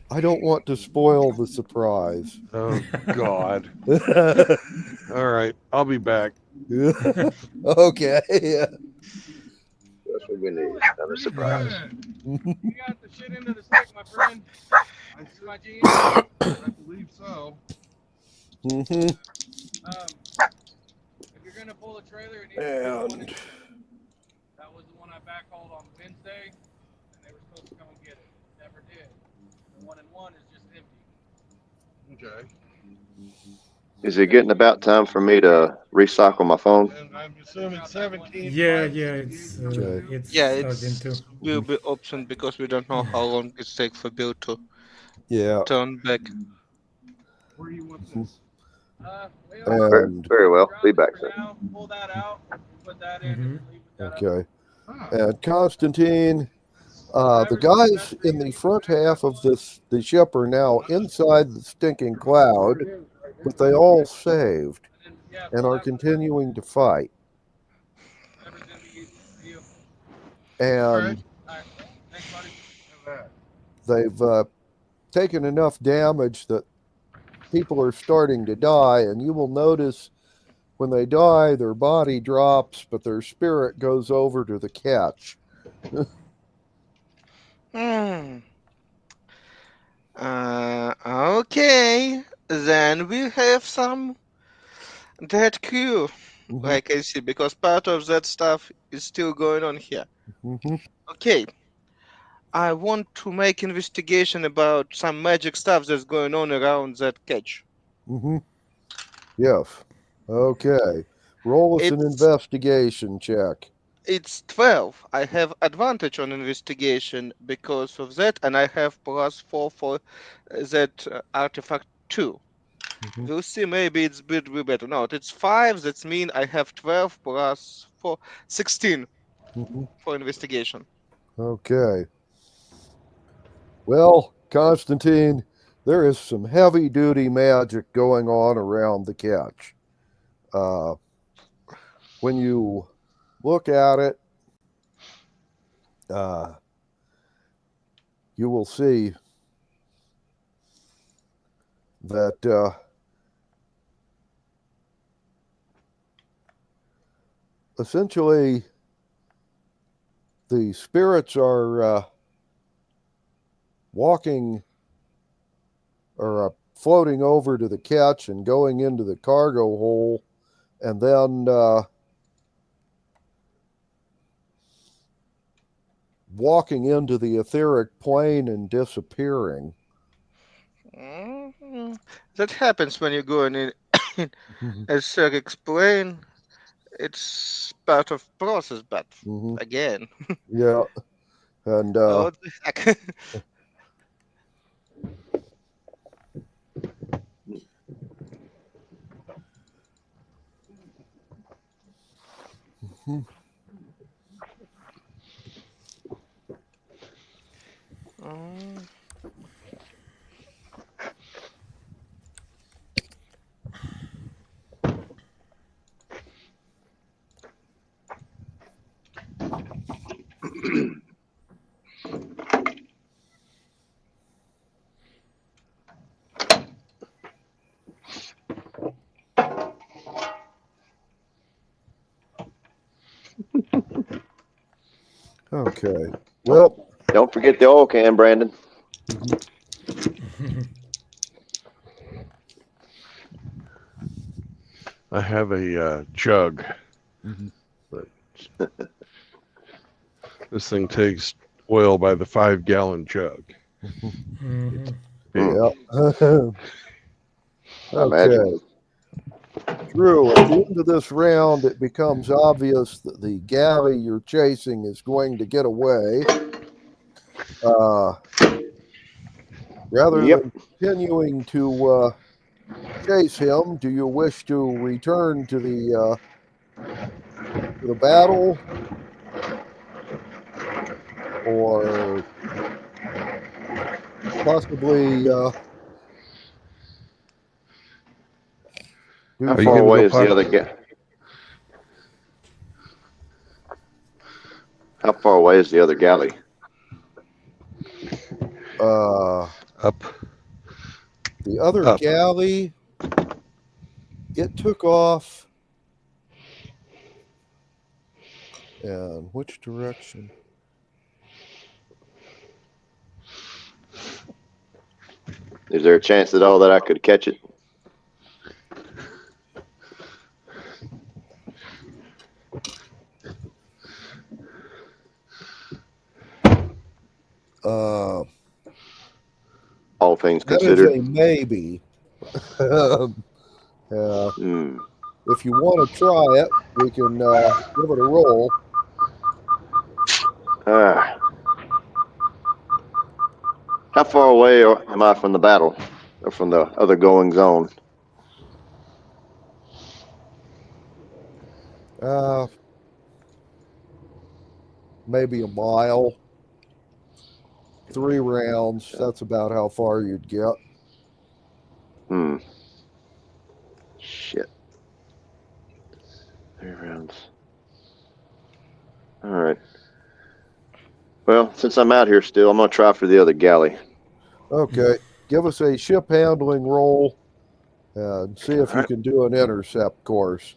I don't want to spoil the surprise. Oh, God. All right. I'll be back. Okay. That's what we need. Another surprise. You got the shit into the stick, my friend. I believe so. Mhm. If you're gonna pull a trailer, it needs to be the one And that was the one I backhauled on Wednesday, and they were supposed to come and get it. Never did. The 1 and 1 is just empty. Okay. Is it getting about time for me to recycle my phone? And I'm assuming 17. Yeah, it's Okay. it's Yeah, starting it's to. will be option because we don't know how long it takes for Bill to yeah, turn back. Where do you want this? Very, and very well. Be back For then. now, pull that out, put that in, and leave with that okay. Ah, And Constantine, the guys in the front half of the ship are now inside the stinking cloud, but they all saved and then, yeah, and pull are that continuing to fight. whatever's gonna be easy for you. And All right, thanks, buddy. they've taken enough damage that people are starting to die, and you will notice when they die, their body drops, but their spirit goes over to the catch. Okay, then we have some dead crew, Mhm, like I see, because part of that stuff is still going on here. mhm, Okay, I want to make investigation about some magic stuff that's going on around that catch. mhm. Yes. Okay. Roll us an It's investigation check. it's 12. I have advantage on investigation because of that, and I have +4 for that artifact too. Mhm. We'll see. Maybe it's bit be better. No, it's 5. That means I have 12 plus 4, 16 Mhm. for investigation. Okay. Well, Constantine, there is some heavy duty magic going on around the catch. When you look at it, you will see that essentially the spirits are walking or floating over to the catch and going into the cargo hole, and then walking into the etheric plane and disappearing. That happens when you go in. As Sir explained, it's part of process, but Mhm. again, Yeah, and what the heck? Mm, okay. Well, Don't forget the oil can, Brandon. I have a jug. Mhm. This thing takes oil by the 5-gallon jug. Mhm. Yeah. I imagine. Okay. Drew, at the end of this round, it becomes obvious that the galley you're chasing is going to get away. Rather Yep. than continuing to chase him, do you wish to return to the battle, or possibly How do Are you far going to away go is the pot? other ga- How far away is the other galley? Up. the other Up. galley? It took off. And which direction? Is there a chance at all that I could catch it? Uh, All things that is considered. a maybe. Uh, Hmm. if you want to try it, we can give it a roll. Ah. How far away am I from the battle, or from the other going zone? Uh, maybe a mile. 3 rounds. That's about how far you'd get. Hmm. Shit. 3 rounds. All right. Well, since I'm out here still, I'm gonna try for the other galley. Okay. Give us a ship handling roll and see if All you right. can do an intercept course.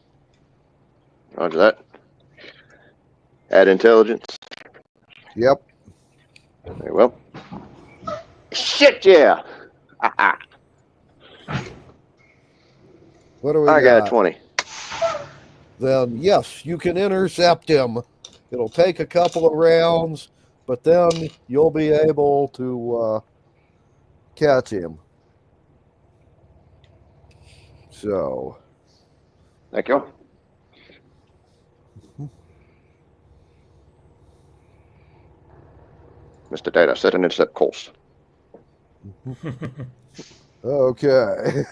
Roger that. Add intelligence. Yep. Very well. Shit, yeah. What do we I got a got? 20. Then, yes, you can intercept him. It'll take a couple of rounds, but then you'll be able to catch him. So, Thank you. Mr. Data, set an intercept course. okay.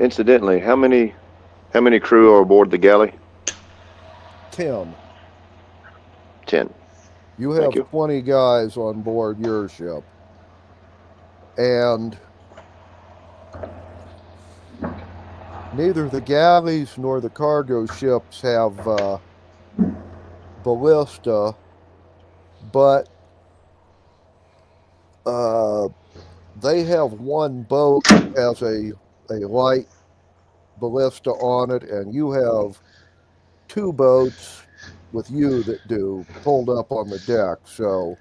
Incidentally, how many crew are aboard the galley? 10. 10. You have Thank you. 20 guys on board your ship. And neither the galleys nor the cargo ships have ballista, but they have one boat that has a light ballista on it, and you have 2 boats with you that do pulled up on the deck. So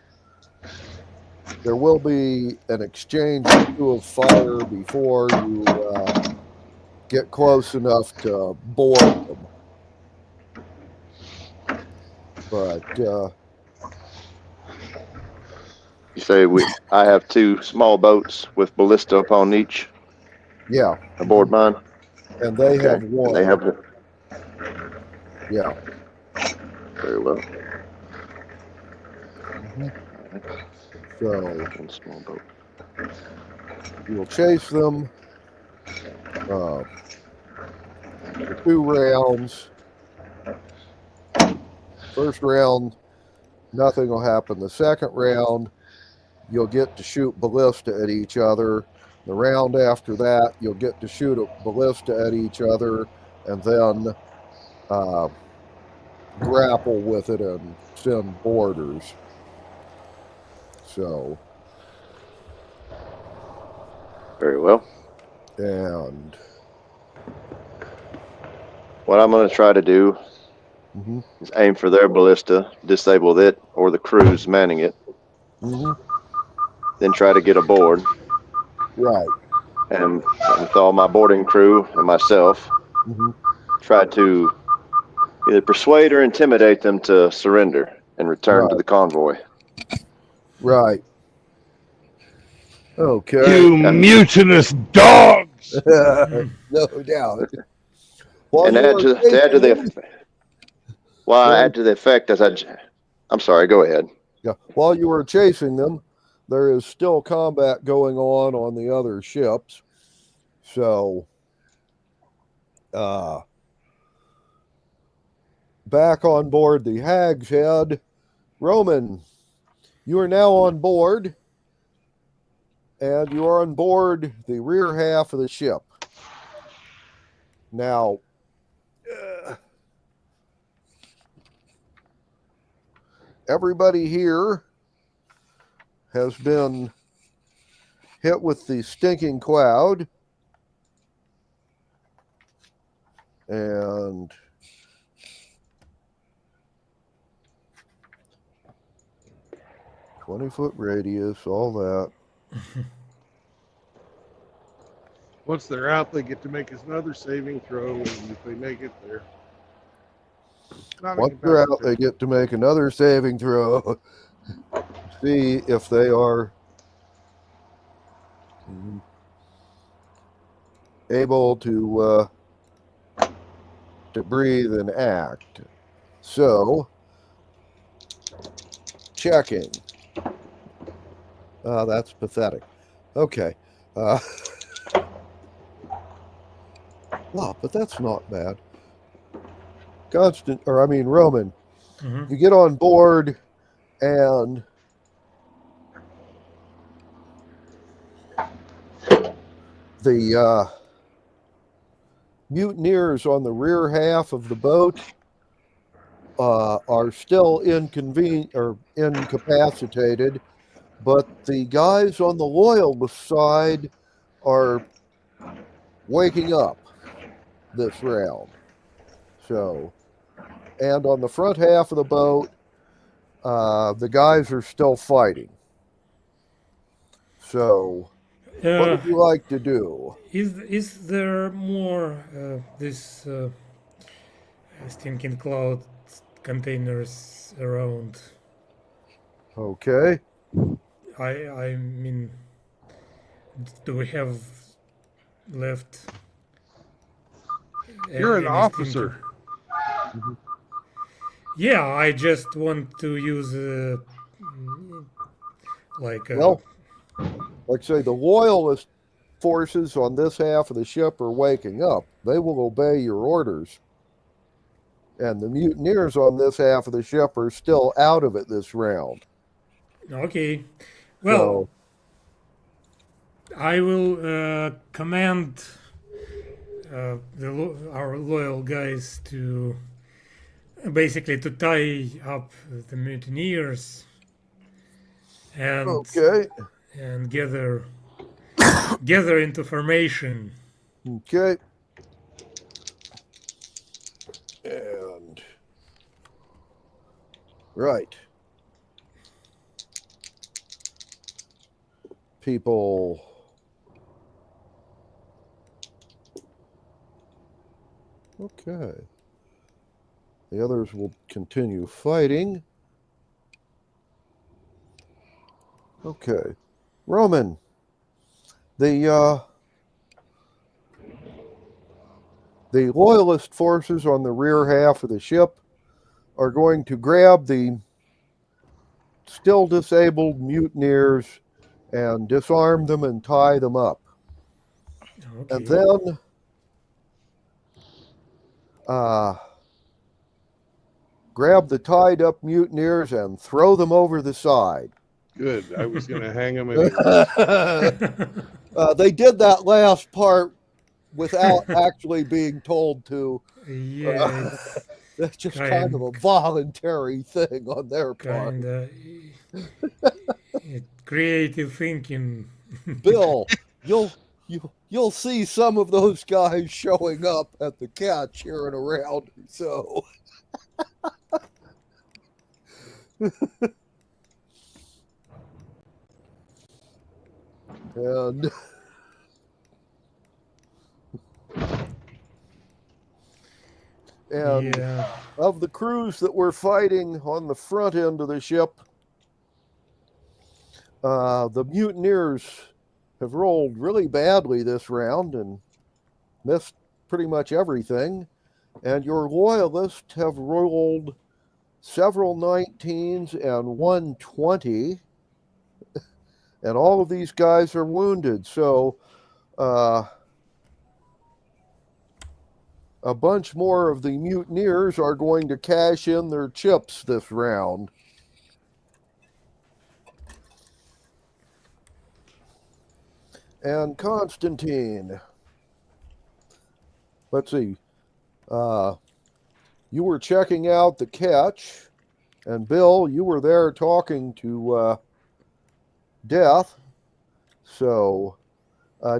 there will be an exchange or 2 of fire before you get close enough to board them. But You say I have 2 small boats with ballista upon each yeah, aboard mine? and they Okay. have one. And they have Yeah. very well. So One small boat. you'll chase them for 2 rounds. First round, nothing will happen. The second round, you'll get to shoot ballista at each other. The round after that, you'll get to shoot a ballista at each other, and then grapple with it and send boarders. So, Very well. and What I'm going to try to do mhm, is aim for their ballista, disable it, or the crew's manning it, mhm, then try to get aboard. right. And with all my boarding crew and myself, Mhm, try to either persuade or intimidate them to surrender and return to Right. the convoy. right. Okay. You mutinous dogs! No doubt. While And you add were to chasing add to them- the well, Go I ahead. add to the effect as I'm sorry. Go ahead. Yeah. While you were chasing them, there is still combat going on the other ships. So, back on board the Hag's Head, Roman, you are now on board, and you are on board the rear half of the ship. Now, everybody here has been hit with the stinking cloud, and "20-foot radius," all that. Once they're out, they get to make another saving throw, and if they make it, they're not Once they're out, they get to make another saving throw. See if they are able to breathe and act. So, checking. That's pathetic. Okay. Wow, but that's not bad. Roman, Mhm. you get on board and the mutineers on the rear half of the boat are still incapacitated, but the guys on the loyalist side are waking up this round. So, and on the front half of the boat, the guys are still fighting. So, what would you like to do? Is there more this stinking cloud containers around? Okay. I mean, do we have left? You're an any officer. stinking- Yeah, I just want to use like Well, like I say, the loyalists forces on this half of the ship are waking up. They will obey your orders. And the mutineers on this half of the ship are still out of it this round. Okay. Well, I will command our loyal guys to basically to tie up the mutineers and Okay. and gather into formation. Okay. And right. People okay. The others will continue fighting. Okay. Roman, the loyalist forces on the rear half of the ship are going to grab the still disabled mutineers and disarm them and tie them up. Okay. And then grab the tied up mutineers and throw them over the side. Good. I was going to hang them anyway. They did that last part without actually being told to. Yeah, That's just kind of a voluntary thing on their part. kind of creative thinking. Bill, you'll see some of those guys showing up at the catch here in a round or so. And Yeah. of the crews that were fighting on the front end of the ship, the mutineers have rolled really badly this round and missed pretty much everything. And your loyalists have rolled several 19s and 120. And all of these guys are wounded. So a bunch more of the mutineers are going to cash in their chips this round. And Constantine, let's see, you were checking out the catch, and Bill, you were there talking to Death. So,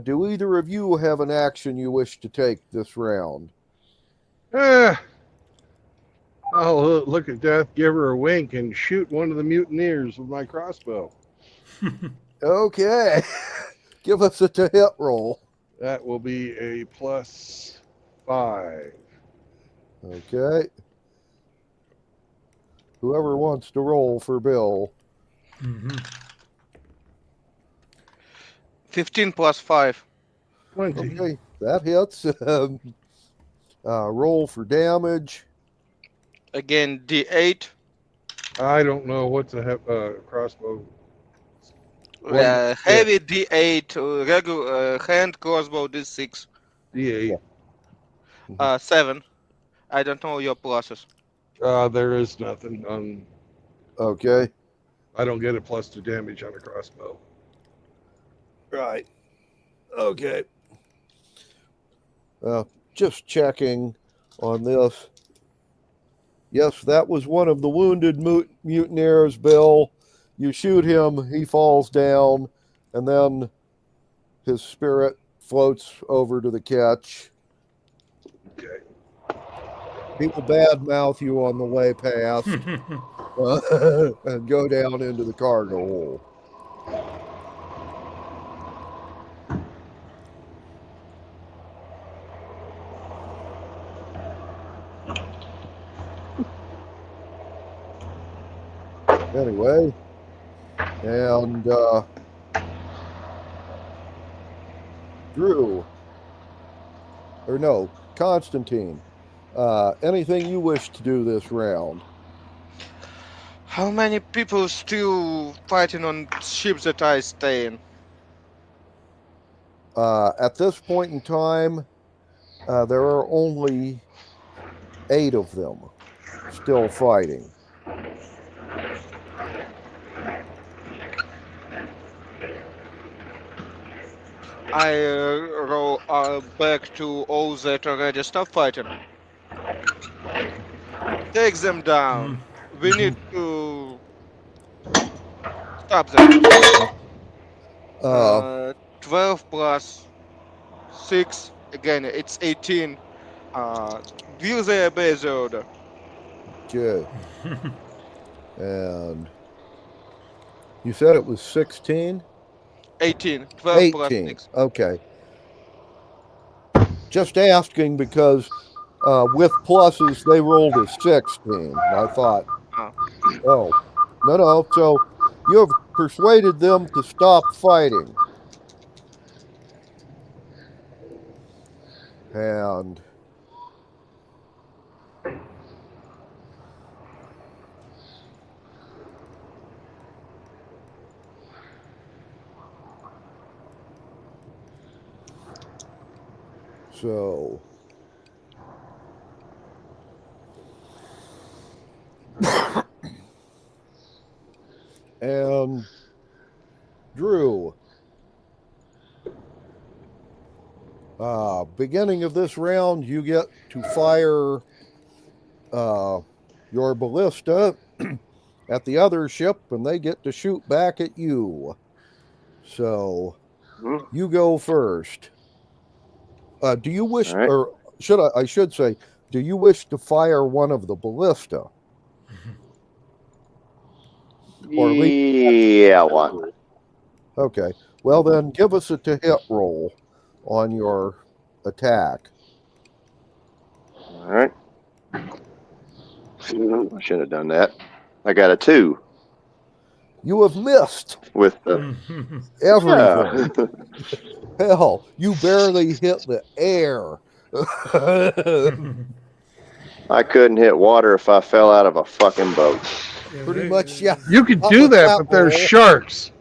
do either of you have an action you wish to take this round? I'll look at Death, give her a wink, and shoot one of the mutineers with my crossbow. Okay. Give us a to-hit roll. That will be a +5. Okay. Whoever wants to roll for Bill. 15 plus 5. 20. Okay, that hits. Roll for damage. Again, D8. I don't know what's a crossbow. Heavy D8. Regular hand crossbow D6. D8. 7. I don't know your pluses. There is nothing on. Okay. I don't get a +2 damage on a crossbow. Right. Okay. Just checking on this. Yes, that was one of the wounded mutineers, Bill. You shoot him, he falls down, and then his spirit floats over to the catch. Okay. He will badmouth you on the way past and go down into the cargo hole. Anyway, and Drew, or no, Constantine, anything you wish to do this round? How many people still fighting on ships that I stay in? At this point in time, there are only 8 of them still fighting. I roll back to all that already stop fighting. Take them down. We need to stop them. 12 plus 6. Again, it's 18. View their base order. Okay. And you said it was 16? 18. 12 plus 18. 6. Okay. Just asking because with pluses they rolled a 16. I thought, oh, no. So you have persuaded them to stop fighting. And so and Drew, beginning of this round, you get to fire your ballista at the other ship, and they get to shoot back at you. So you go first. Do you wish, All right. or I should say, do you wish to fire one of the ballista? Or Yeah, one. Okay. Well, then give us a to hit roll on your attack. All right. I should have done that. I got a 2 You have missed with the. everything. Hell, you barely hit the air. I couldn't hit water if I fell out of a fucking boat. Pretty much, yeah. You could Not do with that, that but there's roll. sharks.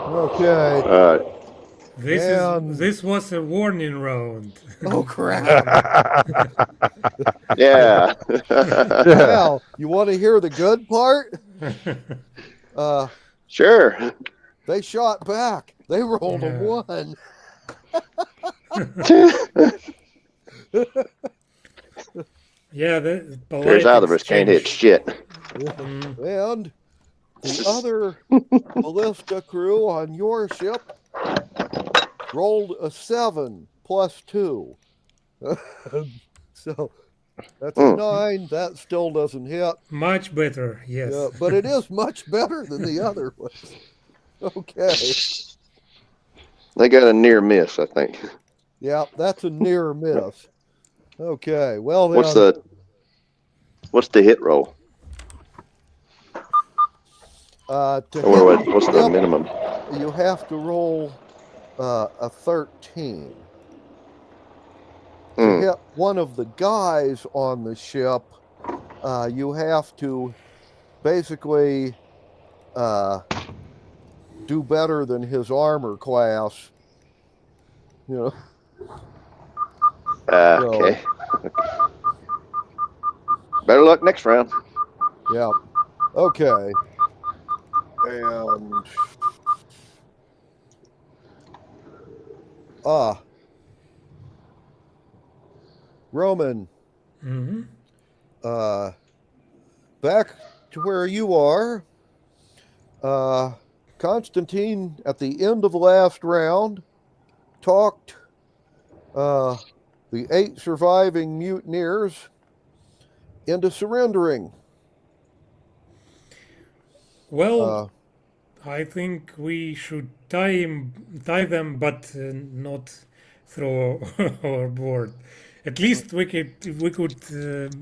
Okay. This was a warning round. Oh crap. Yeah. Well, you want to hear the good part? Sure. They shot back. They rolled a 1. Yeah, the There's others can't hit shit. And the other ballista crew on your ship rolled a 7 plus 2. So that's a 9. That still doesn't hit. Much better, yes. Yeah, but it is much better than the other one. Okay. They got a near miss, I think. Yeah, that's a near miss. Okay. Well then. What's the hit roll? To Or hit what's the ship, minimum? you have to roll a 13. To hit one of the guys on the ship, you have to basically do better than his armor class. You know. Okay. Better luck next round. Yeah. Okay. And Roman, back to where you are. Constantine, at the end of the last round, talked the 8 surviving mutineers into surrendering. Well, I think we should tie them, but not throw overboard. At least we could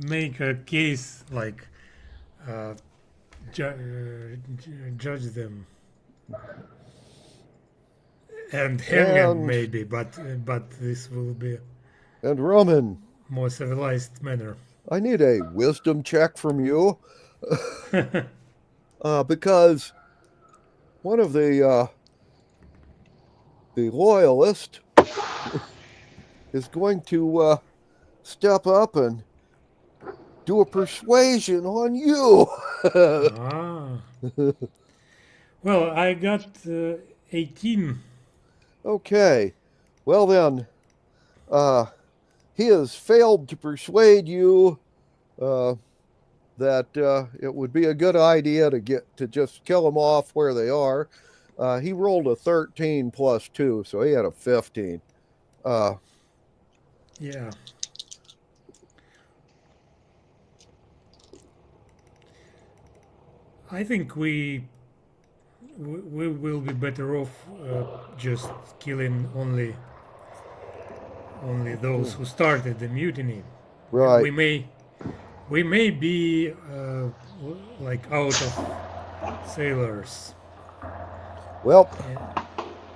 make a case like judge them and hang them maybe, but this will be and Roman, more civilized manner. I need a wisdom check from you. Because one of the the loyalist is going to step up and do a persuasion on you. Ah. Well, I got 18. Okay. Well then, he has failed to persuade you that it would be a good idea to just kill them off where they are. He rolled a 13 plus 2, so he had a 15. Yeah. I think we will be better off just killing only those who started the mutiny. Right. We may be like out of sailors. Well,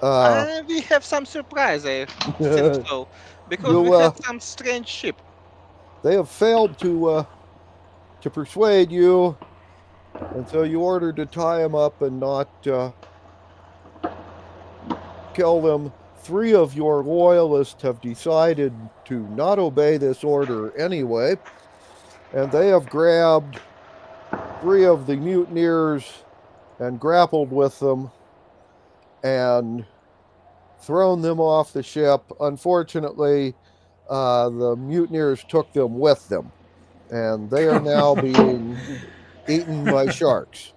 We have some surprise, I think so, because we You, had some strange ship. they have failed to persuade you, and so you ordered to tie them up and not kill them. 3 of your loyalists have decided to not obey this order anyway, and they have grabbed 3 of the mutineers and grappled with them and thrown them off the ship. Unfortunately, the mutineers took them with them, and they are now being eaten by sharks.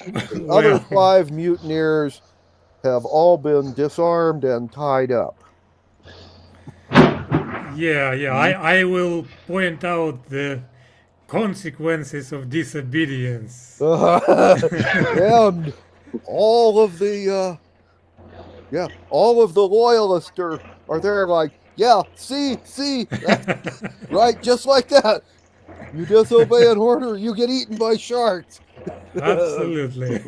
The other 5 mutineers have all been disarmed and tied up. Yeah, I will point out the consequences of disobedience. And all of the loyalists are there like, yeah, see, right, just like that. You disobey an order, you get eaten by sharks. Absolutely. I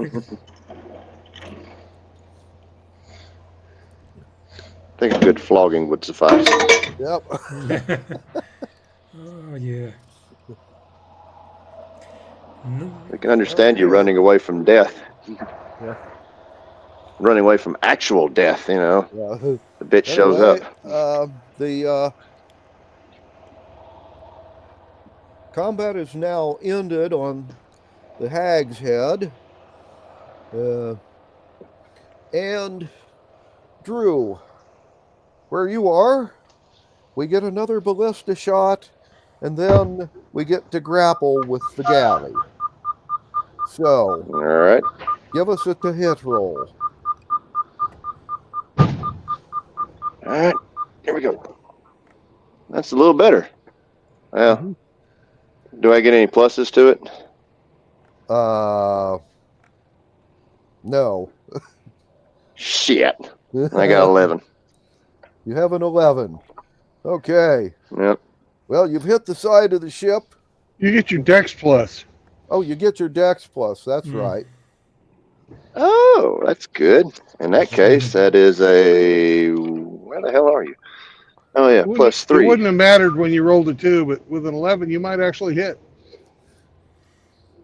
think a good flogging would suffice. Yep. Oh yeah. No, I can understand you running away from death. Yeah. Running away from actual death, you know. Yeah. The bitch shows Anyway, up. The combat is now ended on the Hag's Head. And Drew, where you are, we get another ballista shot, and then we get to grapple with the galley. So, All right. give us a to-hit roll. All right. Here we go. That's a little better. Well, do I get any pluses to it? No. Shit. I got 11. You have an 11. Okay. Yep. Well, you've hit the side of the ship. You get your Dex plus. Oh, you get your Dex plus. That's Hmm. right. Oh, that's good. In that case, that is a. Where the hell are you? Oh, yeah, plus It 3. wouldn't have mattered when you rolled a 2, but with an 11, you might actually hit.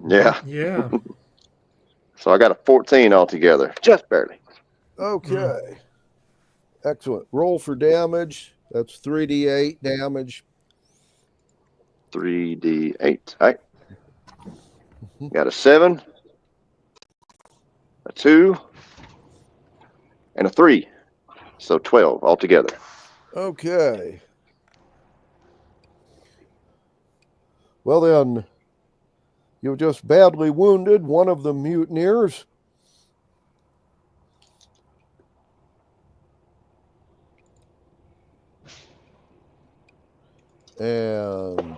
Yeah. yeah. So I got a 14 altogether. Just barely. Okay. Excellent. Roll for damage. That's 3d8 damage. 3d8. All right. Got a 7, a 2, and a 3. So 12 altogether. Okay. Well, then, you've just badly wounded one of the mutineers. And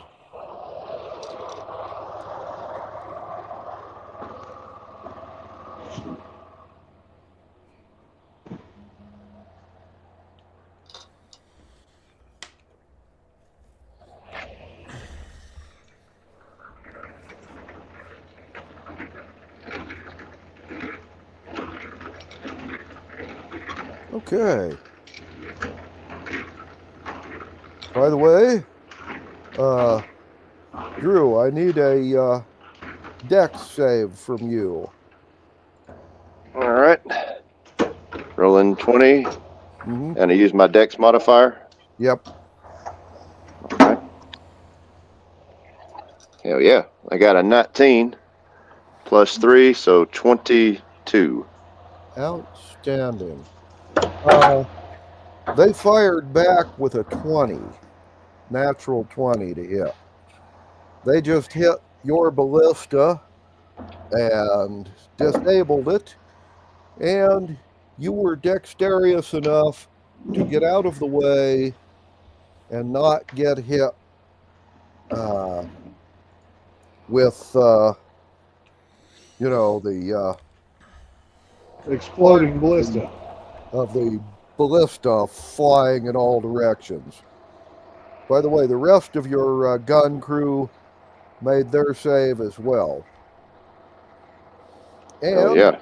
okay. By the way, Drew, I need a Dex save from you. All right. Rolling 20, Mhm. and I use my dex modifier. Yep. Okay. Hell yeah. I got a 19 plus 3, so 22. Outstanding. They fired back with a 20, natural 20 to hit. They just hit your ballista and disabled it, and you were dexterous enough to get out of the way and not get hit with, the Exploding ballista. of the ballista flying in all directions. By the way, the rest of your gun crew made their save as well. Hell And yeah.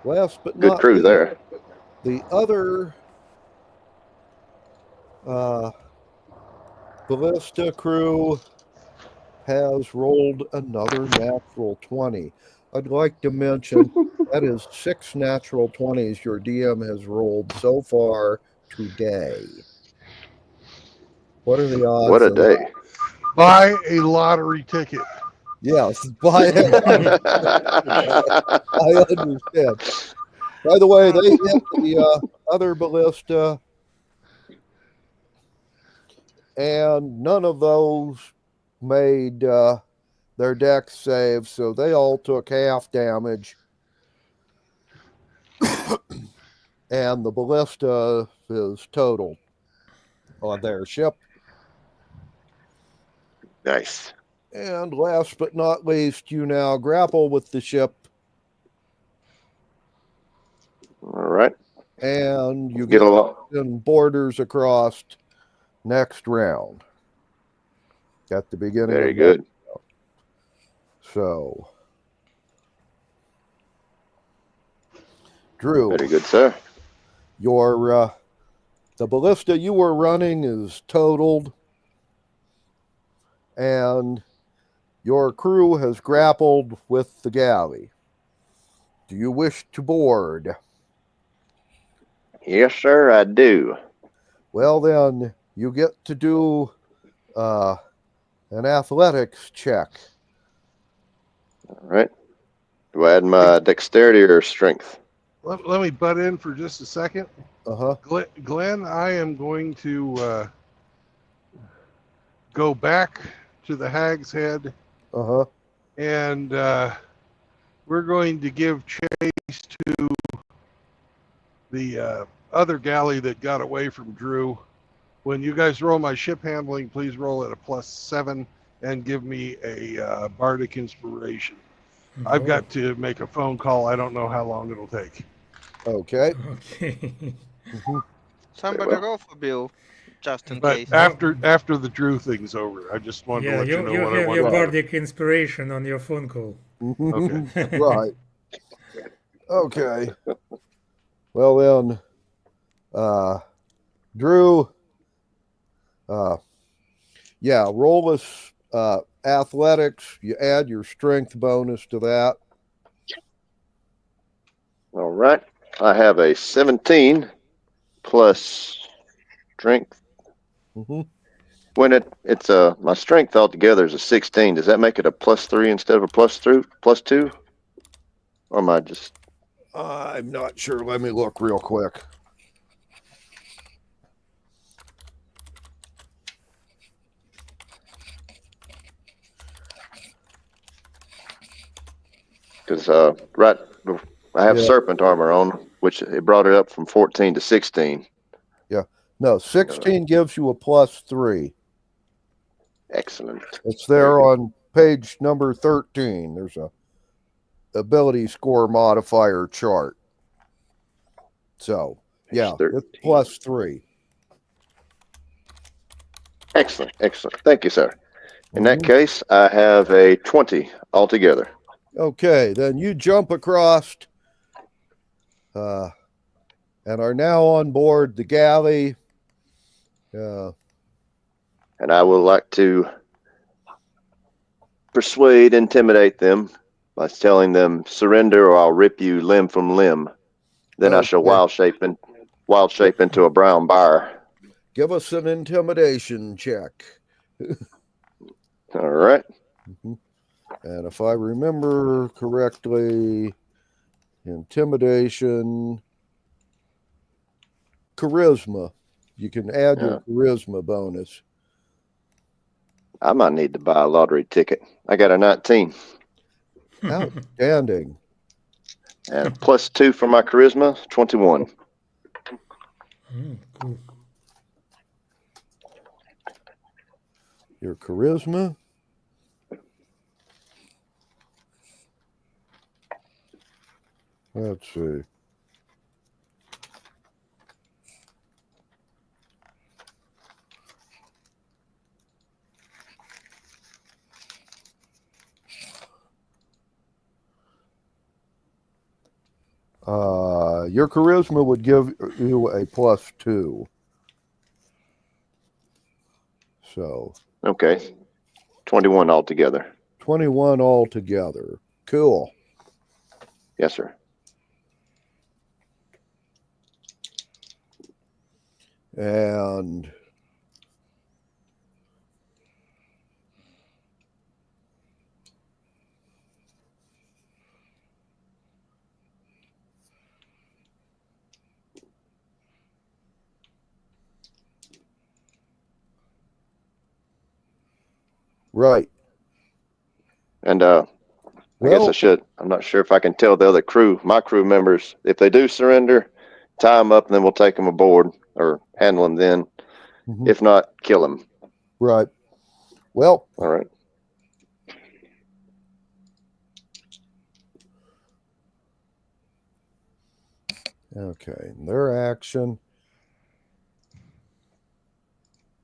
last but Good not crew least, there. the other ballista crew has rolled another natural 20. I'd like to mention that is 6 natural 20s your DM has rolled so far today. What are the odds? What a of day. Buy a lottery ticket. Yes, buy it. I understand. By the way, they hit the other ballista, and none of those made their dex save, so they all took half damage. And the ballista is total on their ship. Nice. And last but not least, you now grapple with the ship, All right. and you Get get along. in borders across next round. At the beginning Very of good. So, Drew, Very good, sir. your the ballista you were running is totaled, and your crew has grappled with the galley. Do you wish to board? Yes, sir, I do. Well, then you get to do an athletics check. All right. Do I add my dexterity or strength? Let me butt in for just a second. Uh-huh. Glenn, I am going to go back to the Hag's Head, Uh-huh. and we're going to give chase to the other galley that got away from Drew. When you guys roll my ship handling, please roll at a +7 and give me a bardic inspiration. I've got to make a phone call. I don't know how long it'll take. Okay. Okay. Somebody well. roll for Bill, just in But case. after the Drew thing's over, I just wanted to let you know you what I have want your to do. bardic inspiration on your phone call. Okay. Right. Okay. Well then, Drew, roll this athletics. You add your strength bonus to that. All right. I have a 17 plus strength. Mm-hmm. When it's my strength altogether is a 16. Does that make it a +3 instead of a +2? Or am I just? I'm not sure. Let me look real quick. Because right, I have Yeah. serpent armor on, which it brought it up from 14 to 16. No, 16 gives you a +3. Excellent. It's there on page number 13. There's a ability score modifier chart. So, yeah, it's +3. Excellent. Excellent. Thank you, sir. In that case, I have a 20 altogether. Okay, then you jump across and are now on board the galley. And I would like to intimidate them by telling them, surrender or I'll rip you limb from limb. Then I shall Okay. wild shape into a brown bear. Give us an intimidation check. All right. Mhm. And if I remember correctly, intimidation, charisma. You can add your charisma bonus. I might need to buy a lottery ticket. I got a 19 Outstanding. and +2 for my charisma, 21. Cool. Your charisma. Let's see. Your charisma would give you a +2. So Okay. 21 altogether. 21 altogether. Cool. Yes, sir. And right. And I guess I Well, should. I'm not sure if I can tell the other my crew members, if they do surrender, tie them up and then we'll take them aboard or handle them then. mhm, If not, kill them. right. Well, All right. okay. Their action.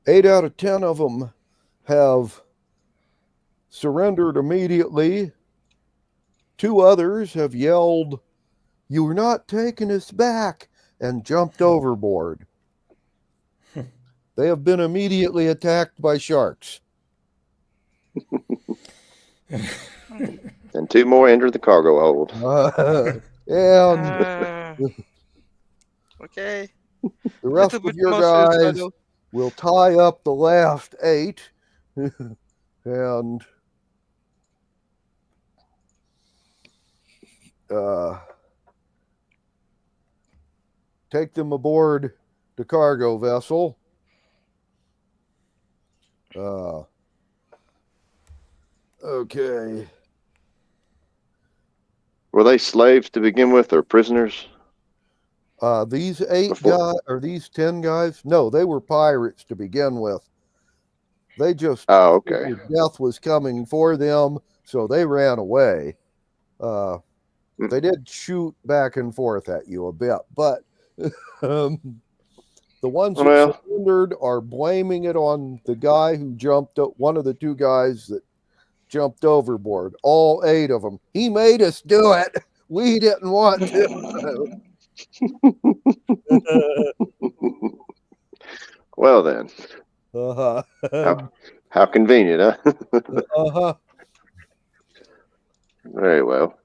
8 out of 10 of them have surrendered immediately. 2 others have yelled, "You're not taking us back," and jumped overboard. They have been immediately attacked by sharks. And 2 more enter the cargo hold. And Okay. the rest Little of bit your more guys suicidal. will tie up the last 8 and take them aboard the cargo vessel. Okay. Were they slaves to begin with or prisoners? These 8 Before- guys or these 10 guys? No, they were pirates to begin with. They just Oh, okay. figured death was coming for them, so they ran away. They did shoot back and forth at you a bit, but the ones that Well- surrendered are blaming it on the guy who jumped up, one of the 2 guys that jumped overboard. All 8 of them. He made us do it. We didn't want to. Well then, Uh-huh. how convenient, huh? Uh-huh. Very well.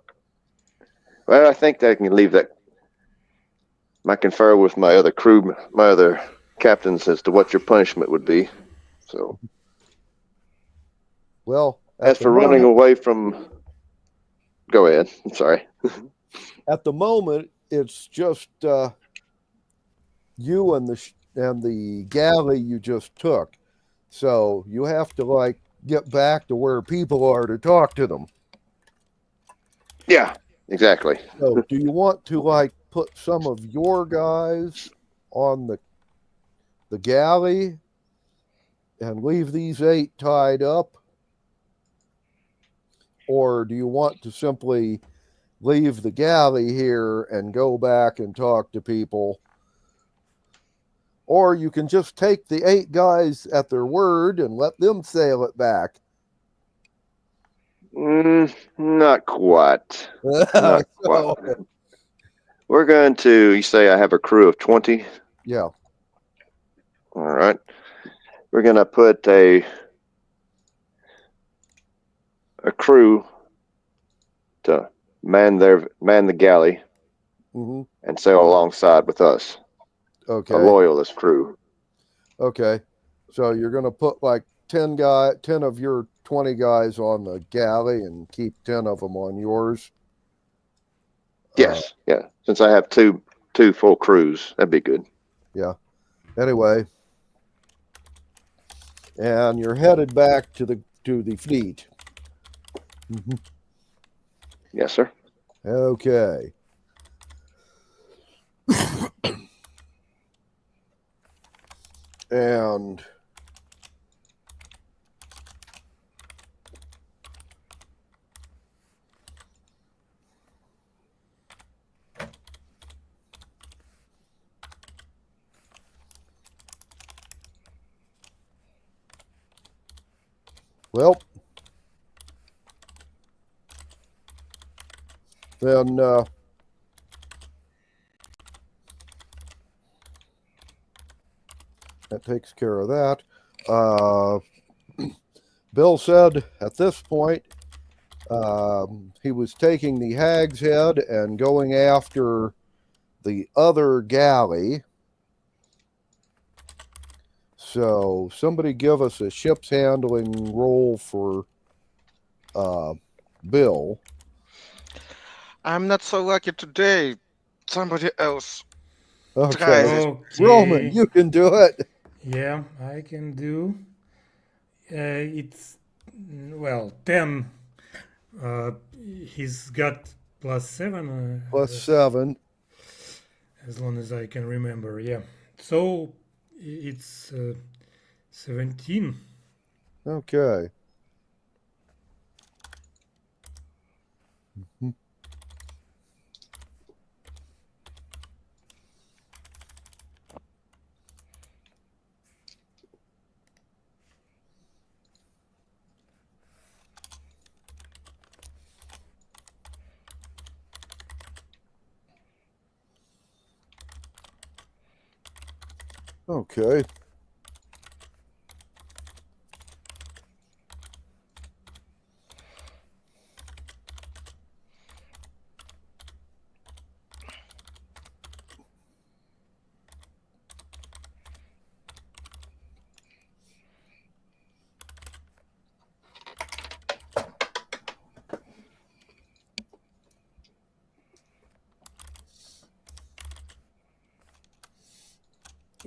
Well, I think that I can leave that. I confer with my other crew, my other captains, as to what your punishment would be. So, Well, as for running away from, go ahead. I'm sorry. at the moment, it's just you and the galley you just took. So you have to like get back to where people are to talk to them. Yeah, exactly. So do you want to like put some of your guys on the galley and leave these 8 tied up? Or do you want to simply leave the galley here and go back and talk to people? Or you can just take the 8 guys at their word and let them sail it back. Not quite. Not So, quite. We're going to. You say I have a crew of 20. yeah. All right. We're going to put a crew to man the galley Hmm. and sail alongside with us, a Okay. loyalist crew. Okay. So you're going to put like 10 of your 20 guys on the galley and keep 10 of them on yours. Yes, yeah. Since I have two full crews, that'd be good. Anyway, and you're headed back to the fleet. Mhm. Yes, sir. Okay. And well, then that takes care of that. Bill said at this point he was taking the Hag's Head and going after the other galley. So somebody give us a ship's handling roll for Bill. I'm not so lucky today. Somebody else Okay. tries it. Okay. Roman, you can do it. Yeah, I can do. It's well 10. He's got +7. +7. As long as I can remember. Yeah. So it's 17. Okay. Okay.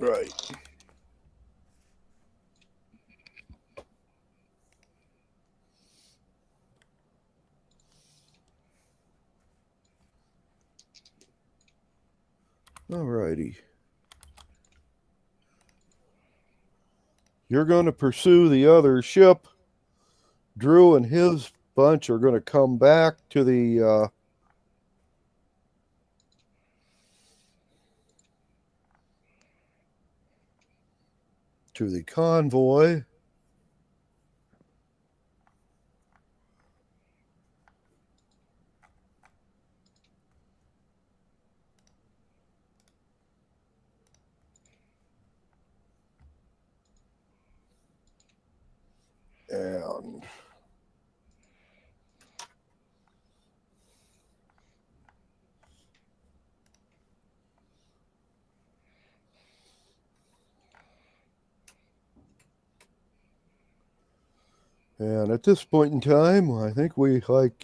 Right. All righty. You're going to pursue the other ship. Drew and his bunch are going to come back to the convoy. And at this point in time, I think we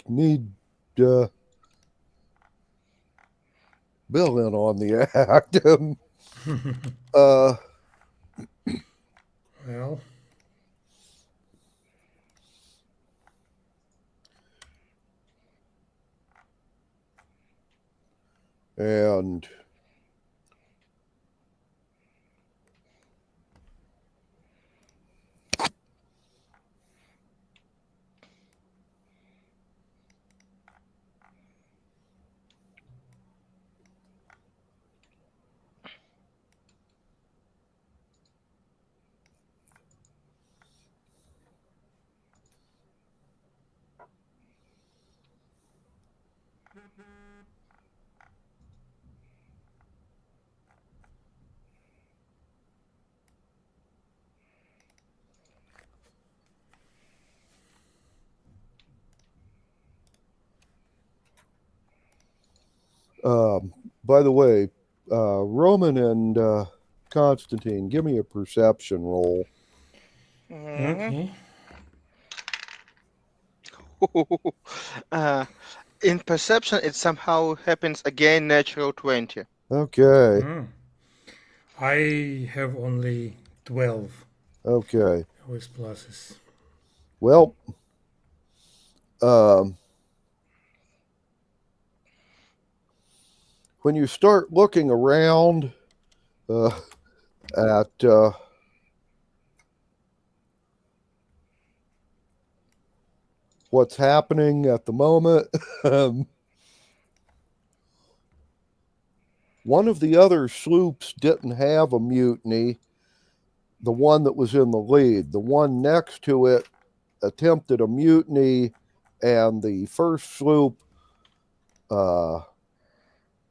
need Bill in on the act. Well, and By the way, Roman and Constantine, give me a perception roll. Mhm. Okay. In perception, it somehow happens again, natural 20. Okay. I have only 12 Okay. with pluses. Well, when you start looking around at what's happening at the moment, one of the other sloops didn't have a mutiny, the one that was in the lead. The one next to it attempted a mutiny, and the first sloop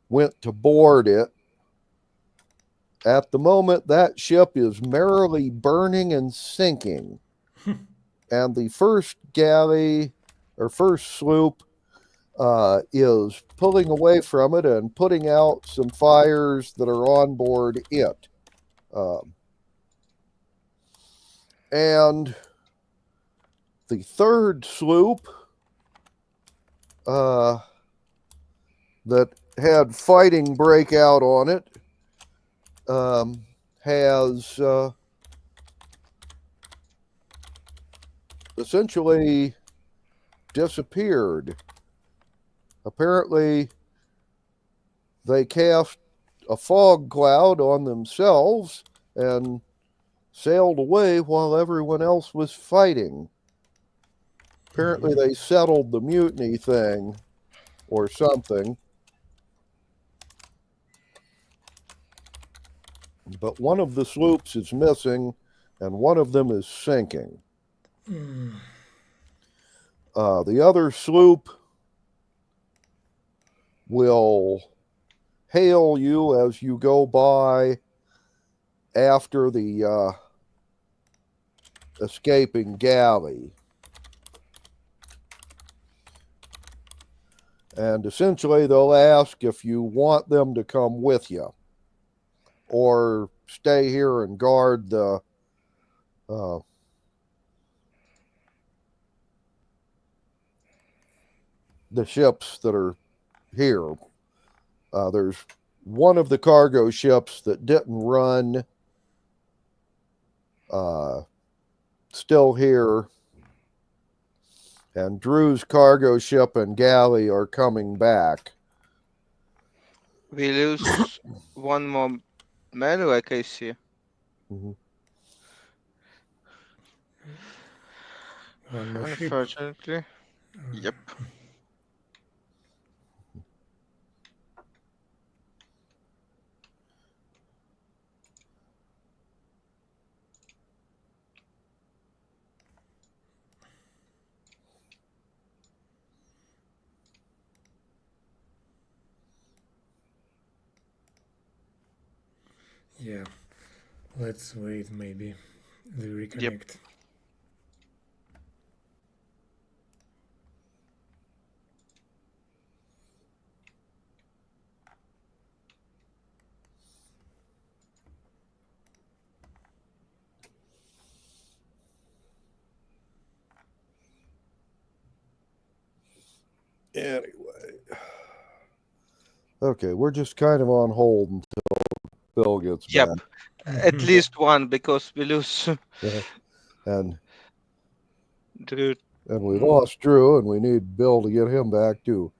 went to board it. At the moment, that ship is merrily burning and sinking. And the first galley or first sloop is pulling away from it and putting out some fires that are on board it. And the third sloop that had fighting break out on it has essentially disappeared. Apparently, they cast a fog cloud on themselves and sailed away while everyone else was fighting. Apparently, they settled the mutiny thing or something. But one of the sloops is missing, and one of them is sinking. The other sloop will hail you as you go by after the escaping galley. And essentially, they'll ask if you want them to come with you or stay here and guard the ships that are here. There's one of the cargo ships that didn't run still here, and Drew's cargo ship and galley are coming back. We lose one more man, like I see. Mhm. One more ship. Unfortunately. Yep. Yeah. Let's wait, maybe. They reconnect. Anyway. Okay, we're just kind of on hold until Bill gets Yep. back. At least one, because we lose And Drew. we lost Drew, and we need Bill to get him back too.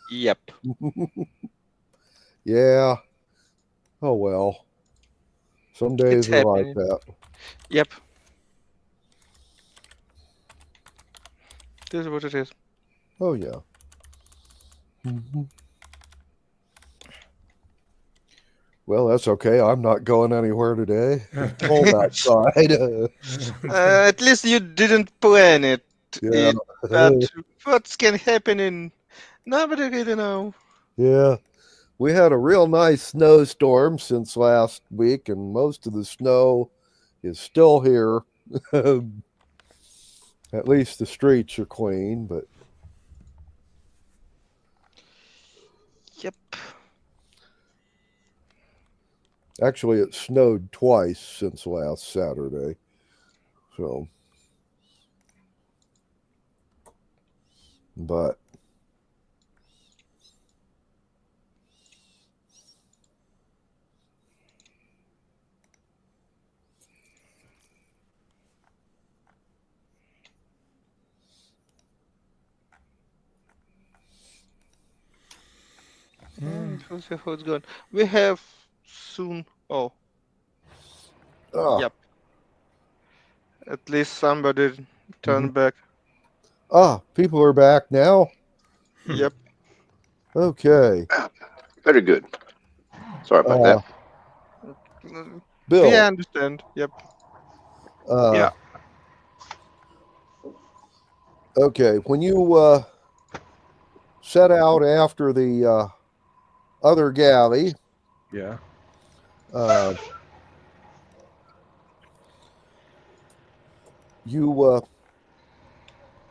Yep. Yeah. Oh well. Some days It's are like happening. that. Yep. This is what it is. Oh yeah. Mhm. Well, that's okay. I'm not going anywhere today. It's cold outside. At least you didn't plan it. Yeah. But what can happen in... Nobody really know. Yeah. We had a real nice snowstorm since last week, and most of the snow is still here. At least the streets are clean, but Yep. Actually, it snowed twice since last Saturday. So, but Let's see how it's going. We have soon. Oh, ah, yep. At least somebody turned back. People are back now. Yep. Okay, Very good. Sorry about that. We Bill. understand. Yep. Yeah. Okay, when you set out after the other galley, Yeah. you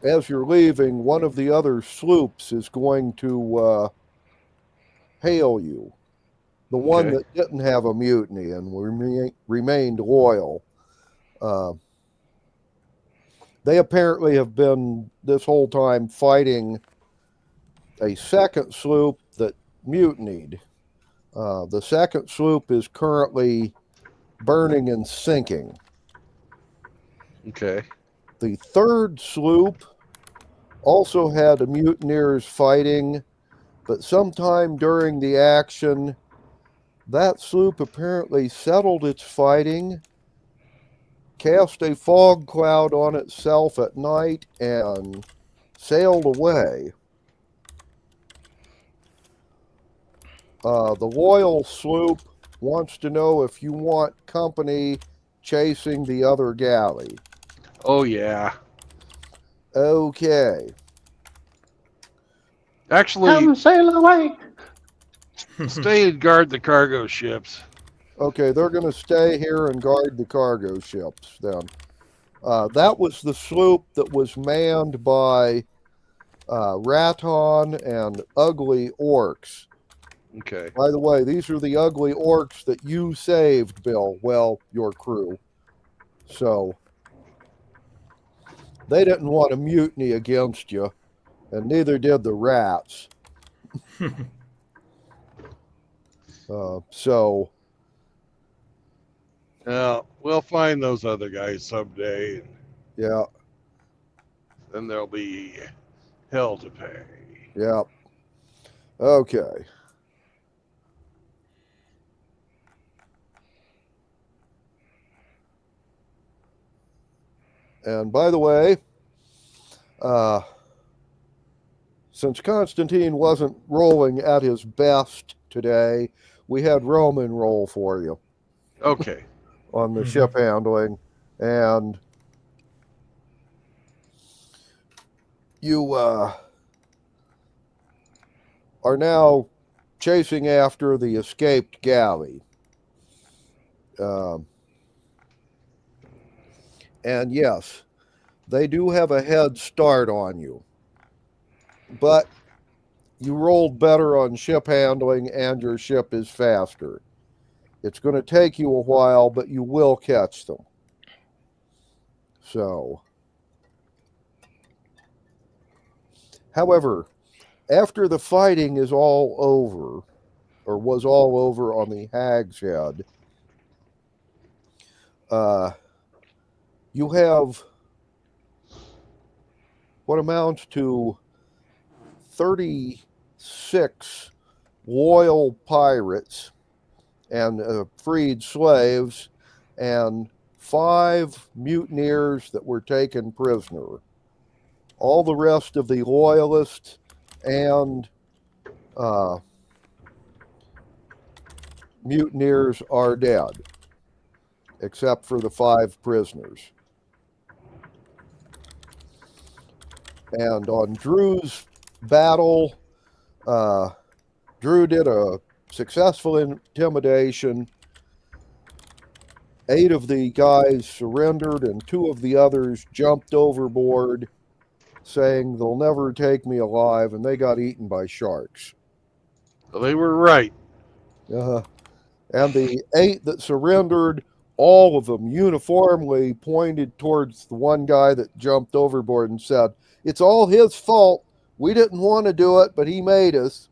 as you're leaving, one of the other sloops is going to hail you. The one Okay. that didn't have a mutiny and remained loyal. They apparently have been this whole time fighting a second sloop that mutinied. The second sloop is currently burning and sinking. Okay. The third sloop also had mutineers fighting, but sometime during the action, that sloop apparently settled its fighting, cast a fog cloud on itself at night, and sailed away. The loyal sloop wants to know if you want company chasing the other galley. Oh yeah. Okay. Actually, sail away. stay and guard the cargo ships. Okay, they're going to stay here and guard the cargo ships then. That was the sloop that was manned by Raton and Ugly Orcs. Okay. By the way, these are the ugly orcs that you saved, Bill. Well, your crew. So, they didn't want a mutiny against you, and neither did the rats. So, Well, we'll find those other guys someday, and yeah, then there'll be hell to pay. yeah. Okay. And by the way, since Constantine wasn't rolling at his best today, we had Roman roll for you Okay. on the ship handling. And you are now chasing after the escaped galley. And yes, they do have a head start on you. But you rolled better on ship handling and your ship is faster. It's going to take you a while, but you will catch them. So, however, after the fighting is all over, or was all over on the Hag's Head, you have what amounts to 36 loyal pirates and freed slaves and 5 mutineers that were taken prisoner. All the rest of the loyalists and mutineers are dead, except for the 5 prisoners. And on Drew's battle, Drew did a successful intimidation. 8 of the guys surrendered and 2 of the others jumped overboard, saying they'll never take me alive, and they got eaten by sharks. So they were right. Uh, and the 8 that surrendered, all of them uniformly pointed towards the one guy that jumped overboard and said, "It's all his fault. We didn't want to do it, but he made us."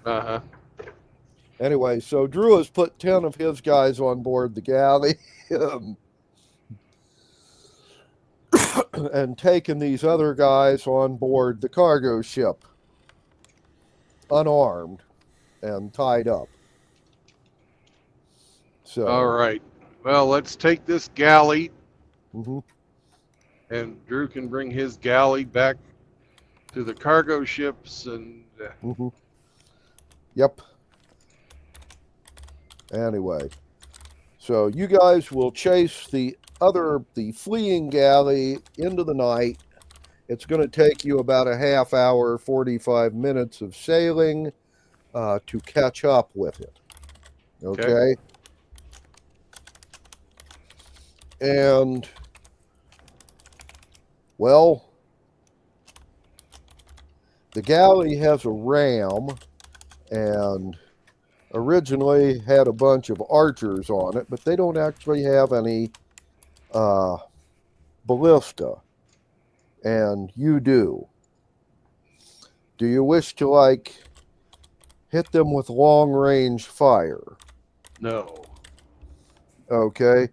Uh-huh. Anyway, so Drew has put 10 of his guys on board the galley and taken these other guys on board the cargo ship, unarmed and tied up. So, All right. Well, let's take this galley, mhm. and Drew can bring his galley back to the cargo ships, and Mm-hmm. Yep. Anyway, so you guys will chase the fleeing galley into the night. It's going to take you about a half hour, 45 minutes of sailing to catch up with it. Okay? And, well, the galley has a ram and originally had a bunch of archers on it, but they don't actually have any ballista, and you do. Do you wish to, like, hit them with long-range fire? no. Okay.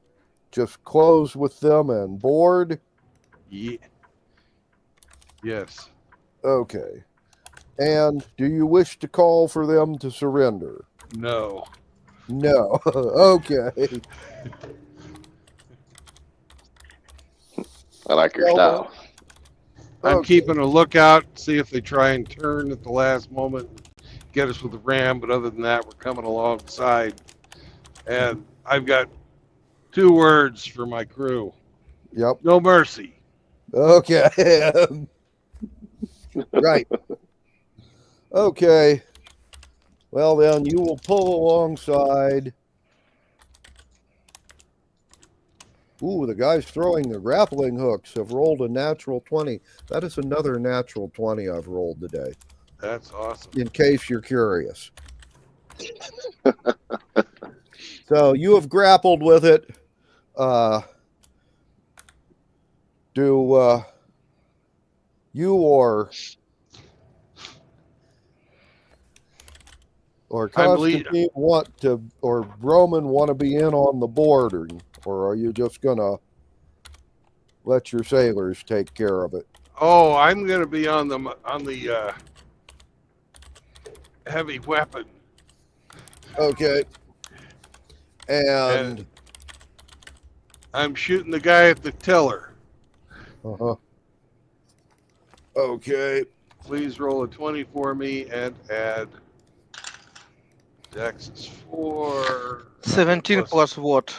Just close with them and board? Yeah. Yes. Okay. And do you wish to call for them to surrender? No. No. Okay. I like your Well, style. I'm Okay. keeping a lookout, see if they try and turn at the last moment, get us with the ram. But other than that, we're coming alongside. And I've got 2 words for my crew: Yep. no mercy. Okay. Right. Okay. Well, then you will pull alongside. Ooh, the guys throwing the grappling hooks have rolled a natural 20. That is another natural 20 I've rolled today, That's awesome. in case you're curious. So you have grappled with it. Do you or I'm lead- Constantine want to, or Roman want to be in on the board, or are you just gonna let your sailors take care of it? Oh, I'm going to be on the heavy weapon. Okay. And I'm shooting the guy at the tiller. uh-huh. Okay. Please roll a 20 for me and add Dex is 4. 17 plus what?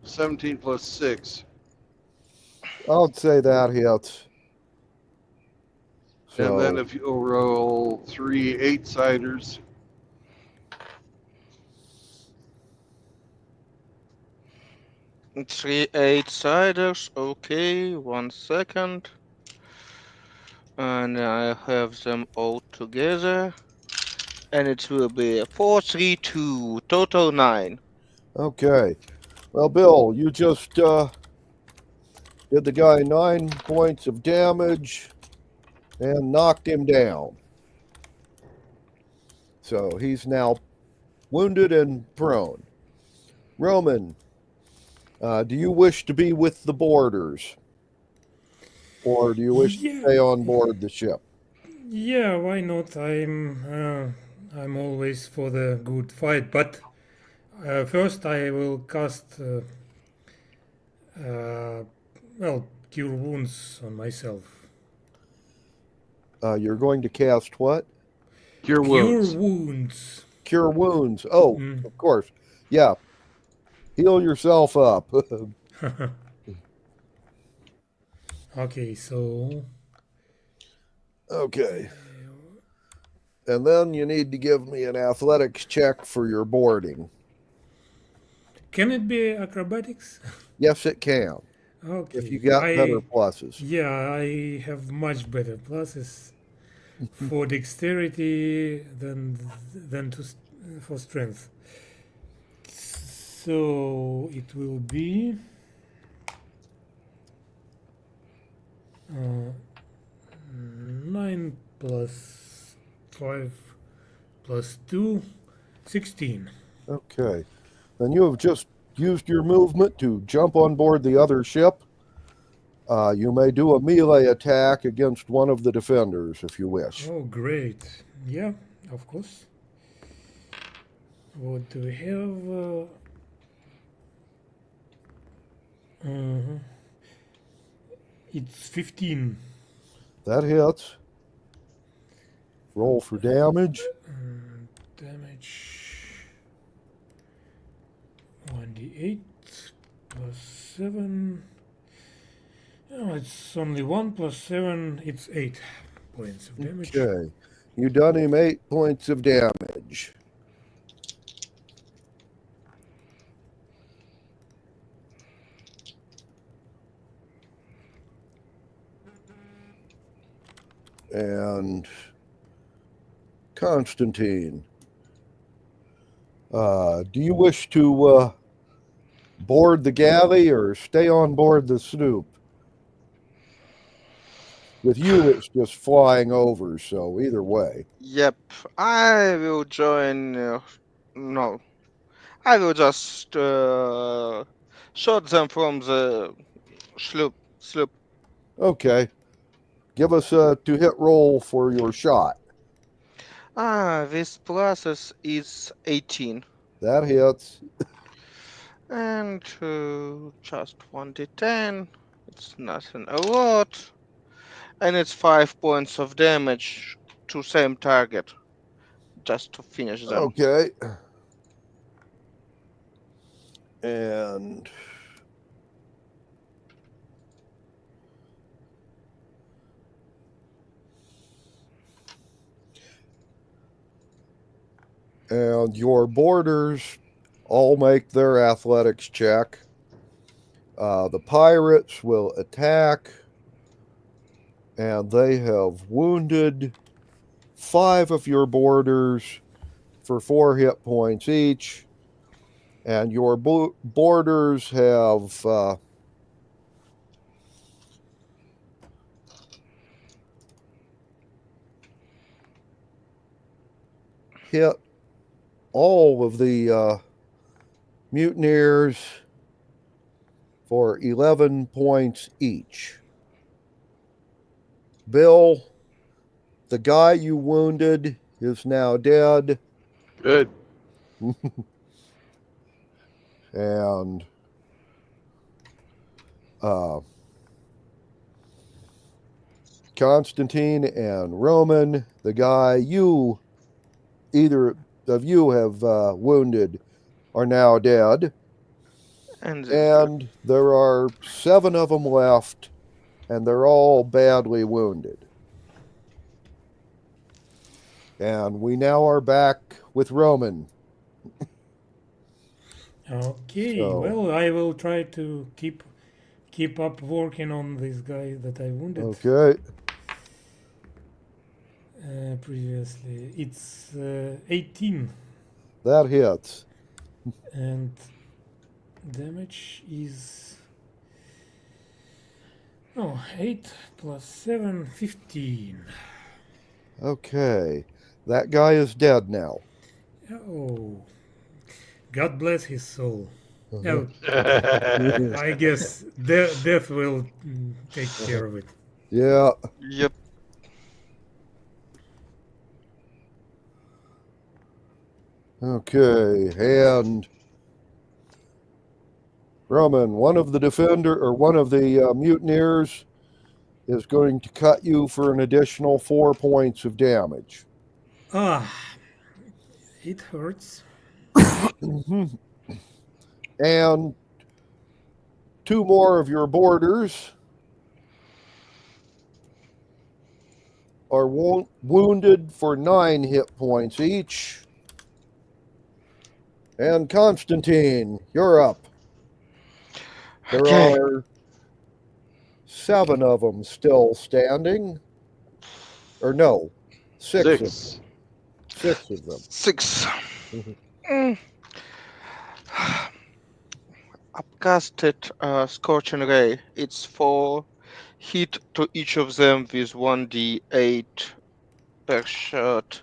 17 plus 6. I'll say that hits. So, And then if you roll 3 8-siders, Three 8-siders. Okay, 1 second. And I have them all together. And it will be 4, 3, 2, total 9. okay. Well, Bill, you just did the guy 9 points of damage and knocked him down. So he's now wounded and prone. Roman, do you wish to be with the boarders? Or do you wish to Yeah. stay on board the ship? Yeah, why not? I'm always for the good fight, but first I will cast cure wounds on myself. You're going to cast what? cure wounds. Cure wounds. Cure wounds. Oh, Mm. of course. Yeah. Heal yourself up. Okay, so Okay. And then you need to give me an athletics check for your boarding. can it be acrobatics? Yes, it can. Okay. if you got better pluses. Yeah, I have much better pluses for dexterity than for strength. So it will be 9 plus 5 plus 2, 16. Okay. Then you have just used your movement to jump on board the other ship. You may do a melee attack against one of the defenders if you wish. Oh, great. Yeah, of course. What do we have? It's 15. That hits. Roll for damage. Damage 1d8 plus 7. Oh, it's only 1 plus 7. It's 8 points of damage. Okay. You done him 8 points of damage. And Constantine, do you wish to board the galley or stay on board the sloop? With you, it's just flying over, so either way. Yep, I will join. No, I will just shot them from the sloop. Okay. Give us a to-hit roll for your shot. This pluses is 18. That hits. And just 1d10. It's nothing a lot. And it's 5 points of damage to same target. Just to finish them. Okay. And your boarders all make their athletics check. The pirates will attack, and they have wounded 5 of your boarders for 4 hit points each. And your boarders have hit all of the mutineers for 11 points each. Bill, the guy you wounded is now dead. Good. And Constantine and Roman, the guy either of you have wounded, are now dead. And there are 7 of them left, and they're all badly wounded. And we now are back with Roman. Okay, So- well, I will try to keep up working on this guy that I wounded Okay. previously. It's 18, That hits. and damage is 8 plus 7, 15. Okay. That guy is dead now. Oh, God bless his soul. No, Uh-huh. I guess death will take care of it. Yeah. yep. Okay. And Roman, one of the mutineers is going to cut you for an additional 4 points of damage. It hurts. And 2 more of your boarders are wounded for 9 hit points each. And Constantine, you're up. There Okay. are 7 of them still standing. Or no, 6 of them. 6. 6 of them. 6. Mhm. Mm. Upcasted Scorching Ray. It's 4 hit to each of them with 1d8 per shot.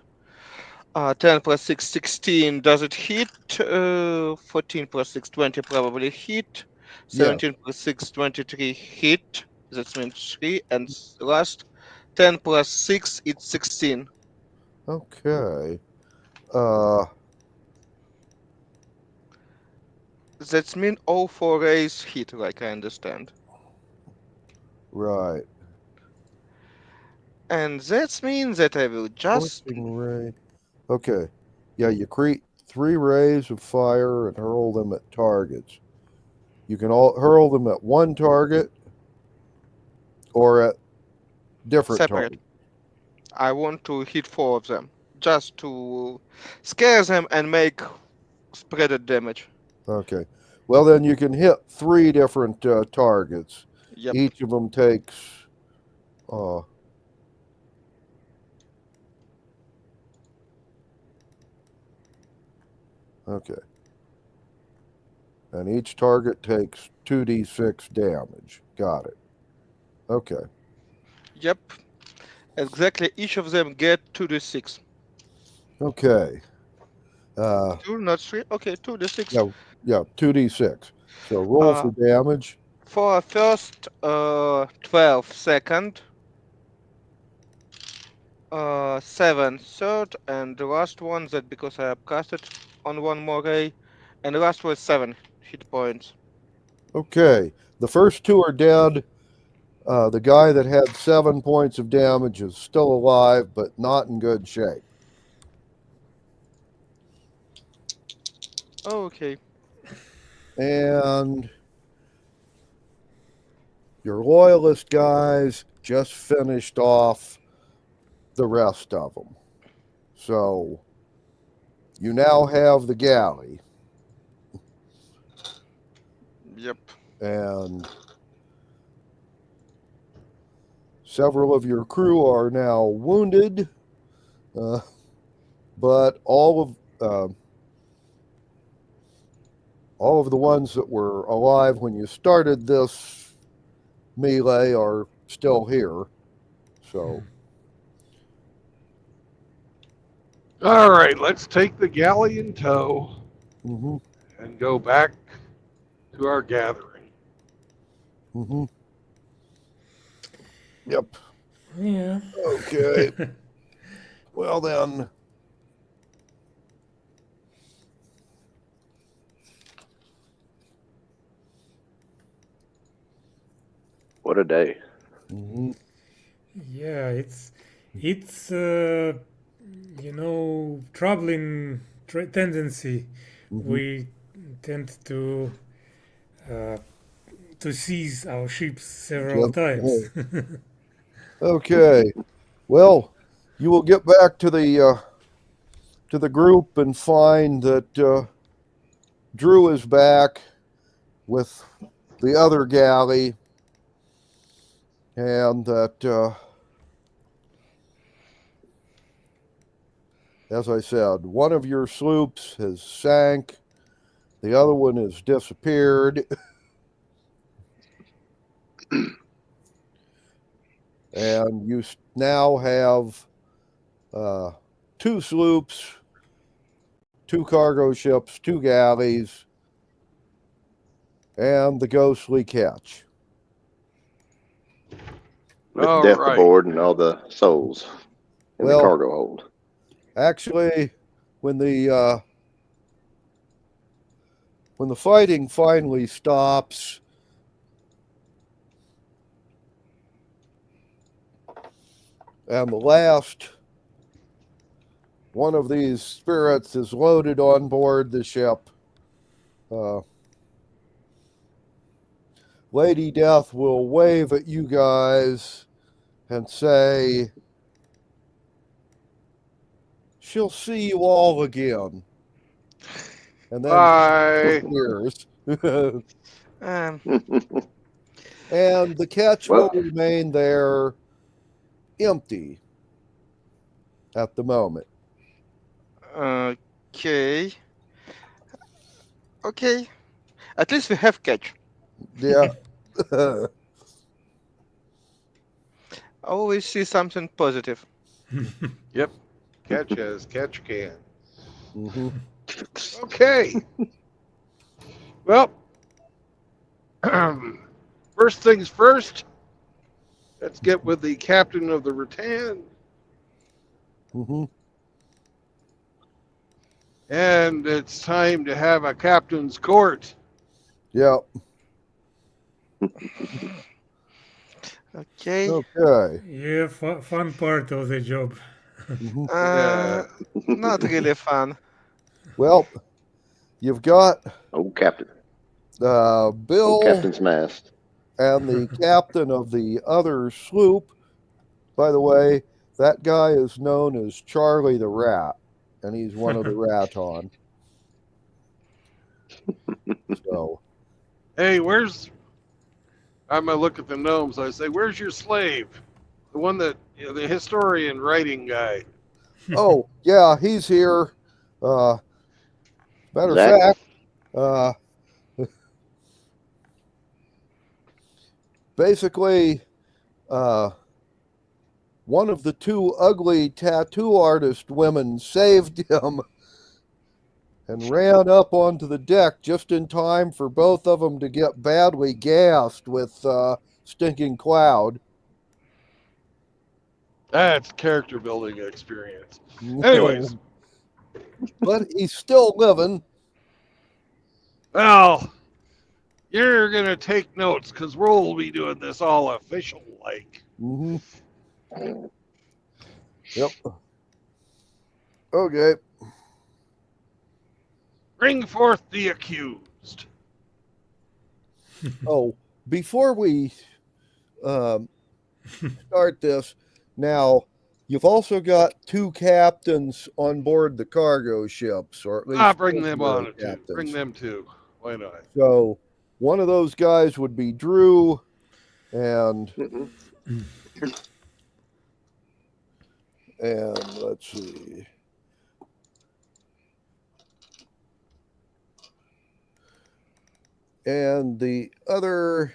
10 plus 6, 16. Does it hit? 14 plus 6, 20 probably hit. 17 plus 6, 23 hit. That means 3. And last, 10 plus 6, it's 16. Okay. That means all 4 rays hit, like I understand. Right. And that means that I will just... Scorching ray. Okay. Yeah, you create 3 rays of fire and hurl them at targets. You can hurl them at one target or at different Separate. targets. I want to hit 4 of them. Just to scare them and make spreaded damage. Okay. Well, then you can hit 3 different targets. Yep. Each of them takes. Okay. And each target takes 2d6 damage. Got it. Okay. Yep. Exactly. Each of them get 2d6. Okay. 2, not 3. Okay, 2d6. Yeah, yeah, 2d6. So roll for damage. For first 12 second, 7 third, and the last one that because I upcasted on one more ray, and the last was 7 hit points. Okay. The first 2 are dead. The guy that had 7 points of damage is still alive, but not in good shape. Oh, okay. And your loyalist guys just finished off the rest of them. So you now have the galley. Yep. And several of your crew are now wounded. But all of the ones that were alive when you started this melee are still here. So, All right, let's take the galley in tow mhm, and go back to our gathering. mhm. Yep. Yeah. Okay. Well then, What a day. mhm, Yeah, it's troubling tendency. mhm. We tend to seize our ships several Yep. times. Okay. Well, you will get back to the group and find that Drew is back with the other galley, and that, as I said, one of your sloops has sank, the other one has disappeared, and you now have 2 sloops, 2 cargo ships, 2 galleys, and the ghostly ketch. With All death right. aboard and all the souls in Well- the cargo hold. Actually, when the fighting finally stops, and the last one of these spirits is loaded on board the ship, Lady Death will wave at you guys and say, she'll see you all again. And then Bye. disappears. Um, and the catch Well- will remain there empty at the moment. Okay. Okay. At least we have catch. Yeah. Always see something positive. Yep. Catch as catch can. Mhm. Okay. Well, first things first. Let's get with the captain of the Rattan. Mhm. And it's time to have a captain's court. Yeah. Okay. Okay. Yeah, fun part of the job. Mhm. Not really fun. Well, you've got Old captain. Old Bill captain's mast. and the captain of the other sloop. By the way, that guy is known as Charlie the Rat, and he's one of the Raton. So, Hey, where's. I'm going to look at the gnomes. I say, where's your slave? The one that, the historian writing guy. oh yeah, he's here. Matter of Zach? fact, basically, one of the two ugly tattoo artist women saved him and ran up onto the deck just in time for both of them to get badly gassed with stinking cloud. That's character building experience. Anyways. But he's still living. Well, you're going to take notes because we'll be doing this all official like. Mm-hmm. Yep. Okay. Bring forth the accused. Oh, before we start this, now you've also got two captains on board the cargo ships, or at least Bring them on too. captains. Bring them too. Why not? So one of those guys would be Drew, and let's see. And the other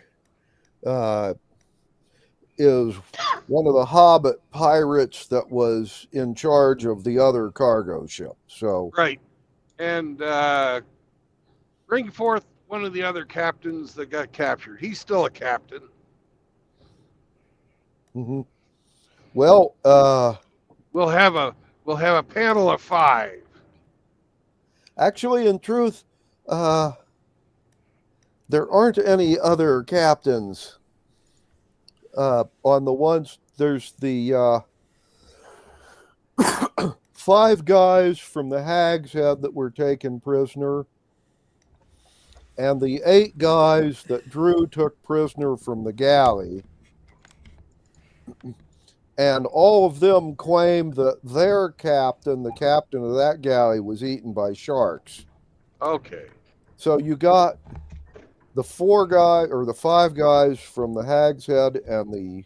is one of the Hobbit pirates that was in charge of the other cargo ship. So Right. And bring forth one of the other captains that got captured. He's still a captain. well, We'll have a panel of 5. actually, in truth, there aren't any other captains on the ones. There's the 5 guys from the Hag's Head that were taken prisoner, and the 8 guys that Drew took prisoner from the galley. And all of them claimed that their captain, the captain of that galley, was eaten by sharks. Okay. So you got the 5 guys from the Hag's Head and the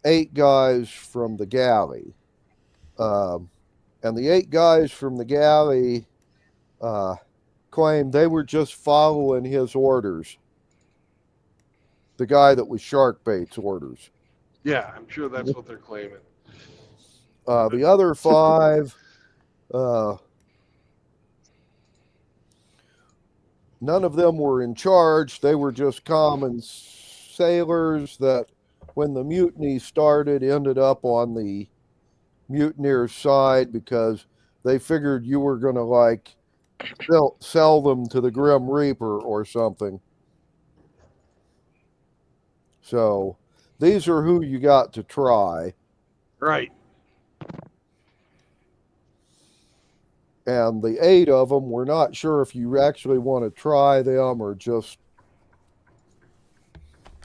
8 guys from the galley. And the 8 guys from the galley claimed they were just following his orders. The guy that was Sharkbait's orders. Yeah, I'm sure that's what they're claiming. The other 5, none of them were in charge. They were just common sailors that, when the mutiny started, ended up on the mutineers' side because they figured you were going to sell them to the Grim Reaper or something. So these are who you got to try. Right. And the 8 of them, we're not sure if you actually want to try them or just,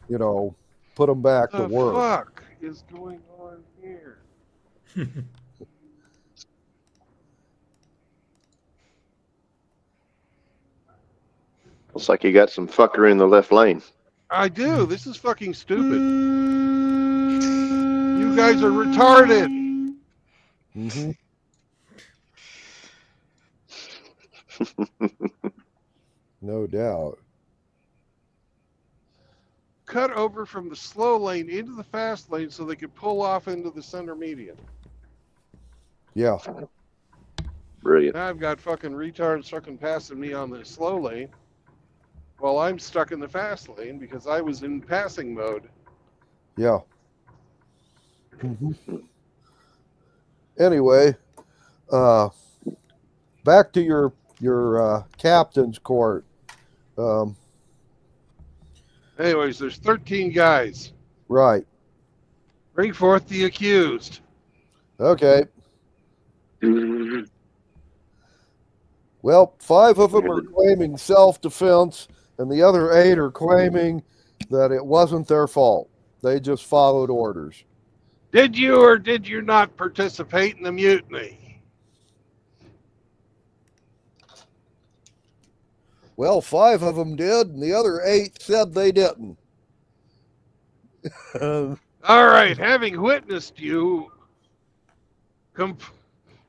put them back to The work. fuck is going on here? Looks like you got some fuckery in the left lane. I do. This is fucking stupid. You guys are retarded. Mm-hmm. No doubt. Cut over from the slow lane into the fast lane so they could pull off into the center median. Yeah. Brilliant. Now I've got fucking retards fucking passing me on the slow lane while I'm stuck in the fast lane because I was in passing mode. Yeah. Mm-hmm. Anyway, back to your captain's court. Anyways, there's 13 guys. Right. Bring forth the accused. Okay. Well, 5 of them are claiming self-defense, and the other 8 are claiming that it wasn't their fault. They just followed orders. Did you or did you not participate in the mutiny? Well, 5 of them did, and the other 8 said they didn't. All right, having witnessed you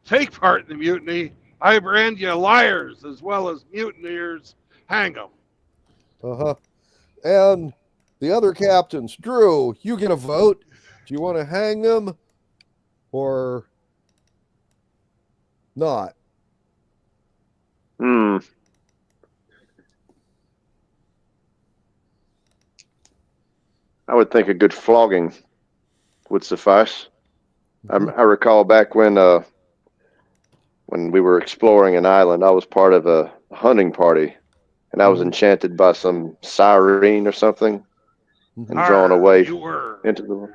take part in the mutiny, I brand you liars as well as mutineers. Hang them. Uh-huh. And the other captains, Drew, you get a vote. Do you want to hang them or not? I would think a good flogging would suffice. I recall back when we were exploring an island, I was part of a hunting party, and I was enchanted by some siren or something, and drawn away You were. into the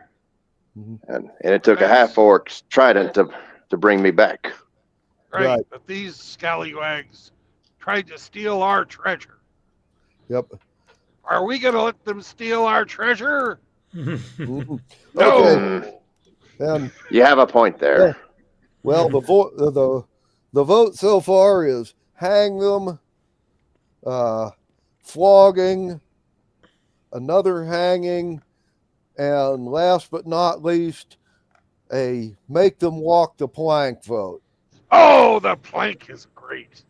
and it took a half-orc trident to bring me back. Right, but these scallywags tried to steal our treasure. Yep. Are we going to let them steal our treasure? Mhm. No. Okay. And You have a point there. well, the vote so far is hang them, flogging, another hanging, and last but not least, a make them walk the plank vote. Oh, the plank is great.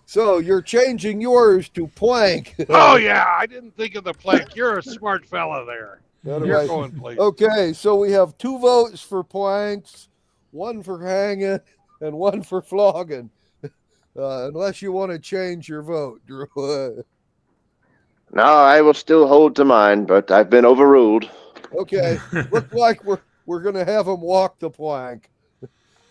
So you're changing yours to plank. Oh, yeah, I didn't think of the plank. You're a smart fella there. You're Anyway, going places. okay, so we have 2 votes for planks, 1 for hanging, and 1 for flogging. Unless you want to change your vote, Drew. No, I will still hold to mine, but I've been overruled. Okay, looks like we're gonna have them walk the plank.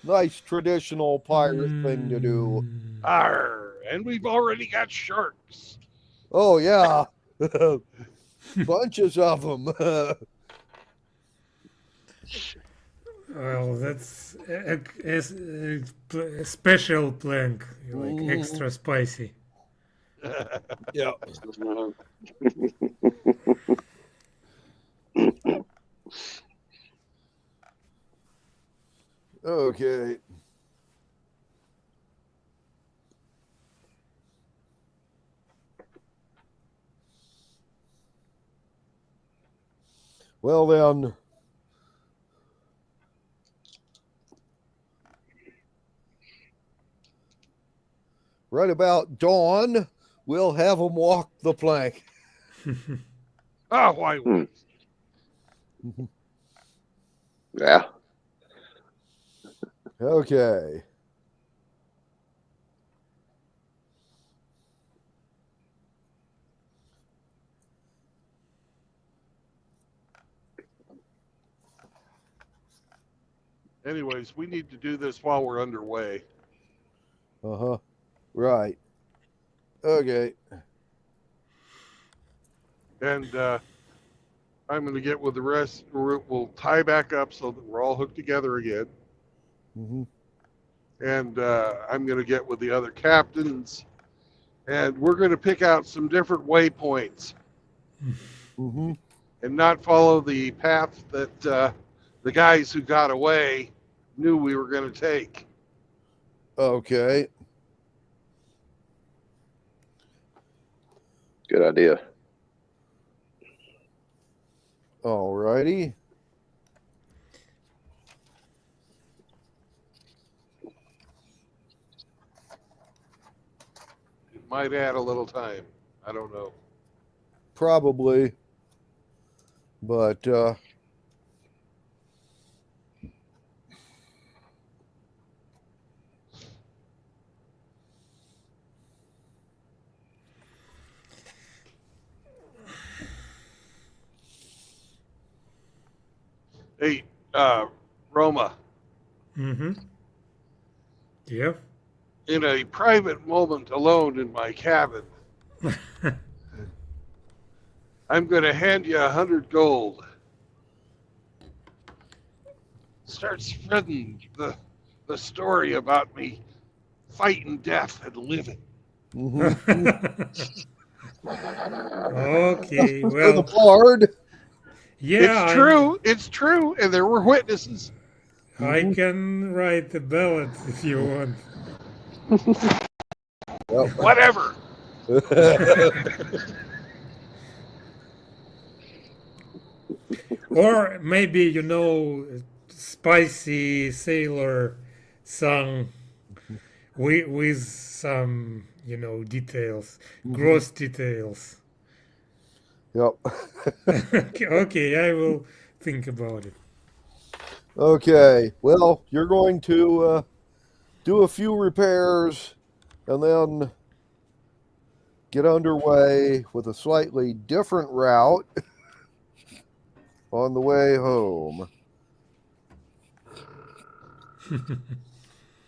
Nice traditional pirate thing to do. Arr, and we've already got sharks. Oh yeah, bunches of them. Well, that's a special plank, like extra spicy. Yeah. Okay. Well then, right about dawn, we'll have them walk the plank. Oh, why wait? Yeah. Okay. Anyways, we need to do this while we're underway. Uh-huh. Right. Okay. And I'm going to get with the rest. We'll tie back up so that we're all hooked together again. Mm-hmm. And I'm going to get with the other captains. And we're going to pick out some different waypoints Mm-hmm. and not follow the path that the guys who got away knew we were going to take. Okay. Good idea. All righty. It might add a little time. I don't know. Probably. But Hey, Roma, Mm-hmm. Yeah. in a private moment alone in my cabin, I'm going to hand you 100 gold. Start spreading the story about me fighting death and living. mhm. Okay. For the Well, bard. yeah, It's true, and there were witnesses. I Mhm. can write a ballad if you want. Whatever. Or maybe, spicy sailor song with some, details, gross details. Yep. Okay, I will think about it. Okay. Well, you're going to do a few repairs and then get underway with a slightly different route on the way home.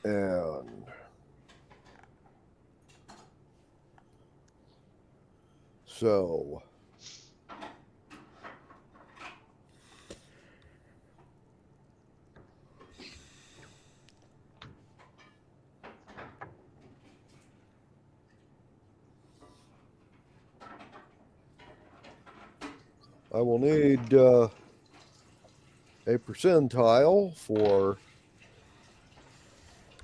And so, I will need a percentile for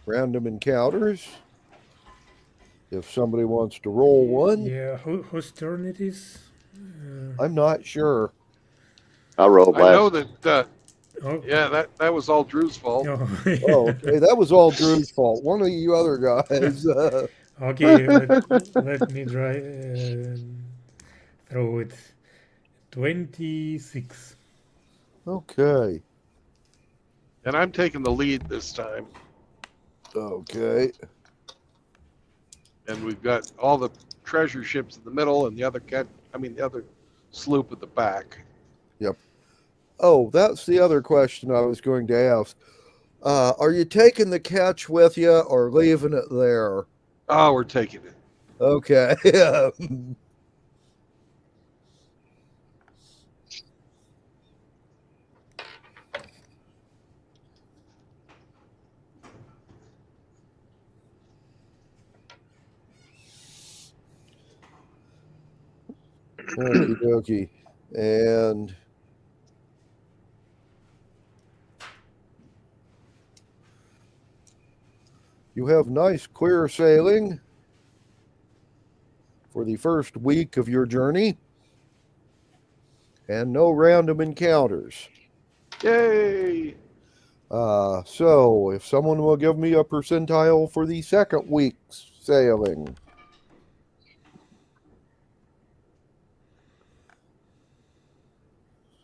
random encounters. If somebody wants to roll one, Yeah, whose turn it is? I'm not sure. I rolled I know last. that. Oh, Yeah, that was all Drew's fault. oh, Oh, okay. That was all Drew's fault. One of you other guys. Okay, let me try throw it. 26. Okay. And I'm taking the lead this time. Okay. And we've got all the treasure ships in the middle and the other sloop at the back. Oh, that's the other question I was going to ask. Are you taking the catch with you or leaving it there? Oh, we're taking it. Okay. Okie dokie. And you have nice, clear sailing for the first week of your journey and no random encounters. Yay! So, if someone will give me a percentile for the second week's sailing.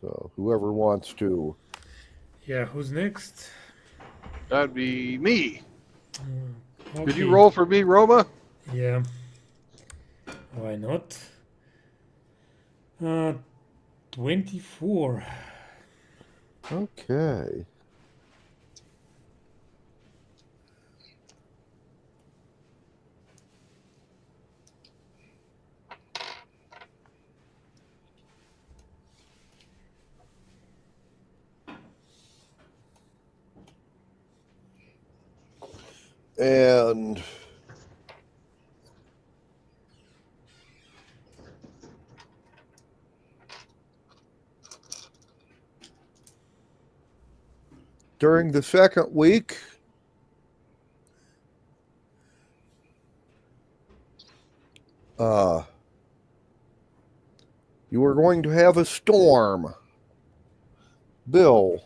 So, whoever wants to. Yeah, who's next? That'd be me. Okay. Did you roll for me, Roma? Yeah. Why not? 24. Okay. And during the second week, you are going to have a storm. Bill,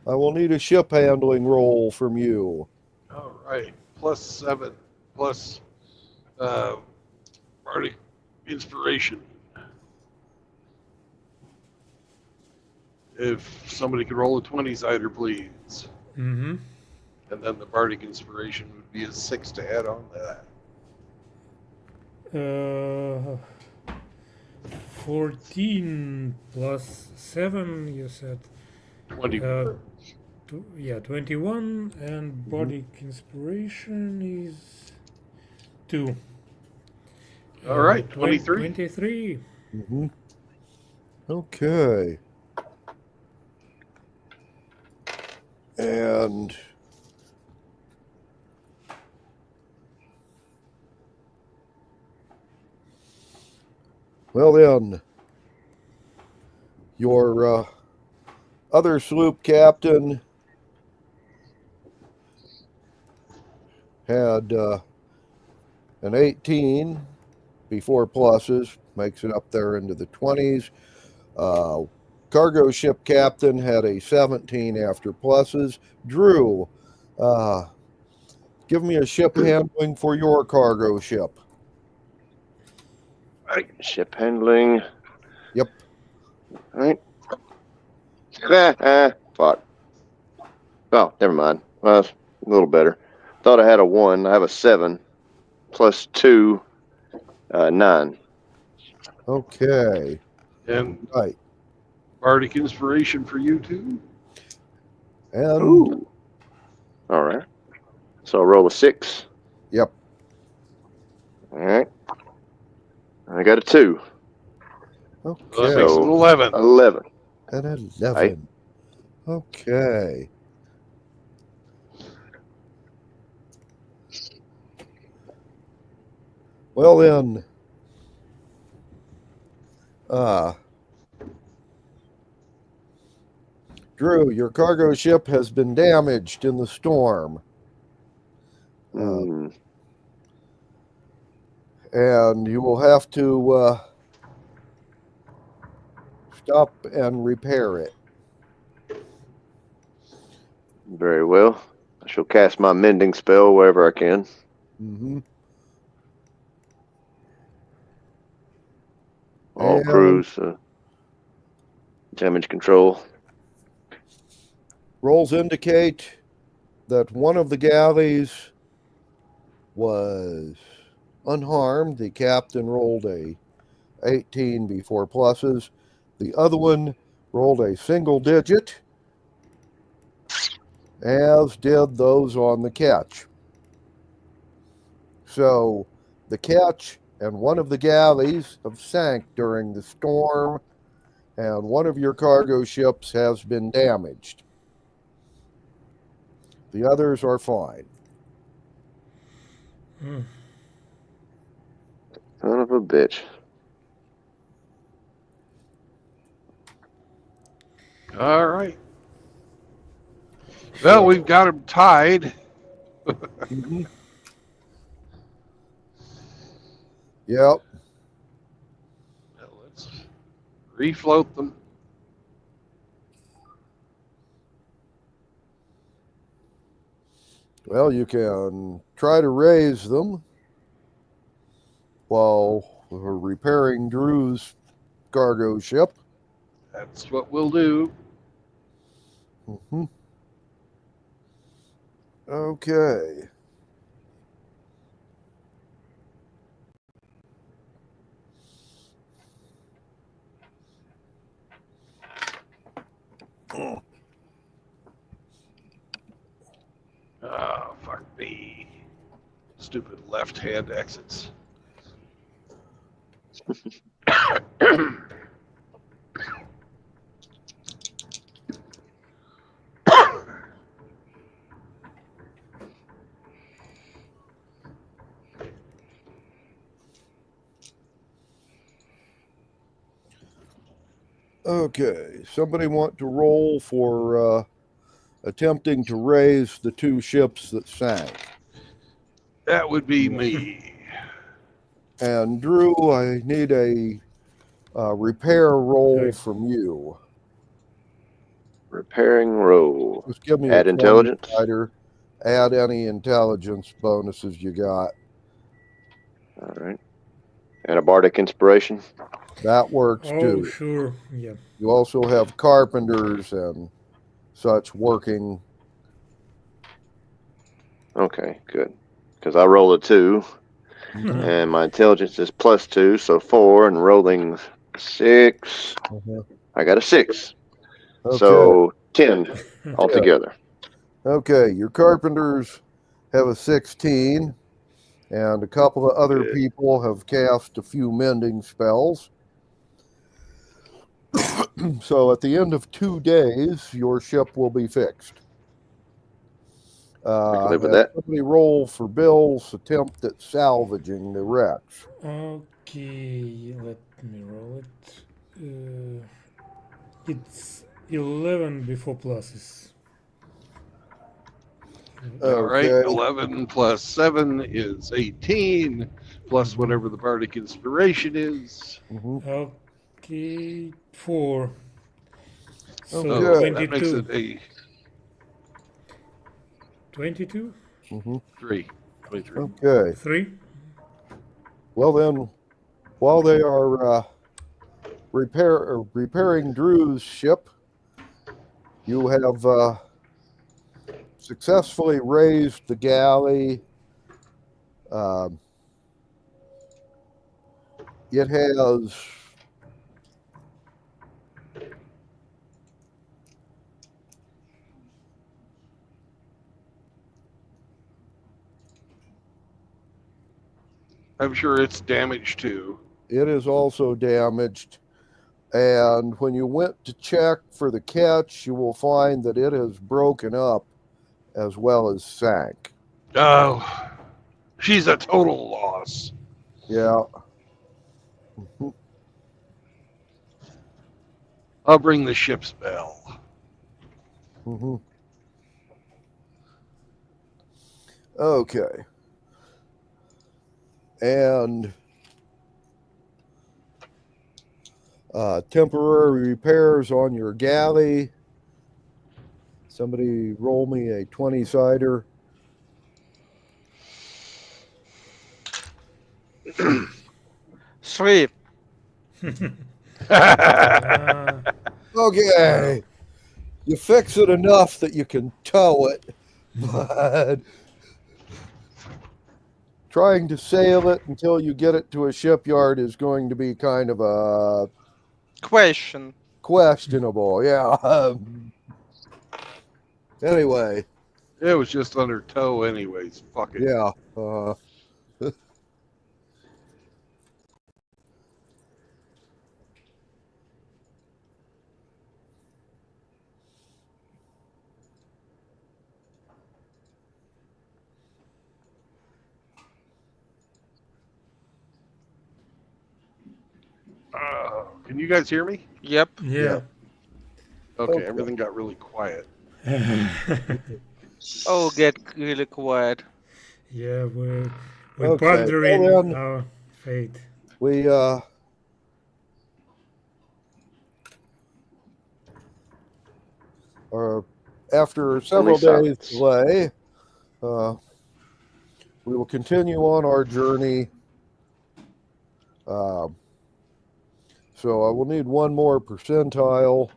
I will need a ship handling roll from you. All right. +7 plus Bardic Inspiration. If somebody could roll a 20 sider, please. Mm-hmm. And then the Bardic Inspiration would be a 6 to add on to that. 14 plus 7, you said. 20. 21, and Bardic Inspiration is 2. All right, 23. 23. Mm-hmm. Okay. And well then, your other sloop captain had an 18 before pluses, makes it up there into the 20s. Cargo ship captain had a 17 after pluses. Drew, give me a ship handling for your cargo ship. Right. Ship handling. Yep. All right. Fuck. Oh, never mind. Well, it's a little better. Thought I had a 1. I have a 7 plus 2, 9. Okay. And Right. Bardic Inspiration for you too. And Ooh. All right. So I roll a 6. yep. All right. I got a 2. That Okay. makes it So- 11. 11. And 11. Okay. Well then, Drew, your cargo ship has been damaged in the storm, Hmm. and you will have to stop and repair it. Very well. I shall cast my mending spell wherever I can. Mm-hmm. All And- crews, damage control. Rolls indicate that one of the galleys was unharmed. The captain rolled a 18 before pluses. The other one rolled a single digit, as did those on the catch. So the catch and one of the galleys have sank during the storm, and one of your cargo ships has been damaged. The others are fine. Mm. Son of a bitch. All right. Well, we've got them tied. Mhm. Yep. Now let's refloat them. Well, you can try to raise them while we're repairing Drew's cargo ship. That's what we'll do. Mhm. Okay. Oh, fuck me. Stupid left-hand exits. Okay. Somebody want to roll for attempting to raise the two ships that sank? That would be me. And Drew, I need a repair roll Okay. from you. Repairing roll. Just give me Add a 20 intelligence. cider. Add any intelligence bonuses you got. All right. And a bardic inspiration. That works Oh, too. sure. Yeah. You also have carpenters and such working. Okay, good. Because I rolled a 2, and my intelligence is +2, so 4, and rolling 6. Mhm. I got a 6. Okay. So 10 altogether. Okay, your carpenters have a 16, and a couple of other Good. people have cast a few mending spells. So at the end of 2 days, your ship will be fixed. live with Have that. somebody roll for Bill's attempt at salvaging the wrecks. Okay, let me roll it. It's 11 before pluses. All right, Okay. 11 plus 7 is 18, plus whatever the bardic inspiration is. Mhm. Okay, 4. So Okay. That makes 22. it a 22? Mhm. 3. 23. Okay. 3? Well then, while they are repairing Drew's ship, you have successfully raised the galley. It has I'm sure it's damaged too. it is also damaged. And when you went to check for the catch, you will find that it has broken up as well as sank. Oh, she's a total loss. Yeah. I'll bring the ship's bell. Mm-hmm. Okay. And temporary repairs on your galley. Somebody roll me a 20-sider. Three. Okay. You fix it enough that you can tow it, but trying to sail it until you get it to a shipyard is going to be kind of a Question. questionable. Yeah. Anyway, It was just under tow anyways. Fuck it. yeah. Can you guys hear me? Yep. Yeah. Okay, Okay. everything got really quiet. Oh, get really quiet. Yeah, we're Okay, pondering well then- our fate. We are after several days silence. delay. We will continue on our journey. So I will need one more percentile.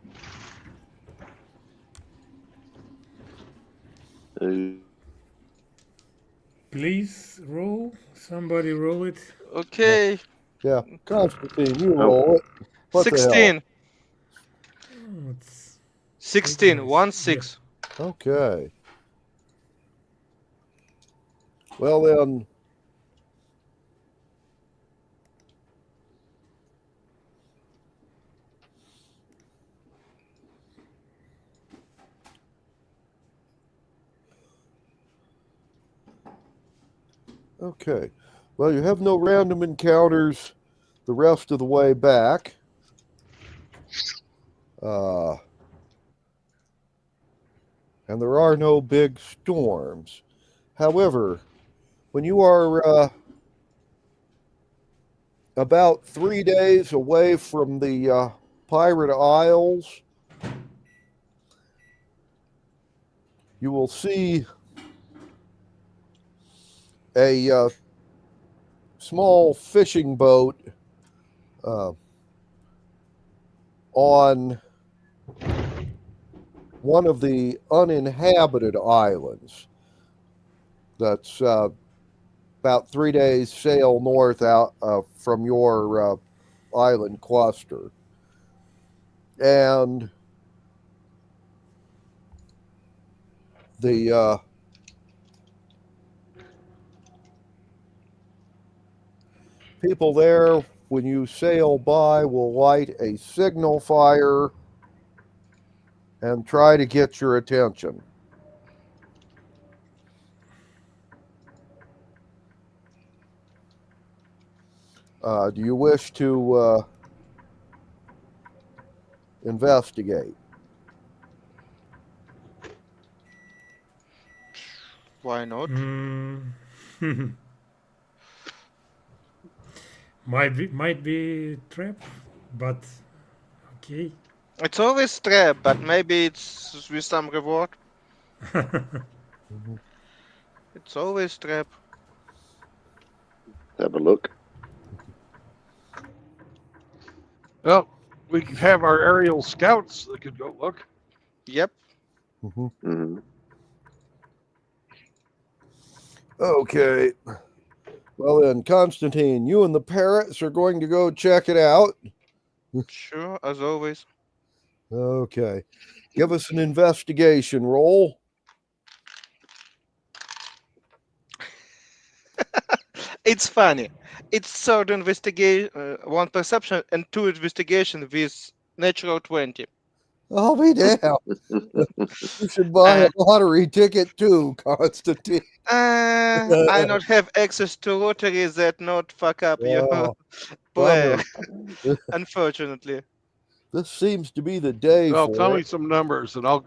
Please roll. Somebody roll it. Okay. Yeah, Constantine, you Oh. roll it. What the hell? 16. Oh, it's 16. nice. 1 6. Okay. Well then, okay. Well, you have no random encounters the rest of the way back. And there are no big storms. However, when you are about 3 days away from the Pirate Isles, you will see a small fishing boat on one of the uninhabited islands. That's about 3 days sail north out from your island cluster. And the people there, when you sail by, will light a signal fire and try to get your attention. Do you wish to investigate? Why not? Might be trap, but okay. It's always trap, but maybe it's with some reward. It's always trap. Have a look. Well, we could have our aerial scouts that could go look. Yep. Mm-hmm. Okay. Well then, Constantine, you and the parrots are going to go check it out. Sure, as always. Okay. Give us an investigation roll. It's funny. It's third investigation, 1 perception, and 2 investigation with natural 20. I'll be damned. You should buy a lottery ticket too, Constantine. I not have access to lottery that not fuck up your Oh, player, bummer. unfortunately. This seems to be the day Well, for tell me it. some numbers, and I'll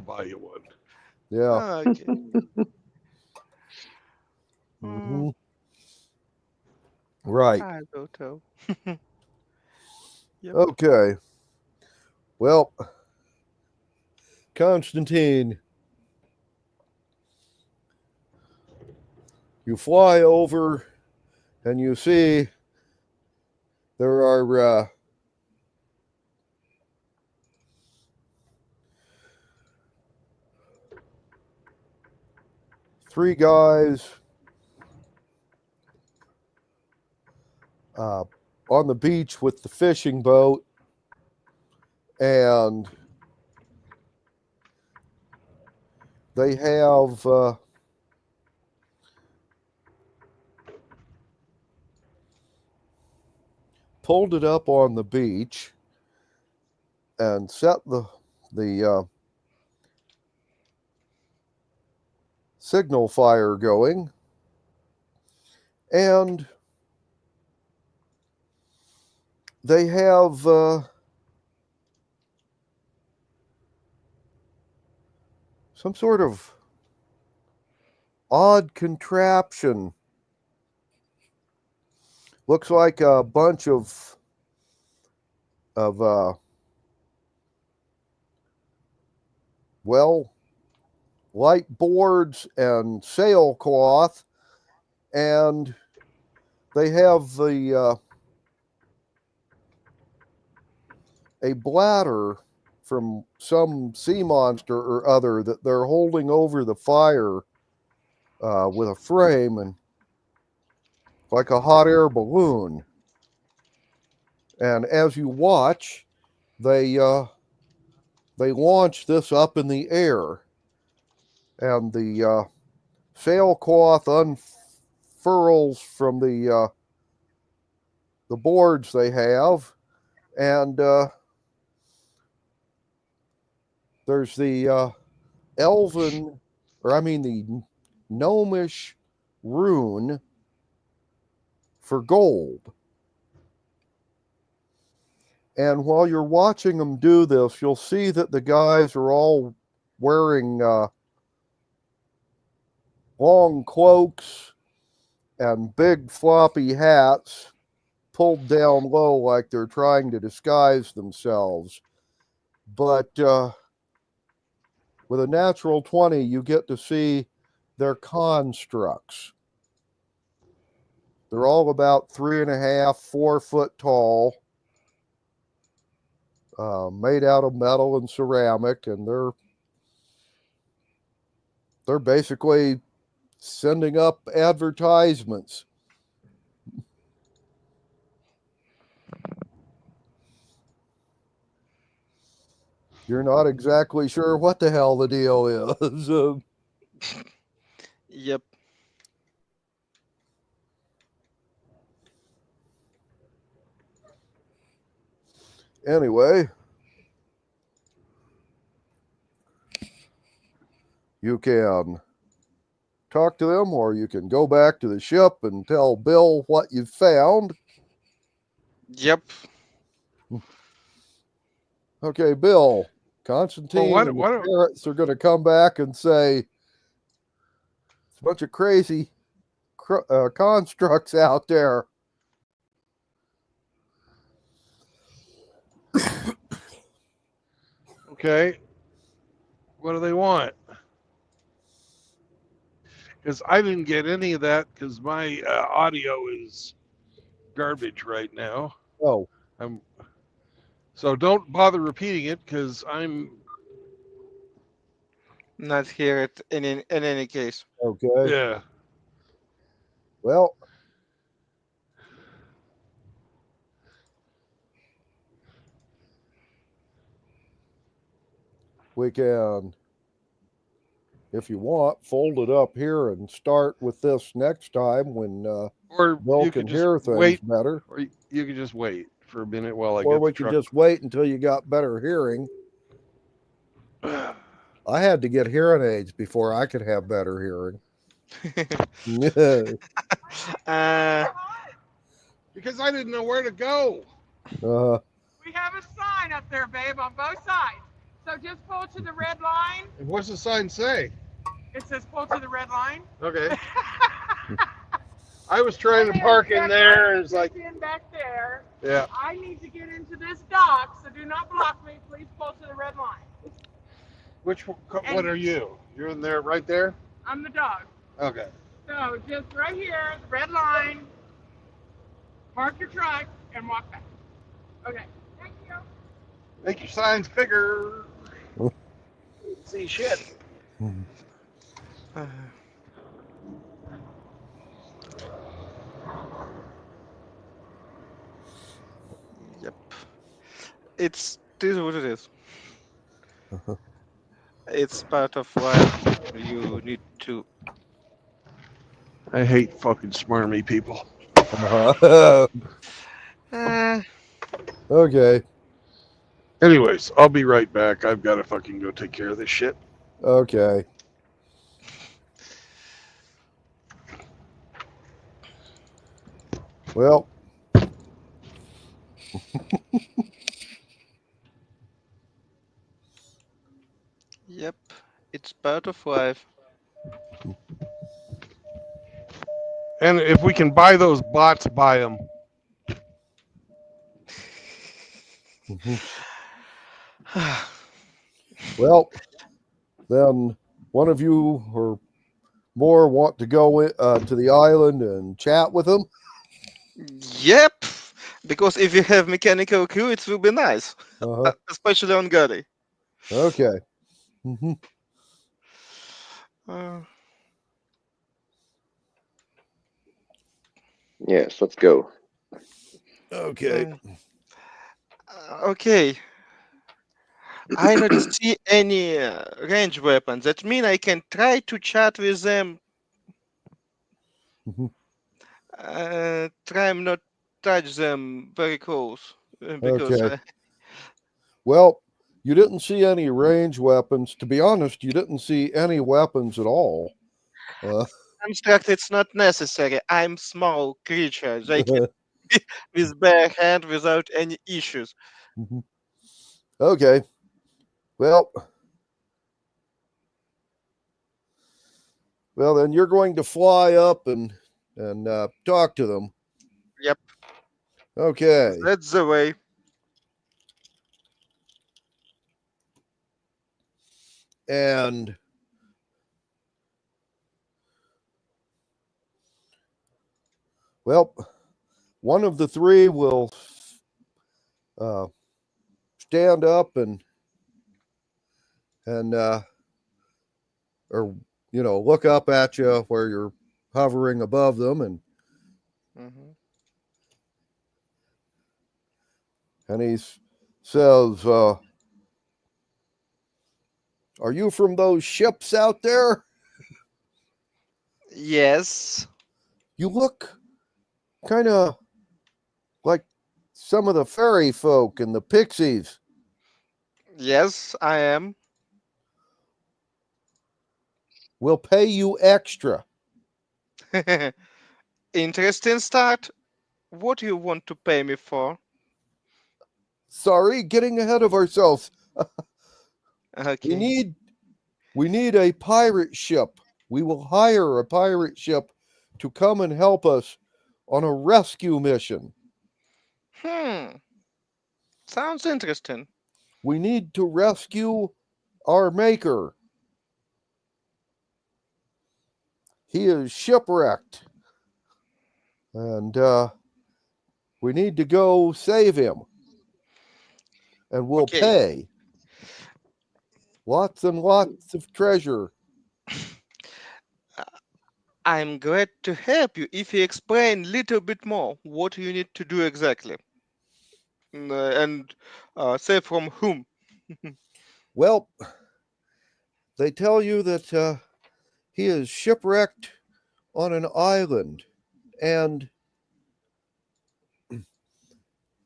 buy you one. Yeah. Okay. Mhm. Right. I'll go too. Yep. Okay. Well, Constantine, you fly over and you see there are 3 guys on the beach with the fishing boat, and they have pulled it up on the beach and set the signal fire going, and they have some sort of odd contraption. Looks like a bunch of light boards and sailcloth, and they have a bladder from some sea monster or other that they're holding over the fire with a frame, and like a hot air balloon. And as you watch, they launch this up in the air, and the sailcloth unfurls from the boards they have, and there's the the gnomish rune for gold. And while you're watching them do this, you'll see that the guys are all wearing long cloaks and big floppy hats pulled down low like they're trying to disguise themselves. But with a natural 20, you get to see their constructs. They're all about 3.5, 4 foot tall, made out of metal and ceramic, and they're basically sending up advertisements. You're not exactly sure what the hell the deal is. Yep. Anyway, you can talk to them, or you can go back to the ship and tell Bill what you found. Yep. Okay, Bill, Constantine Well, and the parrots are going to come back and say it's a bunch of crazy constructs out there. Okay. What do they want? Because I didn't get any of that because my audio is garbage right now. Oh, So don't bother repeating it because I'm. Not hear it in any case. okay. Yeah. Well, we can, if you want, fold it up here and start with this next time when Or Bill you can could just hear things wait. better. Or you can just wait for a minute while I Or get we the can truck. just wait until you got better hearing. I had to get hearing aids before I could have better hearing. Because I didn't know where to go. We have a sign up there, babe, on both sides. So just pull to the red line. And what's the sign say? It says pull to the red line. Okay. I was trying to park in there, and it's like, in back there. yeah. I need to get into this dock, so do not block me. Please pull to the red line. Which what are you? You're in there, right there. I'm the dog. Okay. So just right here, the red line. Park your truck and walk back. Okay. Thank you. Make your signs bigger. See shit. Yep. This is what it is. It's part of life. You need to. I hate fucking smarmy people. Okay. Anyways, I'll be right back. I've got to fucking go take care of this shit. Okay. Well, Yep. It's part of life. And if we can buy those bots, buy them. well, then one of you or more want to go to the island and chat with them? Yep. Because if you have mechanical crew, it will be nice, especially on Gary. Okay. Mm-hmm. Yes, let's go. Okay. Okay. I not see any range weapons. That means I can try to chat with them. Try not touch them very close. Because Okay. Well, you didn't see any range weapons. To be honest, you didn't see any weapons at all. Construct, it's not necessary. I'm small creature. I can with bare hand without any issues. Okay. Well, then you're going to fly up and talk to them. Yep. Okay. That's the way. And well, one of the three will stand up and or look up at you where you're hovering above them, and he says, "Are you from those ships out there? Yes. You look kind of like some of the fairy folk and the pixies." Yes, I am. "We'll pay you extra." Interesting start. What do you want to pay me for? Sorry, getting ahead of ourselves. Okay. We need a pirate ship. We will hire a pirate ship to come and help us on a rescue mission. Sounds interesting. We need to rescue our maker. He is shipwrecked, and we need to go save him. And we'll Okay. pay lots and lots of treasure. I'm glad to help you if you explain a little bit more what you need to do exactly. And say from whom. Well, they tell you that he is shipwrecked on an island, and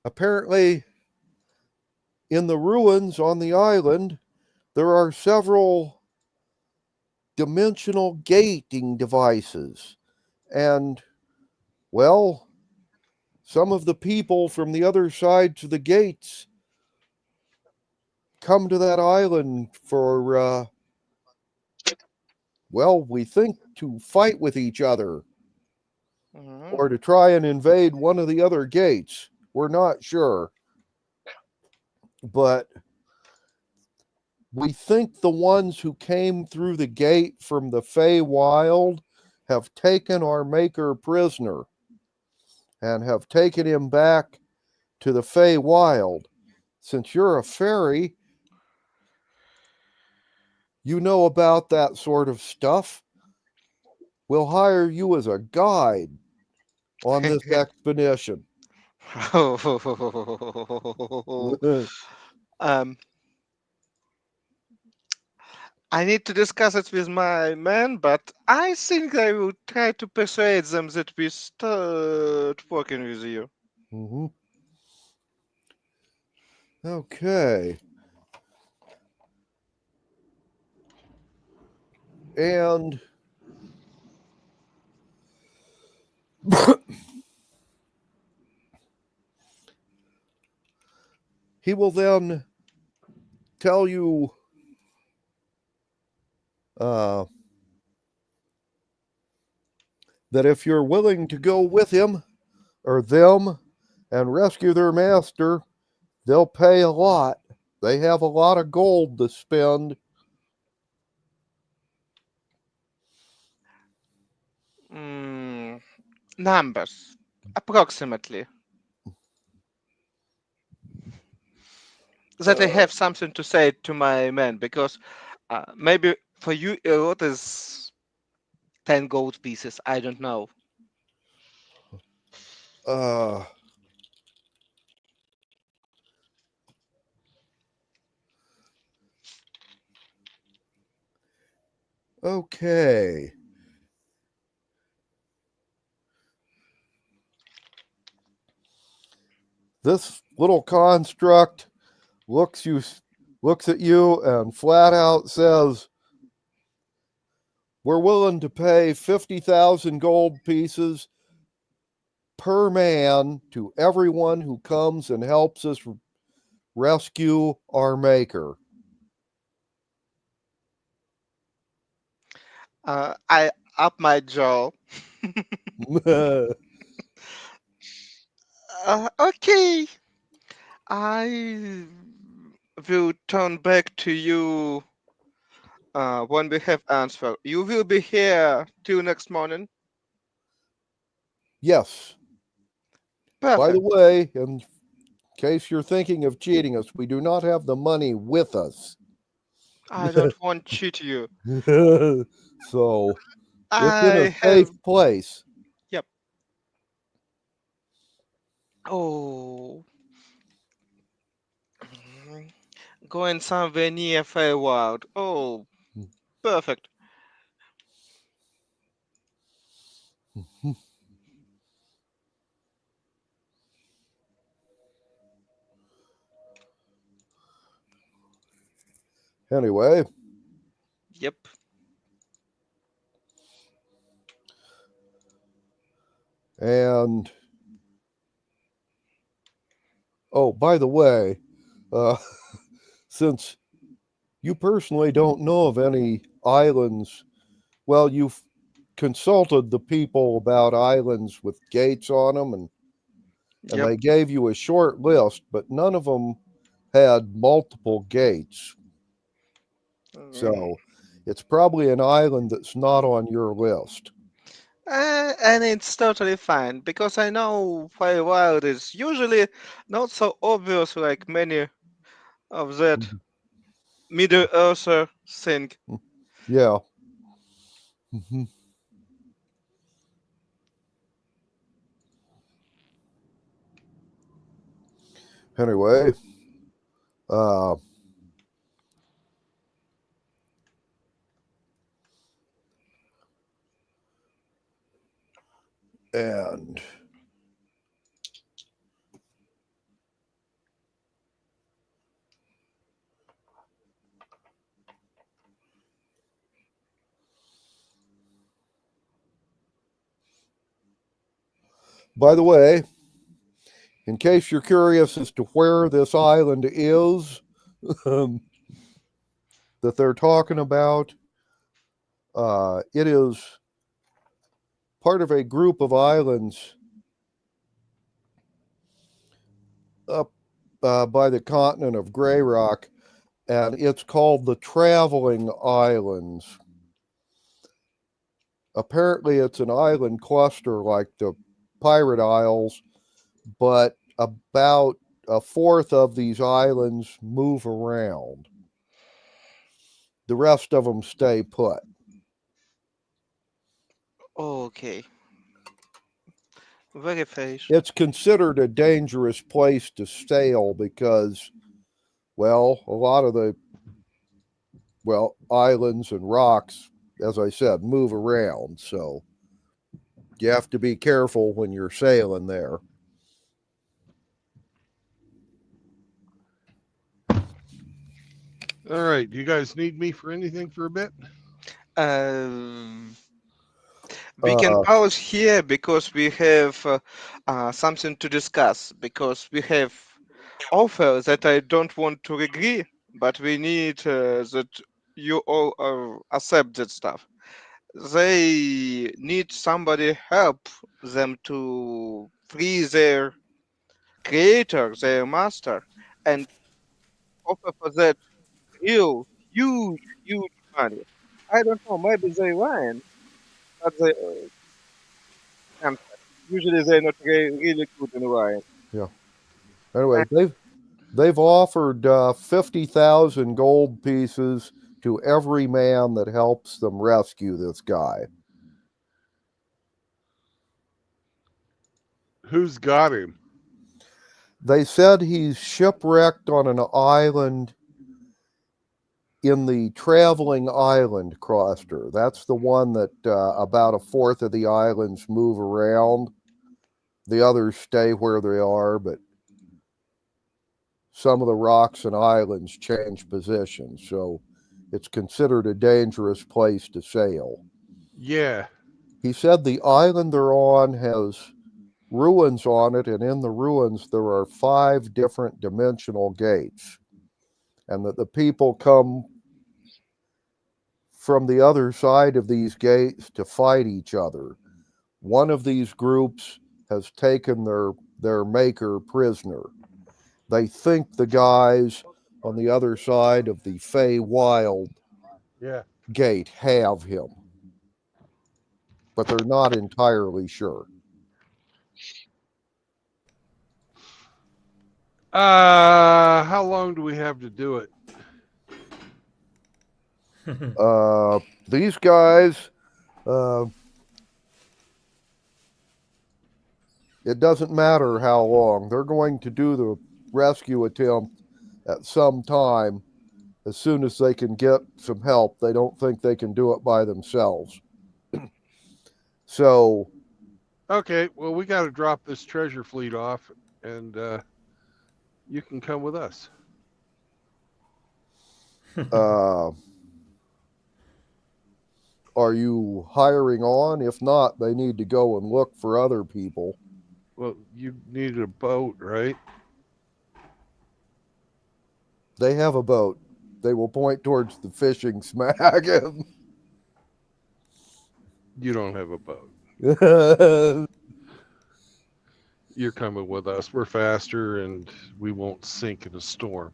apparently in the ruins on the island there are several dimensional gating devices, and well, some of the people from the other sides of the gates come to that island for well, we think to fight with each other or to try and invade one of the other gates. We're not sure, but we think the ones who came through the gate from the Feywild have taken our maker prisoner and have taken him back to the Feywild. Since you're a fairy, you know about that sort of stuff. We'll hire you as a guide on this expedition. I need to discuss it with my men, but I think I will try to persuade them that we start working with you. Okay. And he will then tell you that if you're willing to go with him or them and rescue their master, they'll pay a lot. They have a lot of gold to spend. Numbers, approximately. That I have something to say to my men, because maybe for you a lot is 10 gold pieces. I don't know. Okay. This little construct looks at you and flat out says, "We're willing to pay 50,000 gold pieces per man to everyone who comes and helps us rescue our maker." I up my jaw. Okay. I will turn back to you when we have answer. You will be here till next morning. Yes. By the Perfect. way, in case you're thinking of cheating us, we do not have the money with us. I don't want to cheat you. So it's in a I safe have. place. Yep. Oh. Going somewhere near Feywild. Oh, perfect. Anyway, Yep. and oh, by the way, uh, since you personally don't know of any islands, well, you've consulted the people about islands with gates on them, and Yep. they gave you a short list, but none of them had multiple gates. So it's probably an island that's not on your list. And it's totally fine because I know Feywild is usually not so obvious like many of that Middle Earther think. Yeah. Mhm. Anyway, uh, and by the way, in case you're curious as to where this island is that they're talking about, it is part of a group of islands up by the continent of Grey Rock, and it's called the Traveling Islands. Apparently, it's an island cluster like the Pirate Isles, but about a fourth of these islands move around. The rest of them stay put. Okay. Very fresh. It's considered a dangerous place to sail because, well, a lot of the, well, islands and rocks, as I said, move around. So you have to be careful when you're sailing there. All right. Do you guys need me for anything for a bit? We can Uh, pause here because we have something to discuss. Because we have offer that I don't want to agree, but we need that you all accept that stuff. They need somebody help them to free their creator, their master, and offer for that real huge money. I don't know, maybe they lying, but they can't. Usually they're not really good in lying. yeah. Anyway, they've offered 50,000 gold pieces to every man that helps them rescue this guy. Who's got him? They said he's shipwrecked on an island in the Traveling Island cluster. That's the one that about a fourth of the islands move around. The others stay where they are, but some of the rocks and islands change position. So it's considered a dangerous place to sail. Yeah. He said the island they're on has ruins on it, and in the ruins there are 5 different dimensional gates, and that the people come from the other side of these gates to fight each other. One of these groups has taken their maker prisoner. They think the guys on the other side of the Fey Wild Yeah. gate have him, but they're not entirely sure. How long do we have to do it? These guys, it doesn't matter how long. They're going to do the rescue attempt at some time as soon as they can get some help. They don't think they can do it by themselves. So, Okay, well, we got to drop this treasure fleet off, and you can come with us. are you hiring on? If not, they need to go and look for other people. Well, you needed a boat, right? They have a boat. They will point towards the fishing smack. You don't have a boat. You're coming with us. We're faster, and we won't sink in a storm.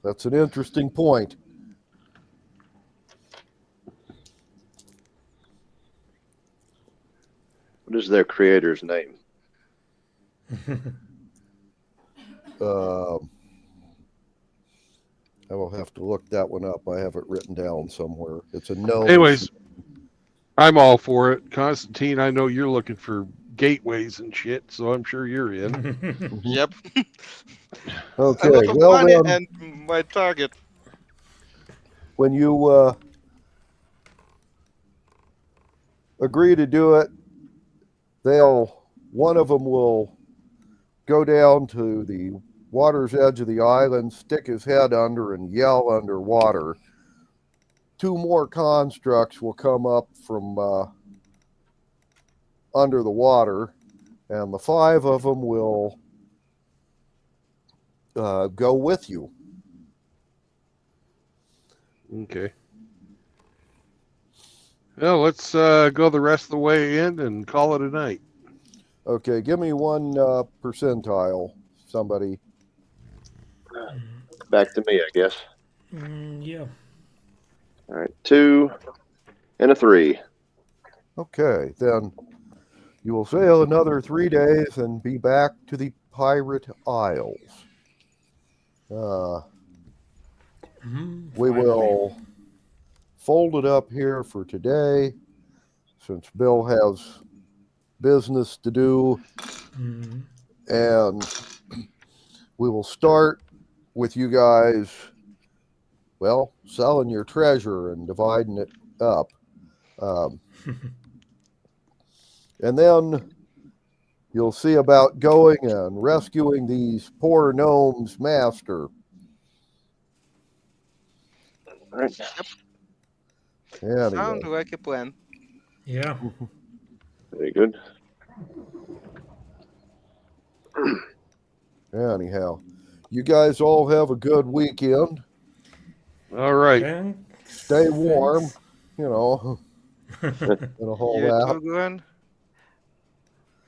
That's an interesting point. What is their creator's name? I will have to look that one up. I have it written down somewhere. It's a no. Anyways, I'm all for it. Constantine, I know you're looking for gateways and shit, so I'm sure you're in. Yep. Okay. A lot of Well, money then, and my target. when you agree to do it, one of them will go down to the water's edge of the island, stick his head under, and yell underwater. 2 more constructs will come up from under the water, and the 5 of them will go with you. Okay. Well, let's go the rest of the way in and call it a night. Okay, give me 1 percentile, somebody. Back to me, I guess. Yeah. All right, 2 and a 3. Okay, then you will sail another 3 days and be back to the Pirate Isles. We will fold it up here for today, since Bill has business to do, and we will start with you guys, well, selling your treasure and dividing it up. And then you'll see about going and rescuing these poor gnomes' master. All right. Anyway. Sounds like a plan. Yeah. Very good. Anyhow, you guys all have a good weekend. All right. And Stay warm, you know, and a whole You lot. too, Glenn.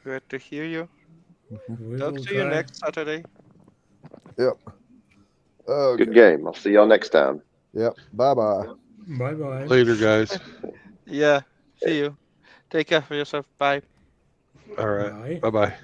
Good to hear you. we Talk will to you try. next Saturday. Yep. Okay. Good game. I'll see y'all next time. Yep. Bye-bye. Bye-bye. Later, guys. Yeah. See you. Take care of yourself. Bye. All right. Bye. Bye-bye.